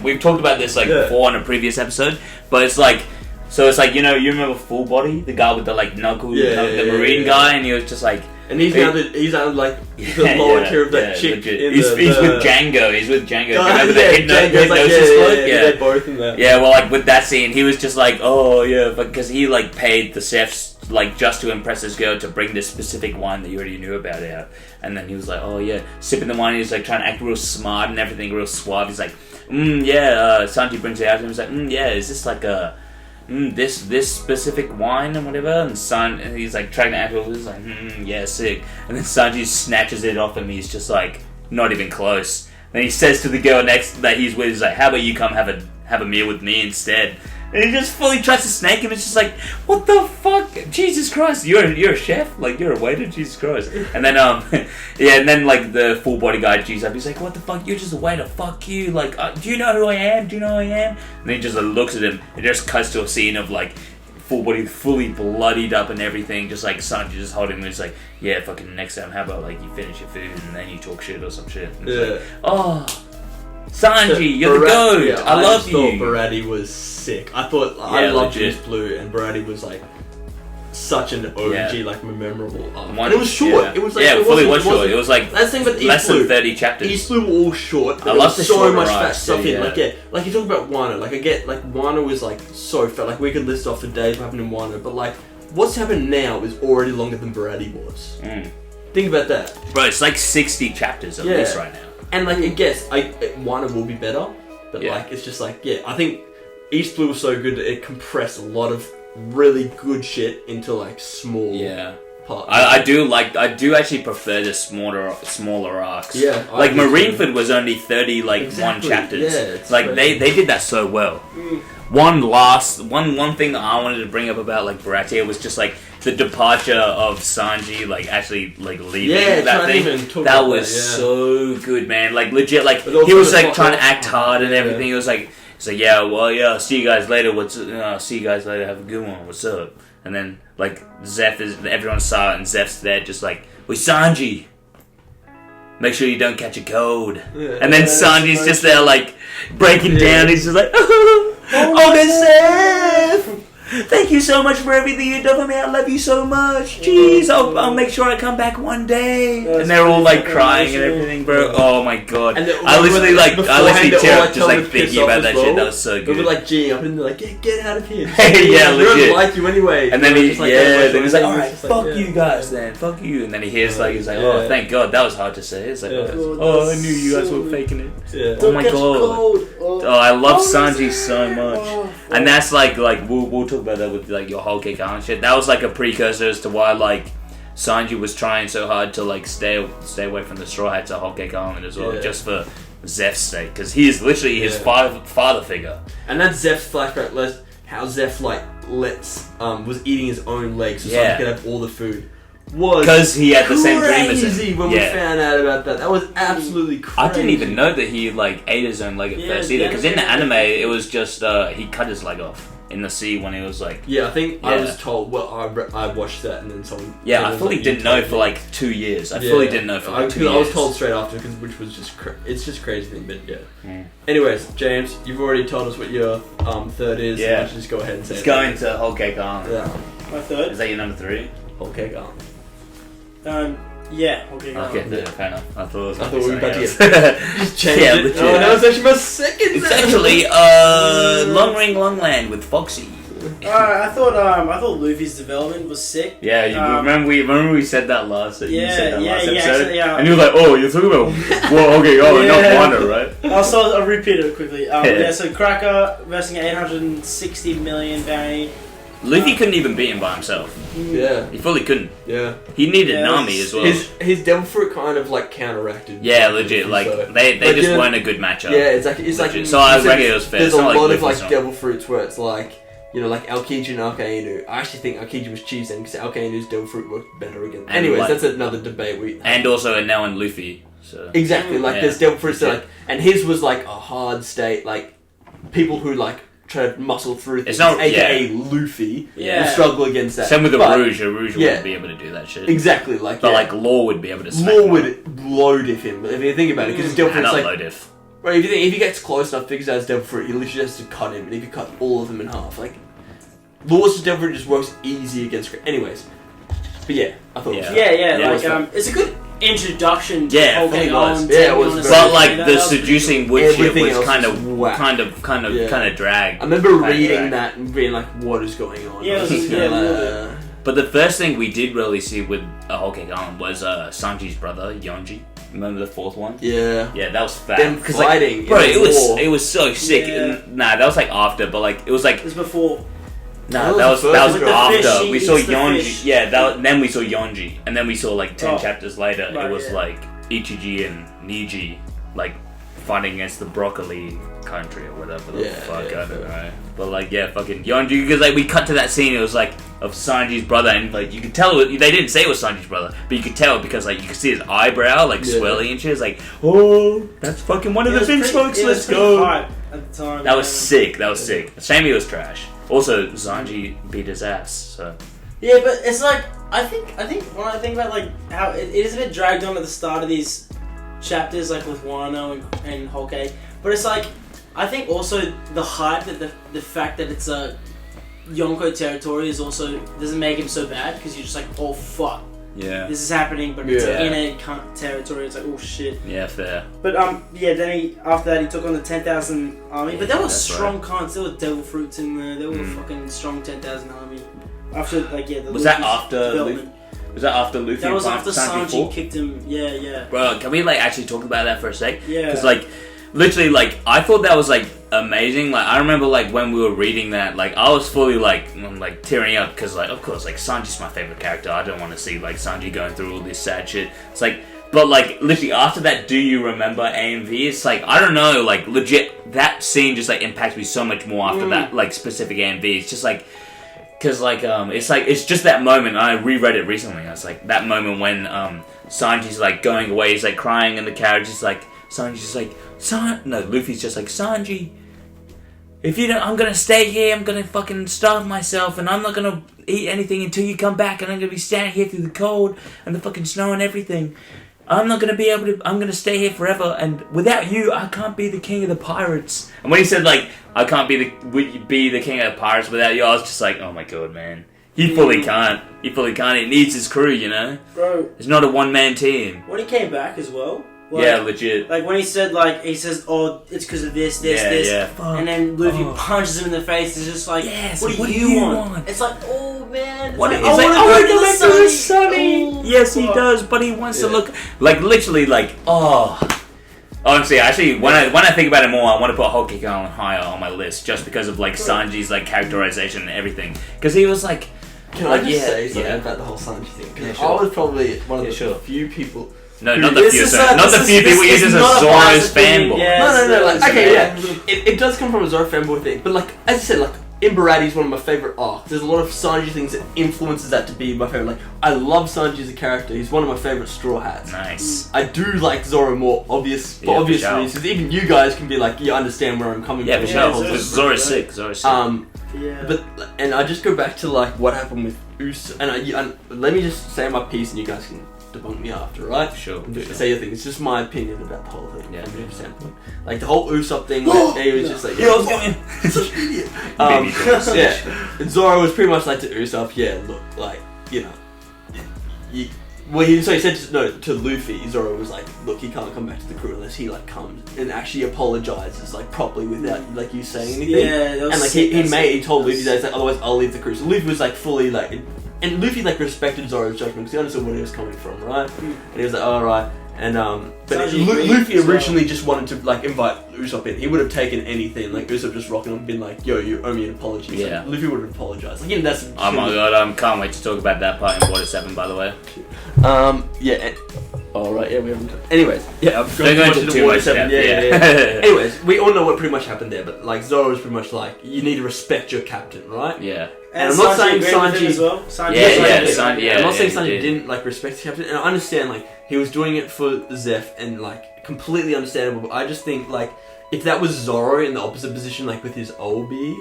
We've talked about this before on a previous episode, but it's like. So it's like, you know, you remember Full Body, the guy with the like knuckle, the marine guy, and he was just like. And he's now like the lower tier of that chick. He's with Django. He's with Django. Remember the hypnosis book? They're both in that. Yeah, well, like with that scene, he was just like, oh yeah, because he like paid the chefs like just to impress this girl to bring this specific wine that you already knew about out, and then he was like, oh yeah, sipping the wine. He's like trying to act real smart and everything, real suave. He's like, Sanji brings it out to him. He's like, is this like a this specific wine and whatever, and he's like trying to act all this, like, sick. And then Sanji snatches it off him. He's just like, not even close. Then he says to the girl next that he's with, he's like, how about you come have a meal with me instead? And he just fully tries to snake him. It's just like, what the fuck? Jesus Christ, you're a chef? Like, you're a waiter? Jesus Christ. And then, and then, like, the full body guy G's up. He's like, what the fuck? You're just a waiter. Fuck you. Like, do you know who I am? Do you know who I am? And then he just looks at him. It just cuts to a scene of, like, full body, fully bloodied up and everything. Just, like, Sanji just holding him. He's like, yeah, fucking next time, how about, like, you finish your food and then you talk shit or some shit. And it's like, oh... Sanji, you're the goat! Yeah, I love you! I thought Barati was sick. I loved Juice Blue, and Barati was like such an OG, like memorable arc. And it was short. Yeah. It was like it fully was short. It was like that's the thing about less than 30 chapters. East Blue were all short. But I love the so much arcs, fat stuff in. Like you talk about Wano. Like I get like Wano was like so fat. Like we could list off the days what happened in Wano, but like what's happened now is already longer than Barati was. Think about that, bro. It's like 60 chapters at least right now. And like I guess Wano will be better, but like it's just like I think East Blue was so good that it compressed a lot of really good shit into like small part. I do actually prefer the smaller arcs. Yeah, I like do too. Marineford was only 30 like Exactly, one chapters. yeah, it's like crazy. they did that so well. One thing that I wanted to bring up about like Baratia was just like the departure of Sanji, like actually like leaving Yeah, that can't thing. even talk That about was that, yeah. so good, man. Like legit, like But also he was the like plot- trying to act hard and yeah. everything. It was like, yeah, well, yeah, I'll see you guys later. See you guys later. Have a good one. What's up? And then like everyone saw it, and Zeph's there, just like, "We Sanji, make sure you don't catch a cold." Yeah. And then Sanji's just there, like breaking down. He's just like, "Oh, good Zeph! Thank you so much for everything you've done for me. I love you so much. Jeez, I'll make sure I come back one day." That's And they're all like pretty crying and emotional. everything, bro. Oh my god! And then- I literally like, I beforehand, literally they're tear all, up just telling like to piss thinking off about as that well. shit. That was so They good. were like G up and they're like, get out of here. Yeah, we don't legit. like you anyway. And then he, Just like, then he's like, it's alright, just fuck yeah. you guys then, fuck you. And then he hears like, he's like, oh, Yeah. thank God, that was hard to say. It's like, Yeah. oh, I knew you guys were faking it. Yeah. Oh my Catch a god. cold. Oh, I love Oh, Sanji so much. Oh, And that's like we'll talk about that with like your whole kick and shit. That was like a precursor as to why like Sanji was trying so hard to like stay away from the Straw Hats at Whole Cake Island as well, Yeah. just for Zeph's sake, because he is literally his Yeah. father figure. And that's Zeph's flashback list. How Zeph like was eating his own legs so Yeah. he could have all the food. Was Because he had the same dream as crazy him. when we found out about that. That was absolutely crazy. I didn't even know that he like ate his own leg at Yeah, first either. Because in the yeah. anime, it was just he cut his leg off in the sea when he was like. Yeah, I think I Yeah. was told. Well, I watched that and then someone. Yeah, someone I was fully like, didn't "You know told for me." like 2 years. I Yeah. fully didn't know for like 2 years. I was told straight after, which was just it's just crazy thing, but yeah. Mm. Anyways, James, you've already told us what your third is. Yeah. So why don't you just go ahead and say Let's it. go into Whole Cake Island. Yeah. my third. Is that your number 3? Okay, go on. Yeah. Okay. Okay, yeah. fair enough. I thought it was. I thought we were about to Just Change yeah, it. legit. Oh, that was actually my second. It's actually Long Ring Long Land with Foxy. I thought Luffy's development was sick. Yeah, you remember we said that last. You Yeah, said that yeah, last yeah, episode, actually, yeah. and you were like, "Oh, you're talking about well, okay, Yeah. not Wano, right?" I'll repeat it quickly. Yeah. Yeah, so Cracker versing 860 million bounty. Luffy couldn't even beat him by himself. Yeah, He fully couldn't. yeah. He needed Yeah, Nami as well. His devil fruit kind of like counteracted. Yeah, legit. Like So- they Like, just you know- weren't a good matchup. Yeah, it's like Legit. So I you said reckon it was fair. There's It's a not lot like of like Luffy's not. devil fruits where it's like, you know, like Aokiji and Akainu. I actually think Aokiji was cheese then because Akainu's devil fruit worked better again. And Anyways, like- that's another debate we. And also now in Luffy. So Exactly, like Yeah. there's devil fruits that Yeah. like, and his was like a hard state, like people who like try to muscle through things, not- aka Luffy, Yeah. will struggle against that. same with the But- Rouge. A Rouge yeah. wouldn't be able to do that shit. Exactly, like But yeah. like Law would be able to. Smack Law him would low diff him, but if you think about it, because his devil up. Nah, fruit's not like, low diff. right, if he gets close enough, figures out his devil fruit, he literally has to cut him, and if you cut all of them in half, like Law's devil fruit just works easy against. Anyways, but yeah, I thought. It was Yeah, Yeah, like it was it's a good introduction to Yeah, Whole it Cake was. Island. Yeah, it to be was honest. very- But like That the was pretty seducing wood shit Everything was else kind was of whack. Yeah. dragged. I remember Kinda reading dragged. that and being like, "What is going on?" Yeah, it was- Just yeah, a kinda little like, But the first thing we did really see with a Whole Cake Island was Sanji's brother Yonji. Remember the fourth one? yeah. Yeah, that was fat. Them 'Cause, fighting like, bro, in it the was war. it was so sick. Yeah. And, nah, that was like after, but like it was like It was before. nah, That that was was the that was first one. after. With the fish, We he saw eats the Yonji. fish. Yeah, then we saw Yonji, and then we saw like 10 Oh. chapters later. Right, it was yeah. like Ichiji and Niji like fighting against the broccoli country or whatever the Yeah, fuck, yeah, I don't fair. know. But like, yeah, fucking Yonju, because like we cut to that scene, it was like of Sanji's brother, and like you could tell they didn't say it was Sanji's brother, but you could tell because like you could see his eyebrow like Yeah. swirling and shit. It's like, oh, that's fucking one of the Finch folks. Let's go. Hype at the time. That was yeah. sick. That was sick. Shame he was trash. Also, Sanji beat his ass. So Yeah, but it's like I think when I think about like how it is a bit dragged on at the start of these chapters, like with Wano and Whole Cake. But it's like I think also the hype that the fact that it's a Yonko territory is also doesn't make him so bad because you're just like, oh fuck, yeah, this is happening, but it's Yeah. in a territory. It's like, oh shit. yeah, fair. But yeah, then after that he took on the 10,000 army. But there were that's strong cons. There were devil fruits in there. There were Mm. fucking strong 10,000 army. After like yeah, the Was that Luffy's after development. Was that after Luffy? That was and after Sanji Sanji fought? kicked him. Yeah, yeah. Bro, can we like actually talk about that for a sec? Yeah. Because like literally, like, I thought that was, like, amazing. Like, I remember, like, when we were reading that, like, I was fully, like, tearing up, because, like, of course, like, Sanji's my favorite character. I don't want to see, like, Sanji going through all this sad shit. It's like, but, like, literally, after that Do You Remember AMV, it's like, I don't know, like, legit, that scene just, like, impacts me so much more after that, like, specific AMV. It's just, like, because, like, it's just that moment. I reread it recently. It's like that moment when Sanji's like going away. He's like crying in the carriage. He's like, Sanji's like, Luffy's just like, Sanji, if you don't, I'm gonna stay here. I'm gonna fucking starve myself, and I'm not gonna eat anything until you come back. And I'm gonna be standing here through the cold and the fucking snow and everything. I'm not gonna be able to. I'm gonna stay here forever, and without you, I can't be the king of the pirates. And when he said like, I can't be the king of the pirates without you, I was just like, oh my god, man. He fully can't. He fully can't. He needs his crew, you know. Bro, it's not a one-man team. when he came back as well. Like, yeah, legit. Like when he said, like he says, "Oh, it's because of this, and then Luffy punches him in the face. It's just like, yes, what do you want? It's like, oh man, What it's it's like, I want want to go back to the sunny. Oh, yes, he does, but he wants to look like literally like Honestly, actually, when I think about it more, I want to put Whole Cake Island higher on my list just because of like Sanji's like characterization and everything. Because he was like, can I just say something about the whole Sanji thing? Because sure. I was probably one of the few people. No, not the few. Not the few people. You're just a Zoro's fanboy. No. Like, okay, yeah, it does come from a Zoro fanboy thing, but like as I said, like in Barati's one of my favorite arcs. There's a lot of Sanji things that influences that to be my favorite. Like I love Sanji as a character. He's one of my favorite Straw Hats. Nice. I do like Zoro more for obvious reasons. Because even you guys can be like, you understand where I'm coming from. Yeah, for sure. Because Zoro's sick. But and I just go back to like what happened with Usopp, and let me just say my piece, and you guys can debunk me after, right? Sure. Say your thing. It's just my opinion about the whole thing. Yeah. From your standpoint, like the whole Usopp thing, where he was just like, I was going. such an idiot. Yeah. And Zoro was pretty much like to Usopp. Yeah, look, like you know, he said to Luffy. Zoro was like, look, he can't come back to the crew unless he like comes and actually apologizes like properly without like you saying anything. Yeah, and like he told Luffy that, like, otherwise I'll leave the crew. So Luffy was like fully like, and Luffy like respected Zoro's judgment because he understood where he was coming from, right? And he was like, all right. And but Luffy originally just wanted to like invite Usopp in. He would have taken anything, like Usopp just rocking up and been like, "Yo, you owe me an apology." So Yeah. Luffy would have apologized. Like, that's. Oh my god, can't wait to talk about that part in Water 7, by the way. Yeah. All right. Yeah, we haven't. Anyways, yeah, I'm Don't go into too much 7. depth, Yeah. Anyways, we all know what pretty much happened there, but like Zoro was pretty much like, you need to respect your captain, right? Yeah. And I'm not saying Sanji Sanji as well. Sanji, I'm not saying Sanji did. didn't like respect the captain, and I understand like he was doing it for Zeph, and like completely understandable. But I just think like if that was Zoro in the opposite position, like with his Obi,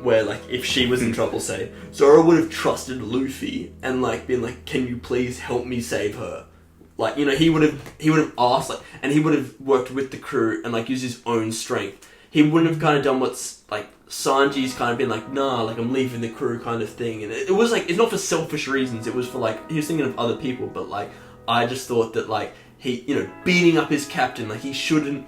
where like if she was in trouble, say Zoro would have trusted Luffy and like been like, "Can you please help me save her?" Like, you know, he would have asked, like, and he would have worked with the crew and like used his own strength. He wouldn't have kind of done what's like Sanji's kind of been like, nah, like I'm leaving the crew kind of thing. And it was like, it's not for selfish reasons. It was for like, he was thinking of other people. But like, I just thought that like he, you know, beating up his captain, like he shouldn't,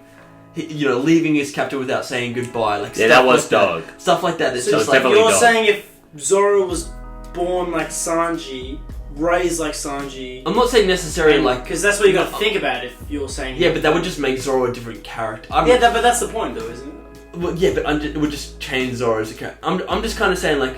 you know, leaving his captain without saying goodbye. Like yeah, that was dog. Stuff like that. It's So just like you're dog. saying if Zoro was born like Sanji, raised like Sanji. I'm not saying necessarily like, because that's what you got to think about if you're saying. Yeah, but that would just make Zoro a different character. But that's the point, though, isn't it? Well, yeah, but it would just change Zoro as a character. I'm just kind of saying like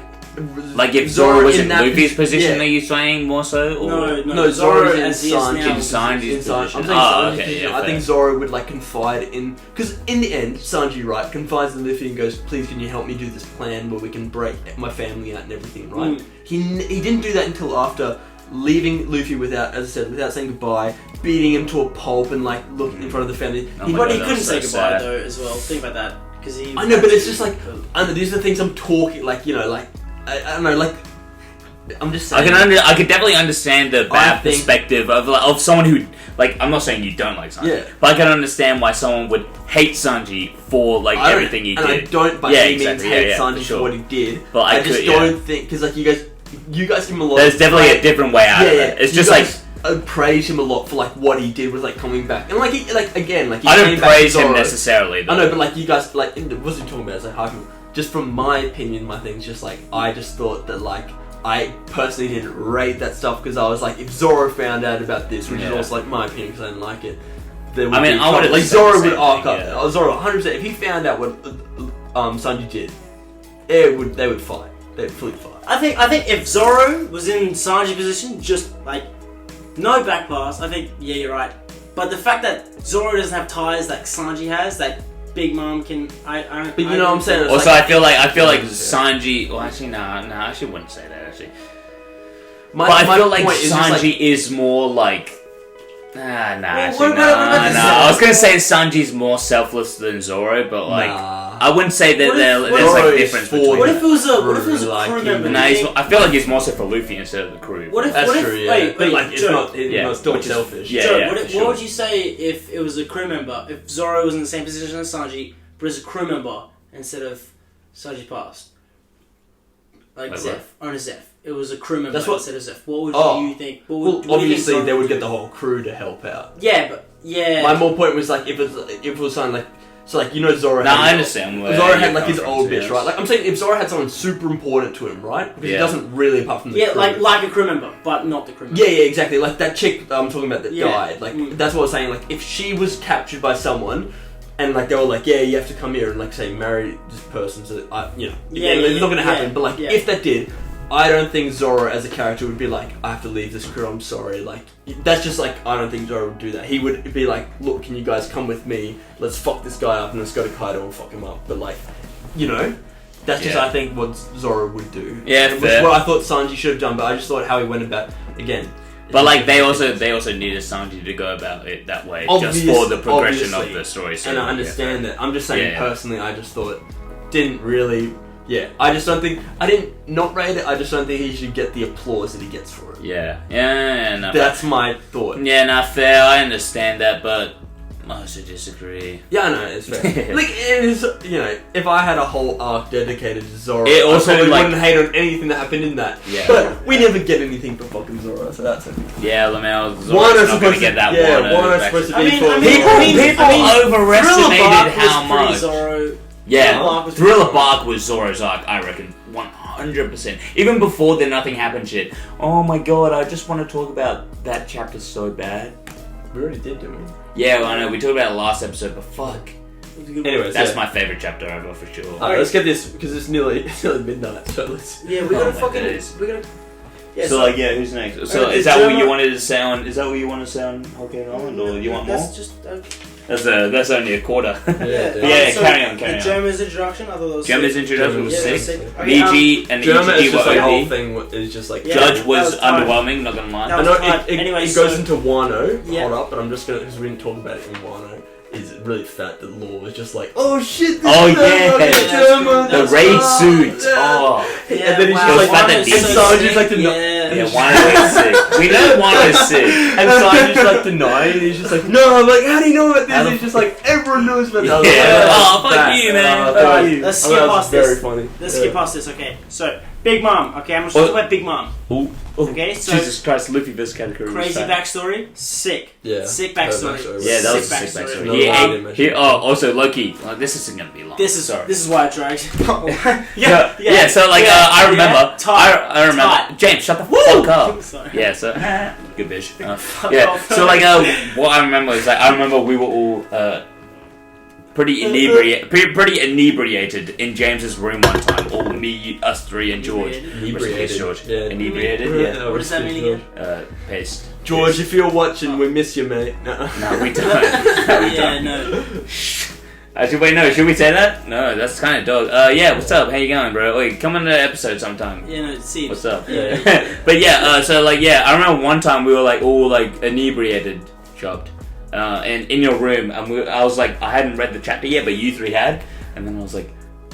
if Zoro was in that Luffy's position, yeah. are you saying more so? Or? No, Zoro's in as he is now. Sanji's position. I'm saying Sanji's position. I think Zoro would like confide in, because in the end, Sanji, right, confides in Luffy and goes, "Please, can you help me do this plan where we can break my family out and everything?" Right? He didn't do that until after leaving Luffy without, as I said, without saying goodbye, beating him to a pulp and like looking in front of the family. He couldn't say goodbye though, as well. Think about that. I know, but it's just like, I know, these are the things I'm talking, like, you know, like, I don't know, like, I'm just saying. I can definitely understand the bad perspective of someone who, like, I'm not saying you don't like Sanji, but I can understand why someone would hate Sanji for, like, everything he did. And I don't by any means hate Sanji for what he did, but I just don't think, because, like, you guys give him a lot There's definitely a different way out of it. It's just like, I praise him a lot for like what he did with like coming back, and like he, like again, like he I don't came back praise to him Zoro. necessarily though. I know, but like you guys, like what's he talking about? It's like how just from my opinion, my thing's just like I just thought that like I personally didn't rate that stuff because I was like, if Zoro found out about this, which is also like my opinion because I didn't like it, there would I mean, be I would've like said Zoro the would same arc thing, up. yeah. Zoro 100%. If he found out what Sanji did, they would fight. They'd fully fight. I think if Zoro was in Sanji's position, just like no back pass, I think yeah, you're right. But the fact that Zoro doesn't have ties that Sanji has, that Big Mom can, But you know what I'm saying? It's Also, like- I feel like Yeah. Sanji. Well, actually, no, I actually wouldn't say that actually. My, But I feel point like is just, Sanji is more like. what Actually, about the I was gonna say Sanji's more selfless than Zoro, but like, Nah. I wouldn't say that What if- there's what like if- a difference What between. what if it was a Like, crew member? Nah, I feel like he's more so for Luffy instead of the crew. What if? That's what if, true, yeah. Wait, But like, it's Joe, not. Yeah, It's still which is- selfish. yeah. Joe, for sure. what would you say if it was a crew member? If Zoro was in the same position as Sanji, but as a crew member instead of Sanji passed, like Like Zeph, owner Zeph. It was a crew member That's what- instead of Zeph. What would Oh. you think? What Well, would, what do you think obviously Zoro they would do? get the whole crew to help out. Yeah, but yeah. My more point was like if it was something like so like you know Zoro. Nah, had I understand where Zoro had you're like his coming old from, bitch, yes. right? Like I'm saying, if Zoro had someone super important to him, right? Because he Yeah. doesn't really, apart from the yeah, crew. like a crew member, but not the crew member. Yeah, exactly. Like that chick I'm talking about that Yeah. died. Like Mm. that's what I was saying. Like if she was captured by someone, and like they were like, yeah, you have to come here and like say marry this person, so that you know, Yeah, it's not gonna happen. yeah, But like yeah. if that did, I don't think Zoro as a character would be like, I have to leave this crew. I'm sorry. Like that's just like I don't think Zoro would do that. He would be like, look, can you guys come with me? Let's fuck this guy up and let's go to Kaido and fuck him up. But like, you know. That's just, Yeah. I think, what Zoro would do. Yeah, Which fair. is what I thought Sanji should have done, but I just thought how he went about again. But like they also needed Sanji to go about it that way just for the progression of the story. So And I yeah, understand that. I'm just saying Yeah. personally, I just thought didn't really. Yeah, I just don't think I didn't not rate it. I just don't think he should get the applause that he gets for it. Yeah, no. That's my thought. Yeah, not fair. I understand that, but I also disagree. Yeah, I know it's fair. Like it is, you know, if I had a whole arc dedicated to Zoro, It also, I probably like- wouldn't hate on anything that happened in that. Yeah. But we never get anything for fucking Zoro, so that's it. Yeah, Lamel. One Zoro's is not supposed gonna to get that yeah, one. one is supposed to be I mean- for I mean- People, I mean- people I mean, overestimated Thriller Bark how was pretty much. Zoro. Yeah, Bark was Thriller pretty Bark was Zoro's arc, I reckon, 100%. Even before the Nothing Happened shit. Oh my god, I just want to talk about that chapter so bad. We already did, didn't we? Yeah, I know, we talked about it last episode, but fuck. Anyways, That's yeah. my favourite chapter ever, for sure. Alright, let's get this because it's nearly midnight. So let's. Yeah, we Oh gotta my fucking. days. We gotta. Yeah, So, like, yeah, who's next? So, Alright, is the that what German- you wanted to say on? Is that what you want to say on Hurricane Island, or do you want more? That's just. That's only a quarter. Yeah, Yeah, carry on. The German's introduction, I thought that was German's sick. introduction was Yeah, that was sick. sick. Okay, VG and German EGG is just were like the whole OP. thing is just like Yeah. Judge that was was fine. underwhelming, not gonna lie. That I was know fine. it Anyway, goes so- into Wano. Yeah. Hold up, but I'm just gonna because we didn't talk about it in Wano. Is really fat that Law was just like, oh shit! This Oh, is yeah. fucking German. The That's raid oh, suit. yeah. Oh. Yeah, And then he's wow, just like, Wano's and so Sanji's sick. like Yeah. Yeah, Wano's sick. We know Wano's sick. And Sanji's like denying. He's just like, no. I'm like, how do you know about this? He's just like, everyone knows about this. Yeah. Oh, fuck That- you, man. that Alright, was- let's that skip was past very this. funny. Let's Yeah. skip past this. Okay, so Big Mom. Okay, I'm just What? talking about Big Mom. Ooh. Okay, so Jesus Christ, Luffy vs. Katakuri. crazy backstory, sick. Yeah. Sick That backstory. backstory was- Yeah, that was a Sick sick backstory. backstory. No, He I ate. didn't mention Also, Loki. This isn't gonna be long. This is Sorry. this is why I dragged. Yeah. So like, I remember. Tight. I remember. Tight. James, shut the fuck up. Sorry. Yeah. So good bitch. Fuck Yeah. off. So like, what I remember is like, I remember we were all pretty inebriated in James's room one time. All me, us three, and George. Inebriated? Rest in peace, George. Yeah. Inebriated. Yeah. What does that mean again? Paste. George, if you're watching, we miss you, mate. No, we don't. No, we Yeah, don't. no. Actually, wait, no. Should we say that? No, that's kind of dog. Yeah, what's up? How you going, bro? Wait, come on to the episode sometime. Yeah, no. See. What's up? Yeah. But yeah, so like, yeah, I remember one time we were like all like inebriated, chopped, and in your room, and I was like, I hadn't read the chapter yet, but you three had, and then I was like,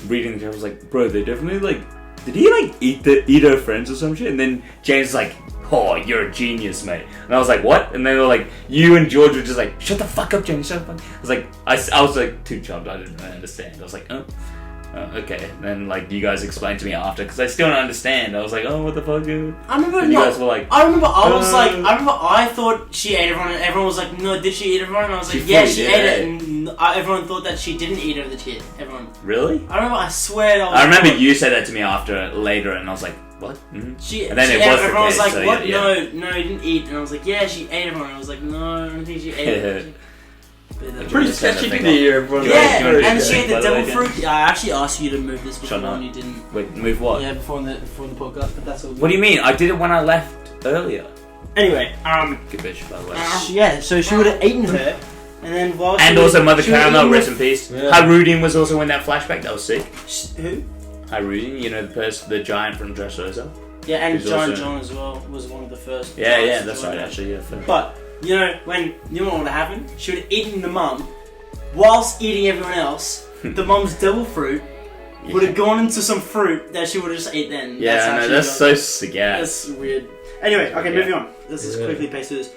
reading the chapter, I was like, bro, they definitely like, did he like eat her friends or some shit? And then James was like, oh, you're a genius, mate. And I was like, what? And they were like, you and George were just like, shut the fuck up, James, shut the fuck. I was like, I was like too chopped, I didn't really understand. I was like, oh. Okay, then like you guys explained to me after because I still don't understand. I was like, oh, what the fuck, dude? I remember. And you guys were like, I remember I thought she ate everyone, and everyone was like, no, did she eat everyone? And I was like, She yeah, fully she did, ate it, eh? and everyone thought that she didn't eat the kid. Everyone. really? I remember. I swear. I remember you said that to me after later, and I was like, what? Mm-hmm. She. And then she it ate, was the everyone was case, like, so what? yeah. No, you didn't eat. And I was like, yeah, she ate everyone. And I was like, no, I don't think she ate it. Pretty sketchy to hear everyone. Yeah, Do you wanna and do she had the by the way, devil fruit. Yeah, I actually asked you to move this before Shut up. and you didn't. Wait, move what? Yeah, before the podcast, but that's all good. What do you mean? I did it when I left earlier. Anyway, Good bitch, by the way. yeah, so she would have eaten her, and then while she And was- also Mother she would've Caramel, eaten rest her- in peace. Yeah. Hyrudin was also in that flashback. That was sick. Who? Hyrudin, you know the giant from Dressrosa. Yeah, and Who's Giant also- John as well was one of the first. Yeah, giants yeah, to that's join right. it. Actually, yeah. Fair. But you know what would have happened? She would have eaten the mum, whilst eating everyone else. The mum's devil fruit would have gone into some fruit that she would have just ate then. Yeah, how no, she that's got- so sick. Yeah. That's weird. Anyway, okay, Yeah. moving on. Let's just Yeah. quickly pace through this.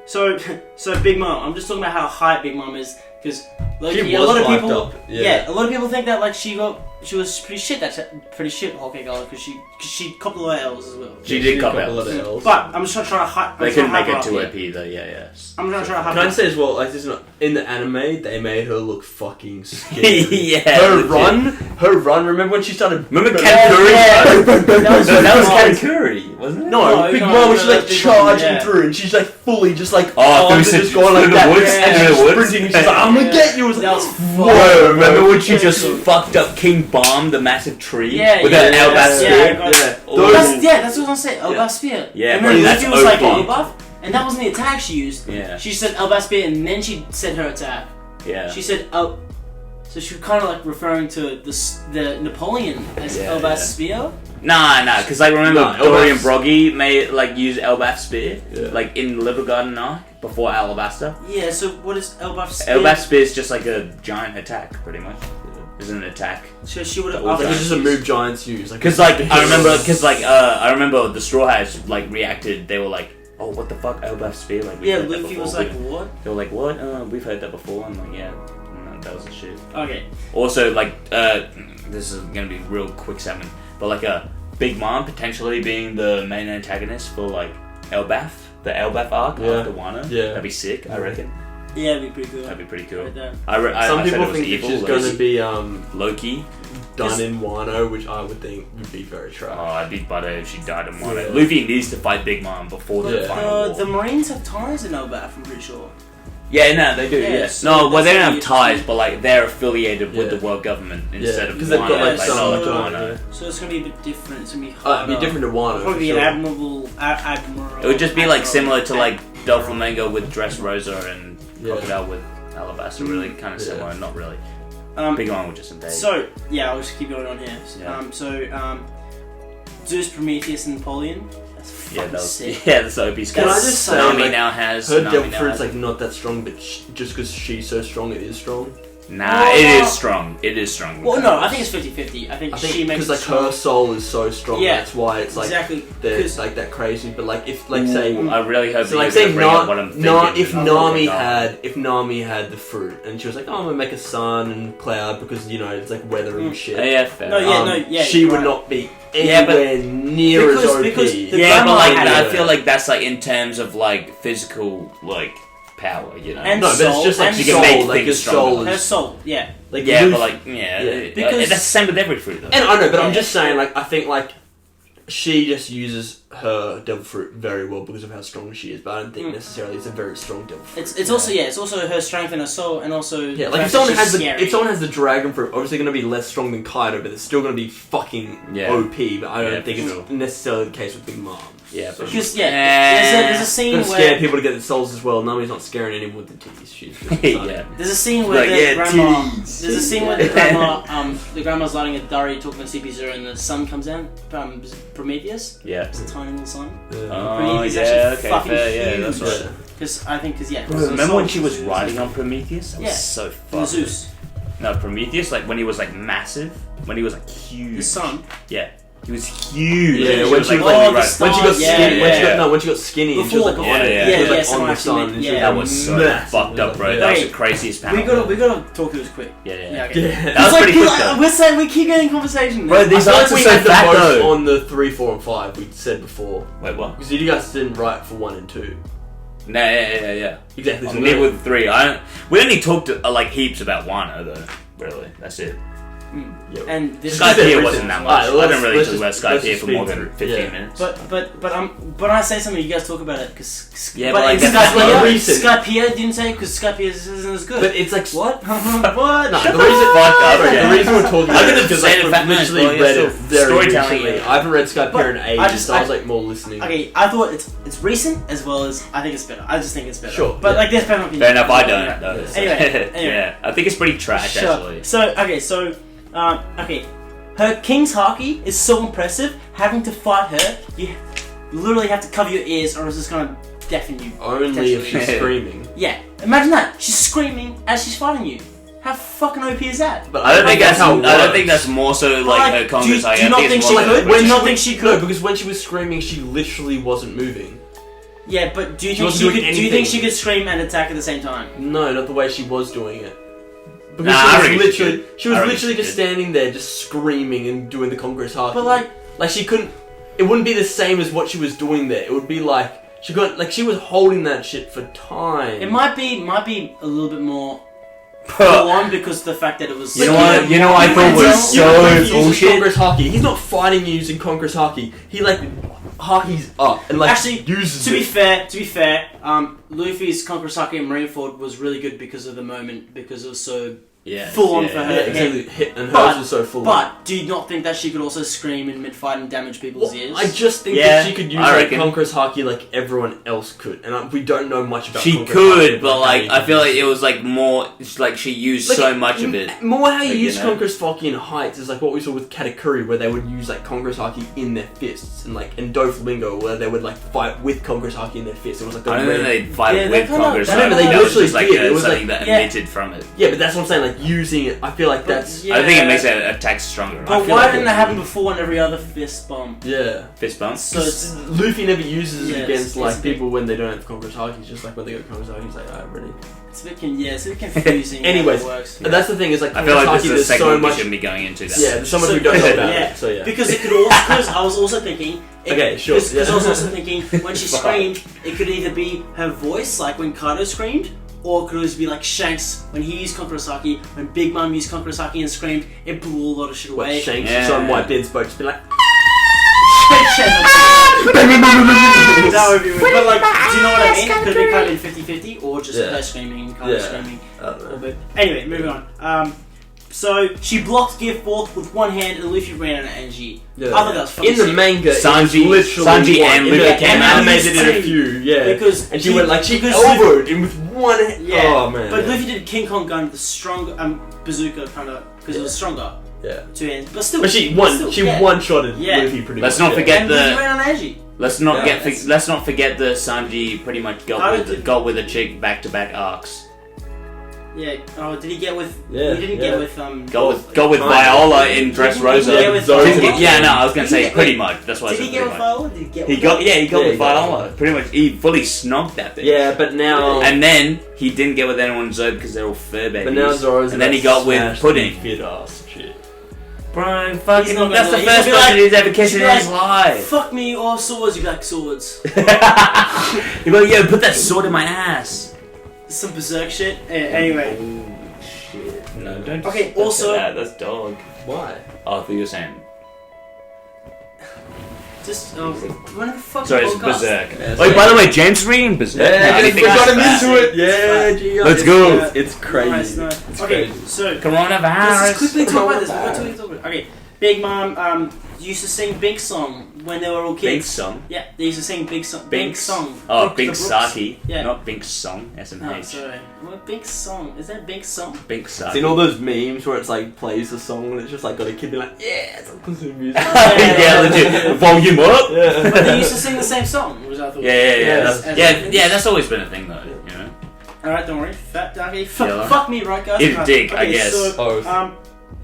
So Big Mom. I'm just talking about how high Big Mom is because like, She a was lot of hyped people. up, Yeah. yeah. a lot of people think that like she was pretty shit. That's pretty shit. Hawkeye girl because she copped a lot of L's as well. She did cop a out. lot of L's. But I'm just trying to hype. They couldn't make it too OP though. Yeah, yeah. I'm not trying to hype. Can I say as well, like this is not in the anime, they made her look fucking scary. Yeah. Her legit. run. Remember when she started? Remember Katakuri? Katakuri? That was That was Katakuri. Katakuri, wasn't it? No, Big Mom was just like Big Mom, charging yeah. through, and she's like fully just like Oh, arms through are just going like the that, woods, and through she's the woods. sprinting. And she's like, "I'm gonna get you!" It was That like, was Whoa, remember when she Yeah. just fucked up King Bomb, the massive tree? Yeah, with yeah, that yeah, Elbaf yeah, spear? I got it. Yeah. Oh. That's what I was gonna say. Elbaf spear. Yeah, and bro, then that's Luffy was like OP. Elbaf, and that wasn't the attack she used. Yeah. She said Elbaf spear, and then she said her attack. Yeah. She said El. So she was kind of like referring to the Napoleon as Yeah, Elbaf yeah. spear. Nah, because like remember Nah, Dory and Elbaf's- Broggy may like use Elbaf spear, Yeah. like in Liver Garden arc before Alabasta. Yeah. So what is Elbaf spear? Elbaf spear is just like a giant attack, pretty much. It's an attack. So she would have. Like, like it's just a move giants use. Because like I remember the Straw Hats like reacted. They were like, "Oh, what the fuck, Elbaf spear?" Like, we've Yeah, heard that Luffy before. was like, what? They were like, "What? We've heard that before." I'm like, "Yeah, no, that was the shit." Okay. Also, like, this is gonna be real quick segment, but like Big Mom potentially being the main antagonist for like Elbaf, the Elbaf arc Yeah. after Wano. Yeah. That'd be sick. I reckon. Yeah, it'd be pretty cool. That'd be pretty cool. Right there. Some I said people it was think evil. it's just like, going to be Loki. done in Wano, which I would think would be very Oh, trash. I'd be buttered if she died in Wano. Yeah. Luffy needs to fight Big Mom before the Yeah. final war. The Marines have ties in Elbaf, I'm pretty sure. Yeah, no, they do. Yeah, Yes. so No, well, they that's don't have really ties, interesting. but like they're affiliated with Yeah. the world government instead of because they've Wano. got like Yeah, some. so- Like, Wano. So it's gonna be a bit different. It's gonna be it'd harder. be different to Wano. Probably for be sure. an admiral. It would just be like admiral- similar to like admiral. Doflamingo with Dressrosa and Yeah. Crocodile with Alabasta. Really, kind of Yeah. similar, not really. Um, Big Mom would just invade. So yeah, I'll just keep going on here. Yeah. Zeus, Prometheus, and Napoleon. That's yeah, fucking that was sick. yeah, that's OP. Can I just say, Nami like, now has Her Nami devil now fruit's has- like not that strong, but just because she's so strong, it is strong. Nah, Oh, it no. is strong. It is strong. Well, no, I think it's 50-50. I think I she think makes because like it strong. her soul is so strong, Yeah. that's why it's like exactly. there's 'Cause- like that crazy. But like if like Ooh, say. I really hope So that like you're say gonna bring up what I'm thinking. if and Nami I'll had the fruit and she was like, oh, I'm gonna make a sun and cloud because you know it's like weather and shit. Yeah, fair. No, yeah, she you're would right. not be Yeah, but- anywhere near as Because- OP. because the Yeah, but grandma like had I it. feel like that's like in terms of like physical like power, you know. And no, but it's soul, just like and you can soul, make like things your soul stronger. Her is soul, yeah. like yeah, Luffy- but like yeah, Because- that's the same with every fruit though. And I know, but I'm Yeah. just saying, like, I think, like, she just uses her devil fruit very well because of how strong she is, but I don't think necessarily it's a very strong devil fruit. It's also her strength and her soul, and also Yeah, the like, fact if someone that has she's the scary. if someone has the dragon fruit, obviously going to be less strong than Kaido, but it's still going to be fucking Yeah. OP, but I don't Yeah, think for it's sure. necessarily the case with Big Mom. Yeah, for Because sure. there's a scene Gonna where scare people to get their souls as well. Nami's not scaring anyone with the titties. She's just yeah. there's a scene where Like, the yeah, grandma titties. there's a scene where the grandma's lighting a durry talking to CP0 and the sun comes down. Prometheus, Yeah. it's a tiny little sun. Oh Prometheus yeah, actually okay, fucking fair, yeah, huge. that's right. Because yeah. Bro, the remember soul- when she was riding on Prometheus? That was Yeah. so the fucking. Zeus, No, Prometheus, like when he was like massive, when he was like huge. the sun. Yeah, he was huge. Yeah, And when was she like, was really the right- star- when she got yeah, skinny, yeah. when she got skinny, and she was like Before- on it, yeah, she was yeah, like so on the much sun, meat, and she yeah. That was so massive. fucked up, bro. Yeah. That was Okay, the craziest panel. We gotta talk through this quick. Yeah, yeah. Yeah, okay. Yeah. That was It's pretty like, quick though. we're saying we keep getting conversation. Bro, now. these I feel answers like we so had the fat most though. on the 3, 4, and 5 we said before. Wait, what? Because you guys didn't write for 1 and 2. No, yeah. Exactly. I'm near with 3. We only talked like heaps about Wano though. Really, that's it. Yep. And this Skypiea wasn't that much. Alright, I don't really let's talk about just- let's Skypiea just for speed more than through. 15 minutes. But I say something, you guys talk about it because Yeah, but like, that's not recent. Skypiea didn't say because Skypiea isn't as good. But it's like what? No, what? the Shut reason, the fuck up, okay, yeah. the reason we're talking about I it could is have because said like, it we've fat man, literally well, read yeah, it still very storytelling, recently. yeah. I haven't read Skypiea in ages, I just- so I was like more listening. Okay, I thought it's recent as well as I think it's better. I just think it's better. Sure, But yeah. like there's better opinions. Fair enough, I don't. No. Anyway. Yeah, I think it's pretty trash, Sure. actually. So okay. Her King's Haki is so impressive. Having to fight her, you literally have to cover your ears, or it's just gonna deafen you. Only if she's potentially. screaming. Yeah, imagine that. She's screaming as she's fighting you. How fucking OP is that? But I don't think that's. how it I don't works. think that's more so like her Congress. do you not think she could? When Do you not she think was- she No, could? because when she was screaming, she literally wasn't moving. Yeah, but do you She think wasn't she doing could? Do you think anything. she could scream and attack at the same time? No, not the way she was doing it. Because Nah, I she was reckon she literally, could. she was I reckon literally she just could. standing there, just screaming and doing the Congress Haki. But like, she couldn't. It wouldn't be the same as what she was doing there. It would be like she was holding that shit for time. it might be a little bit more full on because of the fact that it was. You know what? You know what I thought was You know, so he uses bullshit. Congress Haki. He's not fighting you using Congress Haki. He like Haki's up and like Actually, uses To be it. fair, Luffy's Conquerosaki and Marineford was really good because of the moment, because it was so Yeah, full on yeah, for Yeah, her. exactly. Hit and But- hers was so full. But do you not think that she could also scream in mid-fight and damage people's Well, ears? I just think Yeah, that she could use I like reckon. Conqueror's Haki like everyone else could, and we don't know much about. She Conqueror's could, Haki, but like how I you feel can like use it was like more. It's like she used so much of it. More how you Like, use you know. Conqueror's Haki in Heights is like what we saw with Katakuri, where they would use like Conqueror's Haki in their fists, and like in Doflamingo, where they would like fight with Conqueror's Haki in their fists. It was like the I don't think red- they'd fight Yeah, they with kinda- Congress. they though. don't- they That was literally just like did. It was something like- that yeah. emitted from it. Yeah, but that's what I'm saying. Like using it, I feel like that's I think it Yeah. makes it attack stronger. But feel why like didn't it- it happen before on every other fist bump? yeah. Fist bump. So it's Luffy never uses it Yeah, against it's like a bit- people when they don't have Conqueror's Haki. It's just like when they got Conqueror's Haki, he's like, alright, ready. it's a bit confusing. Anyways, how it works. And that's the thing is like I feel like Conqueror's this Haki, is a there's so segment we much. shouldn't be going into. That. Yeah, there's so much So- we don't know about yeah. it. So yeah. Because it could also, because I was also thinking. Okay, sure, Because yeah. I was also thinking when she Fuck. screamed, it could either be her voice, like when Kaido screamed, or it could always be like Shanks when he used Conquerosaki, when Big Mom used Conquerosaki and screamed, it blew a lot of shit What, away. Shanks Yeah. just on White Beard's boat, just be like. That would be weird. But like, do you know what I mean? Could it be kind of 50-50, or just Yeah. her screaming, Kaido Yeah. screaming I a don't know. little bit. Anyway, moving on. So she blocked Gear Forth with one hand, and Luffy ran out of energy. Yeah. I thought that was fucking In the sick. manga, Sanji- it was literally Sanji one. and In Luffy the came out. animated in a few, yeah. Because And she went like she because elbowed him with one hand. Yeah, Oh man. but yeah. Luffy did King Kong gun with the stronger bazooka kind of because it was stronger. Yeah. Two hands, but still. But she yeah. one-shotted Yeah. Luffy pretty Let's much. not forget And the- Luffy ran out of energy. Let's not Yeah, let's not forget the Sanji pretty much How got did- got with a chick back-to-back arcs. Yeah. Oh, did he get with? Yeah, He didn't yeah. get with Go with Viola in Dressrosa. Did he get with Zoro. Viola? Yeah, no, I was gonna Did he say get pretty with- much. That's why I Did said he get pretty with much. Viola? Did he get He with got he got Yeah, with he got Viola. Pretty much, he fully snogged that thing. Yeah, but now And then he didn't get with anyone in Zoro because they're all fur babies. but now Zoro's and then he got with Pudding. Fit ass shit. Bro, He's fucking, not that's the gonna- he's first gonna be person like- he's ever kissed in he's gonna his be life. Fuck me or swords, you like swords. He go, yo, put that sword in my ass. Some berserk shit. Anyway, Shit. No, don't. Okay, don't also- say that. That's dog. Why? Oh, I thought you were saying. just when the fuck Sorry, it's podcast? Berserk. Yeah, Oh, by the way, James reading Berserk. Yeah, How do you we think got him that's into bad? it. Yeah, gee, Let's it's- go. Yeah. It's crazy. Nice. It's Okay, crazy. so let's Coronavirus. just quickly talk about this. Okay, Big Mom used to sing Big Song when they were all Big kids. song. Yeah, they used to sing Big Song. Big Song. Oh, Brook- Big the Brooks. Saki. Yeah. Not Big Song. Oh, SMH. sorry. What Big Song? Is that Big Song? Big Saki. Seen all those memes where it's like plays a song and it's just like got a kid being like, yeah, it's like listening to music. Yeah, legit. Volume up. Yeah. But they used to sing the same song, which I thought. Yeah. As- Yeah, that's always been a thing though. You know. Alright, don't worry. Okay, Yeah. fuck me, right, guys? Eat a dick, I Okay, guess. So, Oh.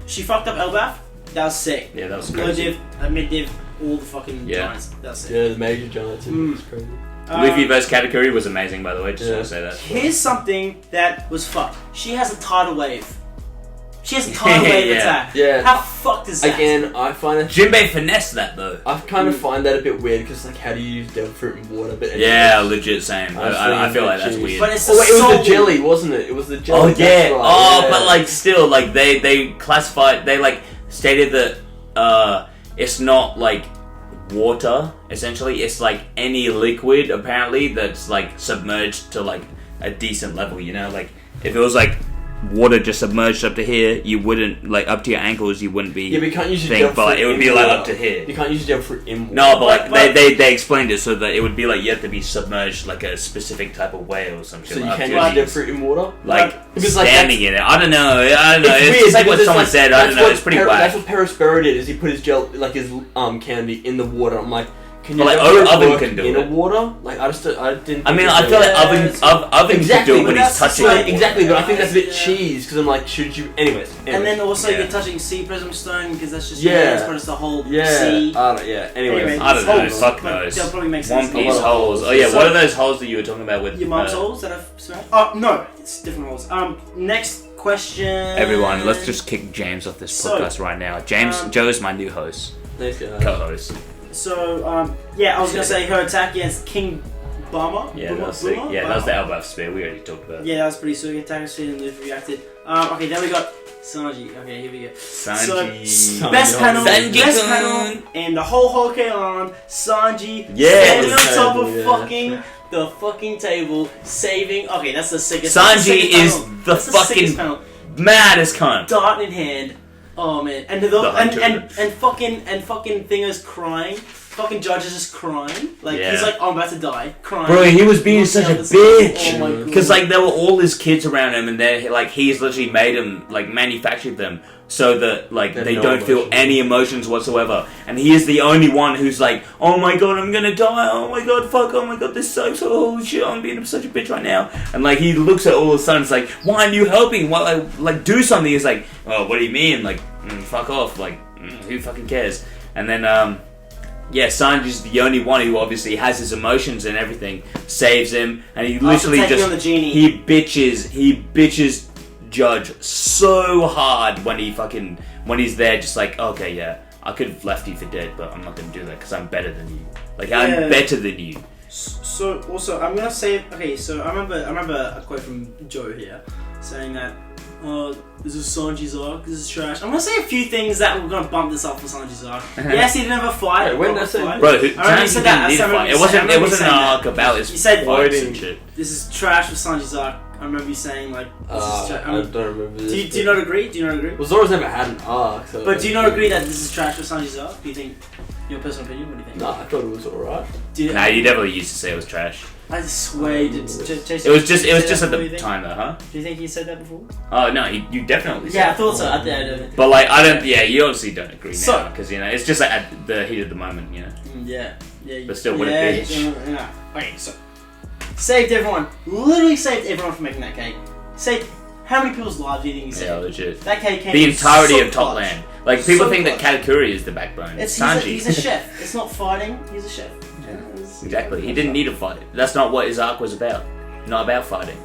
she fucked up Elbaf. That was sick. Yeah, that was Low crazy. div, mid div, all the fucking Yeah. giants. That's sick. Yeah, the major giants. It's crazy. Luffy vs Katakuri was amazing, by the way. Just Yeah. want to say that. Here's something that was fucked. She has a tidal wave. She has a tidal wave Yeah. attack. Yeah. How fucked is that? Again, I find that Jinbei finessed that though. I kind of find that a bit weird because like, how do you use devil fruit and water? But Yeah, legit same. I feel like that's Jeez. weird. But it's Oh, wait, it was so the jelly, wasn't it? It was the Oh jelly. yeah. that's right, Oh, yeah. but like still, like they classified. They like stated that it's not like water. Essentially, it's like any liquid apparently that's like submerged to like a decent level. You know, like if it was like water just submerged up to here, you wouldn't like up to your ankles. You wouldn't be. Yeah, but you can't use your thing, devil but fruit it would in be like water. up to here. You can't use your devil fruit in water. No, but like But- they explained it so that it would be like you have to be submerged like a specific type of way or some shit. So you like, can't up to use your your devil knees. fruit in water? Like Because, like, standing in it. I don't know. It's weird like what because someone it's said. I don't know. what It's pretty That's whack. what Perospero did. Is he put his his candy in the water? I'm like, can you But, like, devil fruit oven work can do in it. a water? Like I didn't. I mean, think I it feel was- like oven can Exactly, do it when but he's that's the touching same- it. Exactly, but I think that's a bit Yeah. cheese because I'm like, should you? Anyways. And then also Yeah. you're touching sea prism stone because that's just Yeah. it's just a whole yeah, sea. I don't. Yeah. Anyways, Anyway, I don't know. holes, Fuck but knows. They'll probably make sense. One Piece lot of holes. holes. Oh yeah, So- what are those holes that you were talking about with Your mom's holes that I've smashed? Oh no, it's different holes. Next question. Everyone, let's just kick James off this So, podcast right now. James, Joe's my new host, Thanks, guys. co-host. So yeah, I was gonna say her attack against King Bama. Yeah, Buma- that was sick. Buma? Yeah, that was Bama? the Elbow Spear. We already talked about. Yeah, that was pretty sick. Attack us and Luffy reacted. Okay, then we got Sanji. Okay, here we go. Sanji. So, best panel, Sanji-kun. best panel in the whole Hokkaido. Sanji Yeah, standing on the top table, of yeah. the fucking table, saving. Okay, that's the sickest. Sanji that's the sickest is panel. the That's sickest fucking panel. maddest cunt. Dart in hand. Oh man, and The hunter. and fucking Thinger's crying. Fucking Judge is just crying. Like Yeah. he's like, I'm about to die, crying. Bro, he was being Looking such a up the stairs. bitch. Oh my god. Because like there were all his kids around him, and they like he's literally made them like manufactured them so that like They have they no don't feel emotions. any emotions whatsoever. And he is the only one who's like, oh my god, I'm gonna die. Oh my god, fuck. Oh my god, this sucks. Oh shit, I'm being such a bitch right now. And like he looks at all his sons like, why aren't you helping? Why like do something? He's like, oh, what do you mean? Like, fuck off. Like, who fucking cares? And then yeah, Sanji's the only one who obviously has his emotions and everything, saves him, and he literally taking just on the genie. he bitches Judge so hard when he's there, just like, okay, yeah, I could have left you for dead, but I'm not gonna do that because I'm better than you. Like I'm Yeah. better than you. So also, I'm gonna say, okay. So I remember a quote from Joe here saying that, this is Sanji's arc. This is trash. I'm gonna say a few things that we're gonna bump this up for Sanji's arc. Yes, he didn't have a fight. Wait, when proper did I say- fight. Bro, I remember you Sanji said that. didn't need I a remember fight. you It wasn't saying an that. arc about his You said fights fighting. and shit. This is trash for Sanji's arc. I remember you saying like, this is trash. I don't remember this. Do you not agree? Do you not agree? Well, Zoro's never had an arc, so... But do you not agree that this is trash for Sanji's arc? Do you think, your personal opinion? What do you think? Nah, I thought it was alright. Do you, Nah, you definitely used to say it was trash. I swear you did. It was just at the time though, huh? Do you think he said that before? Oh no, you definitely said Yeah, I it. thought so. I don't. But like I don't, yeah, you obviously don't agree So- now because you know it's just like at the heat of the moment, you know. Yeah. But still, what a yeah, bitch. Yeah. Okay, so saved everyone. Literally saved everyone from making that cake. Saved. How many people's lives do you think he saved? Yeah, legit. That cake came The entirety so of clutch. Topland. Like people So think that clutch. Katakuri is the backbone. Sanji. He's a chef. It's not fighting. He's a chef. Yeah, exactly. He didn't need a fight. That's not what his arc was about. Not about fighting.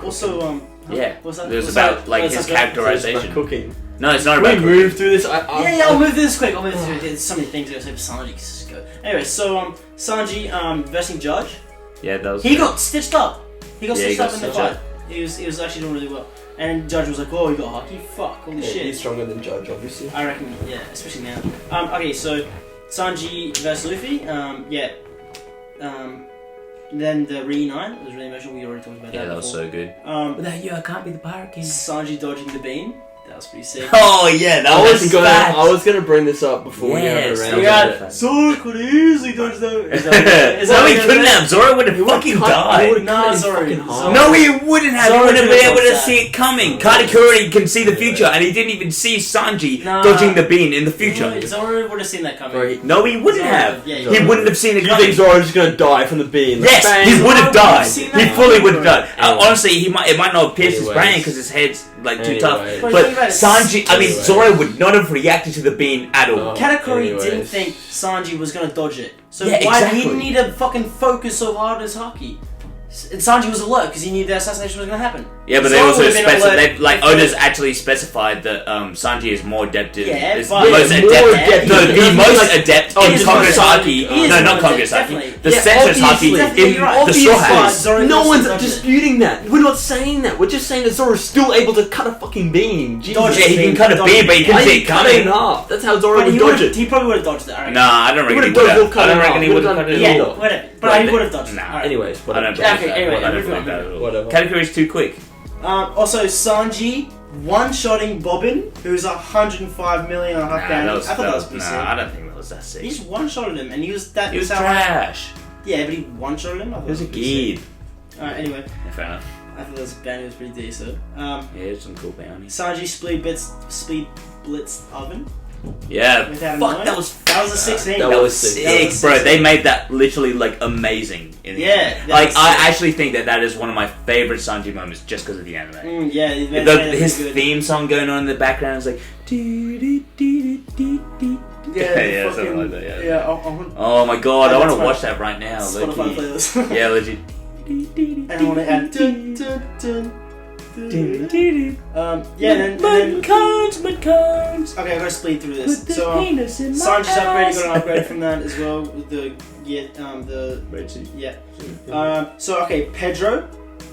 Also, Yeah. What's that? It was What's about that? like What's his that about? characterization. Cooking. No, it's not Can about we cooking. move through this? Yeah, I'll move this quick. There's so many things to go say for Sanji. Just go. Anyway, so Sanji versing Judge. Yeah, that was. He got stitched up. He got Yeah, he stitched got up in the stitched fight. He was actually doing really well. And Judge was like, "Oh, you got hockey? Fuck, holy Yeah, shit!" he's stronger than Judge, obviously. I reckon, yeah, especially now. Okay, so Sanji versus Luffy. Yeah. Then the reunite was really emotional. We already talked about that. Yeah, that was before. so good. Without you, I can't be the Pirate King. Sanji dodging the beam. That was pretty sick. Oh yeah, that I was gonna bring this up before we Yes, go that around. was Yeah, good. Zoro could easily dodge that. Is No, that he couldn't have. Zoro would have fucking died. No, Zoro. No, he wouldn't have. Zoro He wouldn't have been could've able to dodged see it coming. Katakuri can see the future, and he didn't even see Sanji Nah. dodging the bean in the future. Zoro would have seen that coming. Bro, No, he wouldn't Zoro- have. yeah, He wouldn't have seen it You coming. think Zoro's just gonna die from the beam? Like, Yes, bang. he would have Zoro died. would've seen He that fully coming, would have bro. died. Anyway. Honestly, it might not have pierced his Anyways. brain because his head's like too tough. Anyways. Bro, But think about it. Sanji, I mean, Anyways. Zoro would not have reacted to the bean at all. Oh. Katakuri Anyways. didn't think Sanji was gonna dodge it. So Yeah, why exactly. he didn't need to fucking focus so hard on his hockey? And Sanji was alert because he knew the assassination was going to happen. Yeah, but they Zoro also would've been alert Oda's actually specified that Sanji is more adept in is but- most Yeah, adept. more adept. No, He the doesn't most like- adept Oh, in just Kogasaki. He is No, more not adept, Kogasaki. definitely. The Yeah, Sento's obviously, Haki definitely, in you're right. the Obviously, Straw Zoro Hats. knows no one's dodge it. disputing that. We're not saying that. We're just saying that Zoro's still able to cut a fucking beam. Jesus. Dodge Yeah, he can cut a Dodge beam, it. but he Why can see did it he cut it in coming. half? That's how Zoro But would dodge it. he probably would have dodged it. I reckon. Nah, I don't reckon he would've would dodged have. all cut I don't it reckon off. he would have Would've cut it Yeah, all. whatever. But Right, he would have dodged it. Nah. Alright. Anyways, I whatever. don't believe Okay, that. anyway, I don't moving believe on, that moving at all. Whatever. Katakuri's too quick. Also, Sanji one-shotting Bobbin, who's 105 million and a half Nah, bounty. that was, I thought that was pretty nah, sick. I don't think that was that sick. He just one-shotted him, and he was that. He was how- trash. Yeah, but he one-shotted him. I thought He was a pretty sick. geed. Alright, anyway, Yeah, fair enough. I thought this bounty was pretty decent. Yeah, it's some cool bounties. Sanji speed blitz oven. Yeah, Without a fuck, knife? that was That was a 16. That That was was sick. sick, That was bro. sick. They made that literally like amazing. In the Yeah, anime. that Like was I sick. actually think that is one of my favorite Sanji moments just because of the anime. Yeah, they made it His pretty good. theme song going on in the background is like. Yeah, something like that. Yeah. Yeah, I want Oh my god, Yeah, I want that's to my watch that right now. Spotify Low-key. playlist. Yeah, legit. And I want to add. Yeah, and then cones. okay, I'm gonna speed through this. So Sanji's upgrade, got an upgrade from that as well with the so okay, Pedro.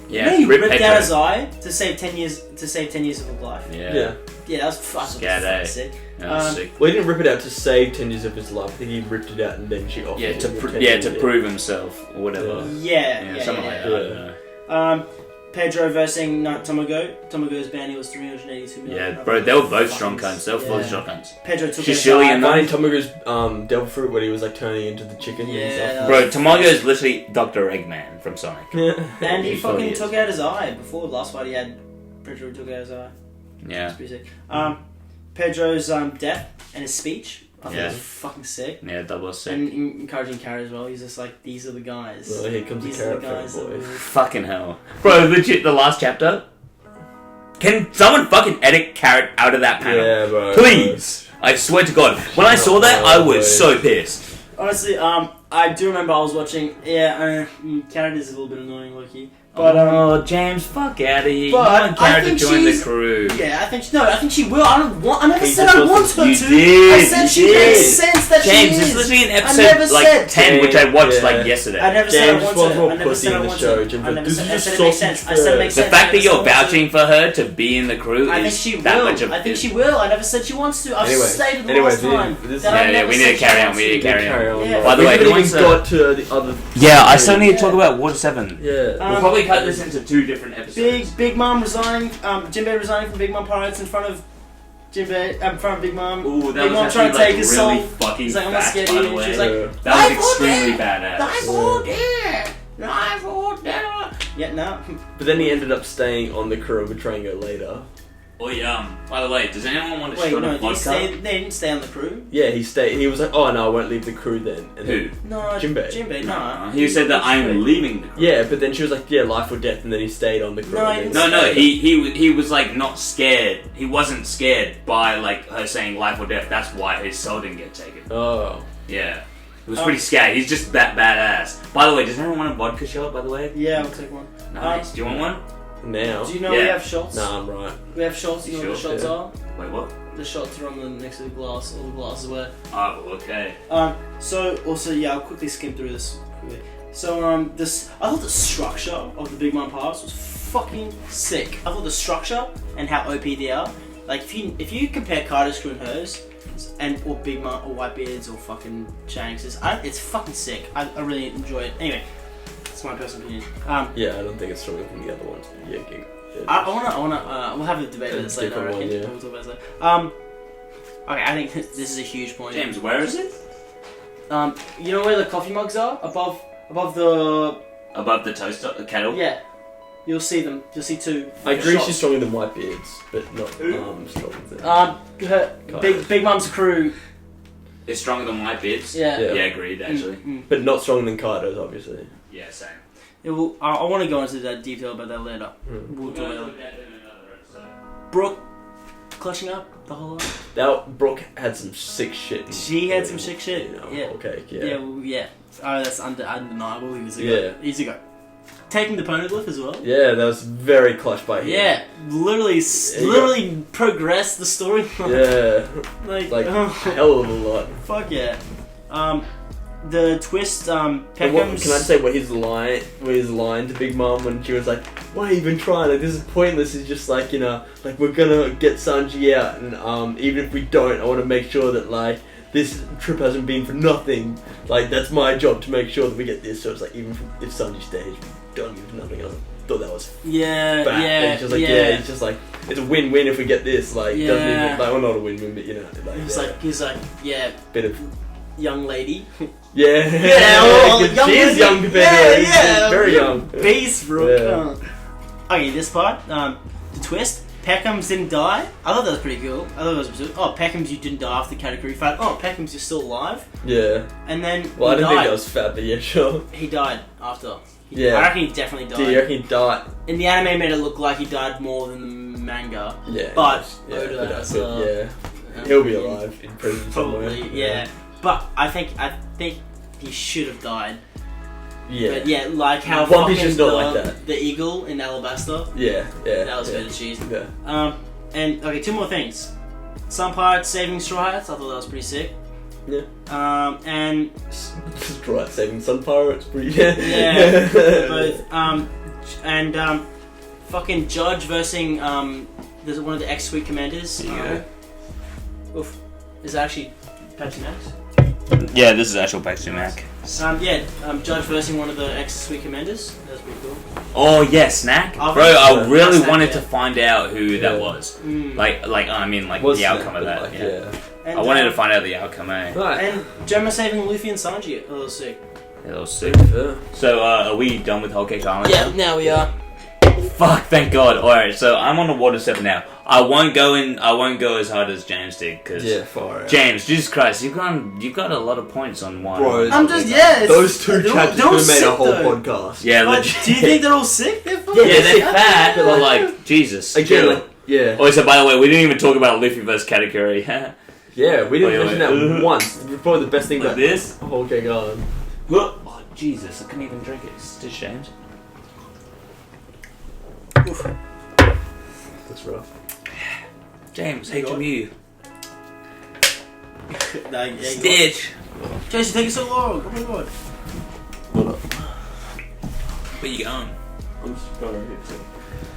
Yeah, he rip ripped Pedro. out his eye to save 10 years of his life. Yeah. Yeah, that was fucking Scat, sick. That was sick. Well, he didn't rip it out to save 10 years of his life. I think he ripped it out and then she offered Yeah, him to the 10 yeah years, to prove himself or whatever. Yeah, Something like that. yeah. I don't know. Pedro versus Tomogo. Tomogo's bounty was 382 million. Yeah, bro, they were both strong Fucking- cunts. They were fully yeah. strong cunts. Pedro took She's his silly eye. and Finding Tomogo's devil fruit when he was like turning into the chicken Yeah, and stuff. Bro, Tamago is literally Dr. Eggman from Sonic. And he He fucking fully is. took out his eye before last fight. He had Pedro took out his eye. Yeah. That's pretty sick. Pedro's death and his speech. I think Yeah. was fucking sick. Yeah, that was sick. And encouraging Carrot as well. He's just like, these are the guys. Well, here comes the These are carrot the guys that boy. will- Fucking hell. Bro, legit, the last chapter. Can someone fucking edit Carrot out of that panel? Yeah, bro. Please! I swear to God. When I saw that, I was so pissed. Honestly, I do remember I was watching. Yeah, Carrot is a little bit annoying, Loki. But oh, James, fuck out of here. You but want I Carrot to think join the she's- crew. yeah, I think she will. I don't want. I never He said just I wants want to- her You to. did, I said you she did. makes sense that James, she this is. is literally in never episode like said- 10, which I watched Yeah. like yesterday. I never said I James want was to. more I never pussy said I in the want show, to. James. I never This said. is I just said it makes sausage sense. I said it makes The sense. fact I that never you're said I want to. vouching for her to be in the crew I think is she that will. much of I think she will. I never said she wants to. I've Anyway, stated anyway, last time. this- that I Yeah, never we need said to she carry on, wants we need to carry on. Yeah. By the we way, haven't who even wants to- got to the other. Yeah, I still need to Yeah. talk about Water 7. Yeah. We'll probably cut this into 2 different episodes. Big Mom resigning. Jinbei resigning from Big Mom Pirates in front of Jinbei. In front of Big Mom. Ooh, that Big was Mom actually trying to like take his really soul. fucking He's like, I'm not fast, scared by of the you. And way. she's like, That was "Life or extremely death! badass. Life or death! Life or death!" Yeah, no. But then he ended up staying on the crew and betraying her later. Oh yeah. By the way, does anyone want a Wait, shot no, of did he vodka? stay? They didn't stay on the crew. Yeah, he stayed. He was like, "Oh no, I won't leave the crew then." And Who? No, Jinbei. Jinbei, no. He said that I'm Jinbei. leaving the crew. Yeah, but then she was like, "Yeah, life or death," and then he stayed on the crew. No, and he then- didn't No, he was like not scared. He wasn't scared by like her saying life or death. That's why his soul didn't get taken. Oh. Yeah. He was pretty scared. He's just that badass. By the way, does anyone want a vodka shot, by the way? Yeah, I'll take one. Nice. Do you want one? Now. Do you know we Yeah. have shots? Nah, I'm right. We have shots. You know what the Sure, shots yeah. are? Wait, what? The shots are on the next to the glass. All the glasses were. Oh, okay. So also yeah, I'll quickly skim through this quickly. So this I thought the structure of the Big Mom Pass was fucking sick. I thought the structure and how OP they are. Like if you compare Carter's crew and hers, and or Big Mom or Whitebeards or fucking Shanks, it's fucking sick. I really enjoy it. Anyway, that's my personal opinion. Yeah, I don't think it's stronger than the other ones. Yeah, I wanna we'll have a debate about this later. I Different reckon. one, yeah. We'll talk about this later. Okay, I think this is a huge point. James, where is it? You know where the coffee mugs are? Above the Above the toaster, the kettle. yeah. You'll see them. You'll see 2. I agree shots. she's stronger than Whitebeards, but not Who? stronger than. Her Big Mom's crew. It's stronger than Whitebeard's. Yeah. Yeah. Yeah, agreed. Actually. But not stronger than Carter's, obviously. Yeah, same. I want to go into that detail about that later. We'll do it later. Brooke clutching up the whole lot. That Brooke had some sick shit. She had some sick shit. You know, Yeah. Okay. Yeah. Yeah. Yeah. Oh, that's undeniable. He's a go. Yeah. He's a go. taking the poneglyph as well. Yeah, that was very clutch by him. Yeah, literally progressed the storyline. Yeah. like a hell of a lot. fuck yeah. The twist, And Peckham's... can I say what his line to Big Mom when she was like, "Why are you even trying? Like, this is pointless. It's just like, you know, like we're gonna get Sanji out, and even if we don't, I want to make sure that like this trip hasn't been for nothing. Like that's my job to make sure that we get this. So it's like even if Sanji stays, we don't give nothing else." I thought that was bad. And it's just like, it's just like it's a win-win if we get this. Like doesn't even like well not a win-win, but you know, like he's like bit of young lady. Yeah, young she is lady. young compared to her. She's very young. Beast, bro. Yeah. Okay, this part, the twist. Peckham's didn't die. I thought that was pretty cool. I thought it was Peckham's, you didn't die after the category fight. Oh, Peckham's, you're still alive. Yeah. And then Well, I didn't died. think that was fat, but yeah, sure. He died after. Yeah. I reckon he definitely died. Do you reckon he died? In the anime, made it look like he died more than the manga. Yeah. But yeah, Oda but has he'll be alive in prison probably, somewhere. yeah. But I think he should have died. Yeah. But yeah, like how One Piece fucking is not like that. The eagle in Alabasta. Yeah. That was yeah. good cheese. Yeah. And okay, two more things. Some pirates saving Straw Hats. I thought that was pretty sick. Yeah. And Just right, saving Sun Pirates, pretty. yeah, both. Fucking Judge versus there's one of the X-Suite commanders. Oof. Is that actually Pepsi Max? Yeah, this is actual Pepsi Mac. Judge versus one of the X-Suite commanders. That's pretty cool. Oh yeah, Snack, I'll bro. be- I really Snack, wanted yeah. to find out who that was. Mm. Like Was the outcome Snack, of that. but, like, yeah. And, I wanted to find out the outcome. Right. And Gemma saving Luffy and Sanji. Oh, that was sick. Yeah, that was sick. Yeah. So, are we done with Whole Cake Island? Yeah, now we are. Fuck, thank God. Alright, so I'm on the water 7 now. I won't go as hard as James did, because... Yeah, far out. James, Jesus Christ, you've got a lot of points on one. Bro, I'm just, yeah. Those two chapters they're all could have made a sick, whole though. podcast. Yeah, But legit. do you think they're all sick? They're fucking Yeah, they're sick. fat, but but like- like, Jesus. Again, chill. like, yeah. Oh, so by the way, we didn't even talk about Luffy versus Katakuri. Yeah, we didn't Wait, mention wait. that once. It's probably the best thing Like about this? Whole Cake Island. Look! Oh, Jesus, I couldn't even drink it. It's just James. That's rough. James, You got HMU. Stitch. Jason, take it so long. Oh my god. Where you going? I'm just going right here. So.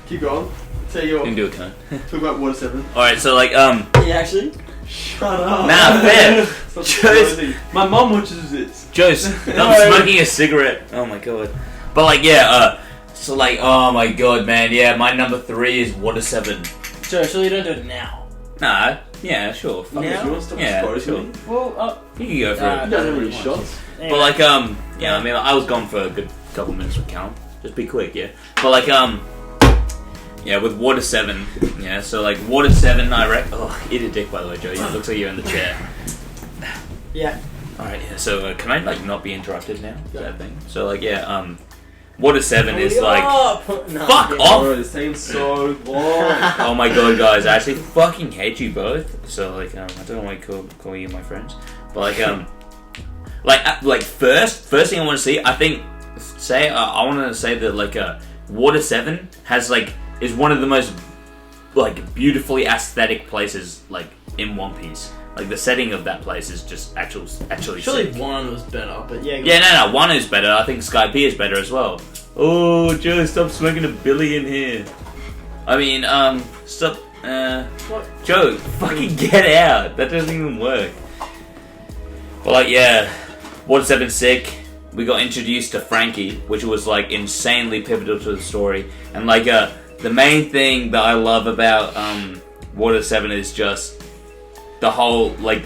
Keep going. Say You your. can do it, cunt. Talk about Water 7. Alright, so like, Yeah, actually. Shut up. Nah, fair. Stop Just- disclosing. My mum watches this. Jose, I'm smoking a cigarette. Oh my god. But like, yeah, so like, oh my god, man, yeah, my number 3 is Water 7. So you don't do it now. Nah, yeah, sure. Fuck Now? it. You want to stop Yeah, exposing me? Well, You can go for Nah, it. You don't have any shots. anyway. But like, yeah, I mean, I was gone for a good couple minutes with Callum. Just be quick, yeah. But like, yeah, with Water 7, yeah, so like, Water 7, I reckon. Oh, eat a dick, by the way, Joe. It looks like you're in the chair. Yeah. Alright, yeah, so can I like not be interrupted now? Is that a thing? So like, yeah, Water 7 is like. Fuck off! Bro, it's taking so long. Oh my god, guys, I actually fucking hate you both. So like, I don't know why I call you my friends, but like, first thing I want to see, I want to say that like, Water 7 has like is one of the most like beautifully aesthetic places like in One Piece. Like the setting of that place is just actually Surely sick. one was better, but yeah. Yeah, no, one is better. I think Sky P is better as well. Oh, Joe, stop smoking a billy in here. I mean, stop. What? Joe, fucking get out. That doesn't even work. But like, yeah, Water 7 sick. We got introduced to Frankie, which was like insanely pivotal to the story. And like, the main thing that I love about Water 7 is just the whole like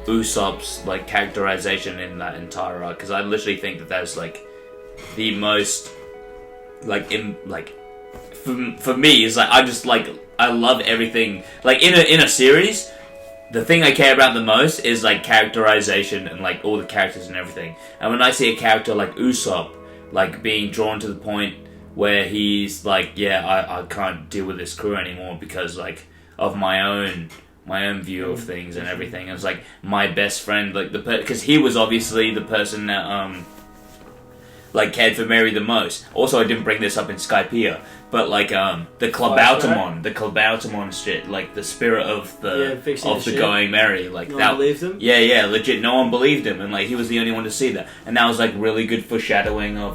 Usopp's like characterization in that entire arc, because I literally think that that's like the most like for me is like I love everything like in a series. The thing I care about the most is like characterization and like all the characters and everything. And when I see a character like Usopp like being drawn to the point where he's like, yeah, I can't deal with this crew anymore because like of my own view of things and everything. It was like my best friend, like because he was obviously the person that like cared for Mary the most. Also, I didn't bring this up in Skypea, but like the Clubautamon shit, like the spirit of the going Mary, like No that. one believed him? Yeah, legit. No one believed him, and like he was the only one to see that, and that was like really good foreshadowing of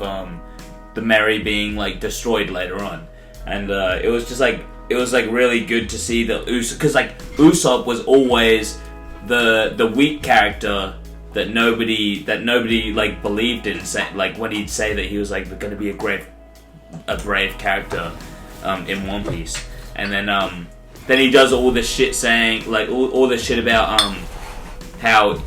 the Mary being like destroyed later on, and it was just like really good to see that because like Usopp was always the weak character that nobody like believed in, like when he'd say that he was like going to be a brave character in One Piece, and then he does all this shit saying like all this shit about how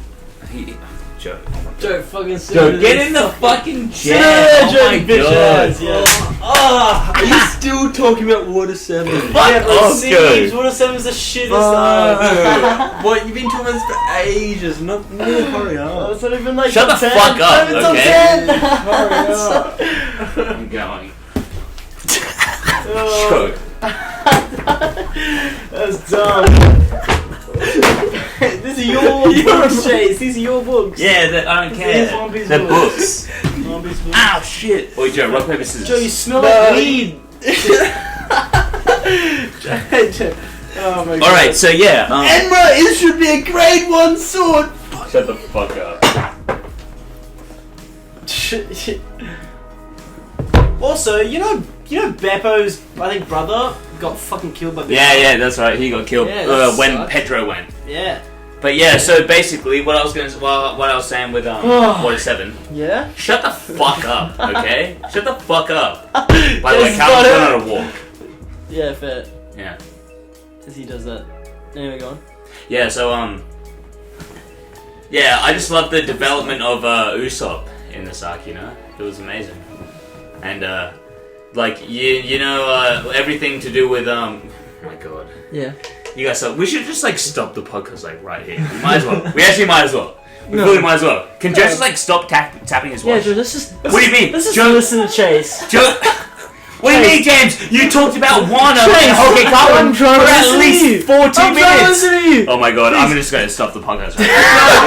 he Joe. Joe, fucking sit Joe, get in the fucking chair! Oh Oh my my bitch god! ass, yeah. Are you still talking about Water 7? Fuck Yeah, off, see, Joe! Water 7's the shittest What? You've been talking about this for ages. Not hurry up. It's not even like Shut top the 10. fuck up, Not even top okay? 10. I'm going. Oh, Joe. that's dumb. This is your books, Chase. These are your books. Yeah, I don't care. These One Piece The books. books. One Piece books. Ow, shit! Wait, Joe, rock, paper, scissors. Joe, you smell like weed. Oh my god. Alright, so yeah. Enma, it should be a grade 1 sword. Shut the fuck up. Also, you know Beppo's, I think, brother got fucking killed by Beppo. Yeah, that's right. He got killed Yeah, that when sucks. Pedro went. Yeah. But yeah, so basically, what I was saying with Water 7. Yeah? Shut the fuck up, okay? Shut the fuck up. By the way, Just Callums got went on a walk. Yeah, fair. Yeah. As he does that. Anyway, go on. Yeah, so yeah, I just love the development of Usopp in this arc. You know, it was amazing, and like you know everything to do with oh my god, Yeah. you guys. We should just like stop the podcast like right here. We might as well. We actually might as well. We really might as well. Can Joe just like stop tapping his Yeah, watch? Joe, let's just... What do you mean? Let's just Joe- listen to Chase. Joe. What do you mean, James? You talked about Wano Chase, and Hoge Kawa I'm trying for to at listen to least you. 14 I'm trying to minutes. listen to you. Oh my god, I'm just going to stop the podcast right now.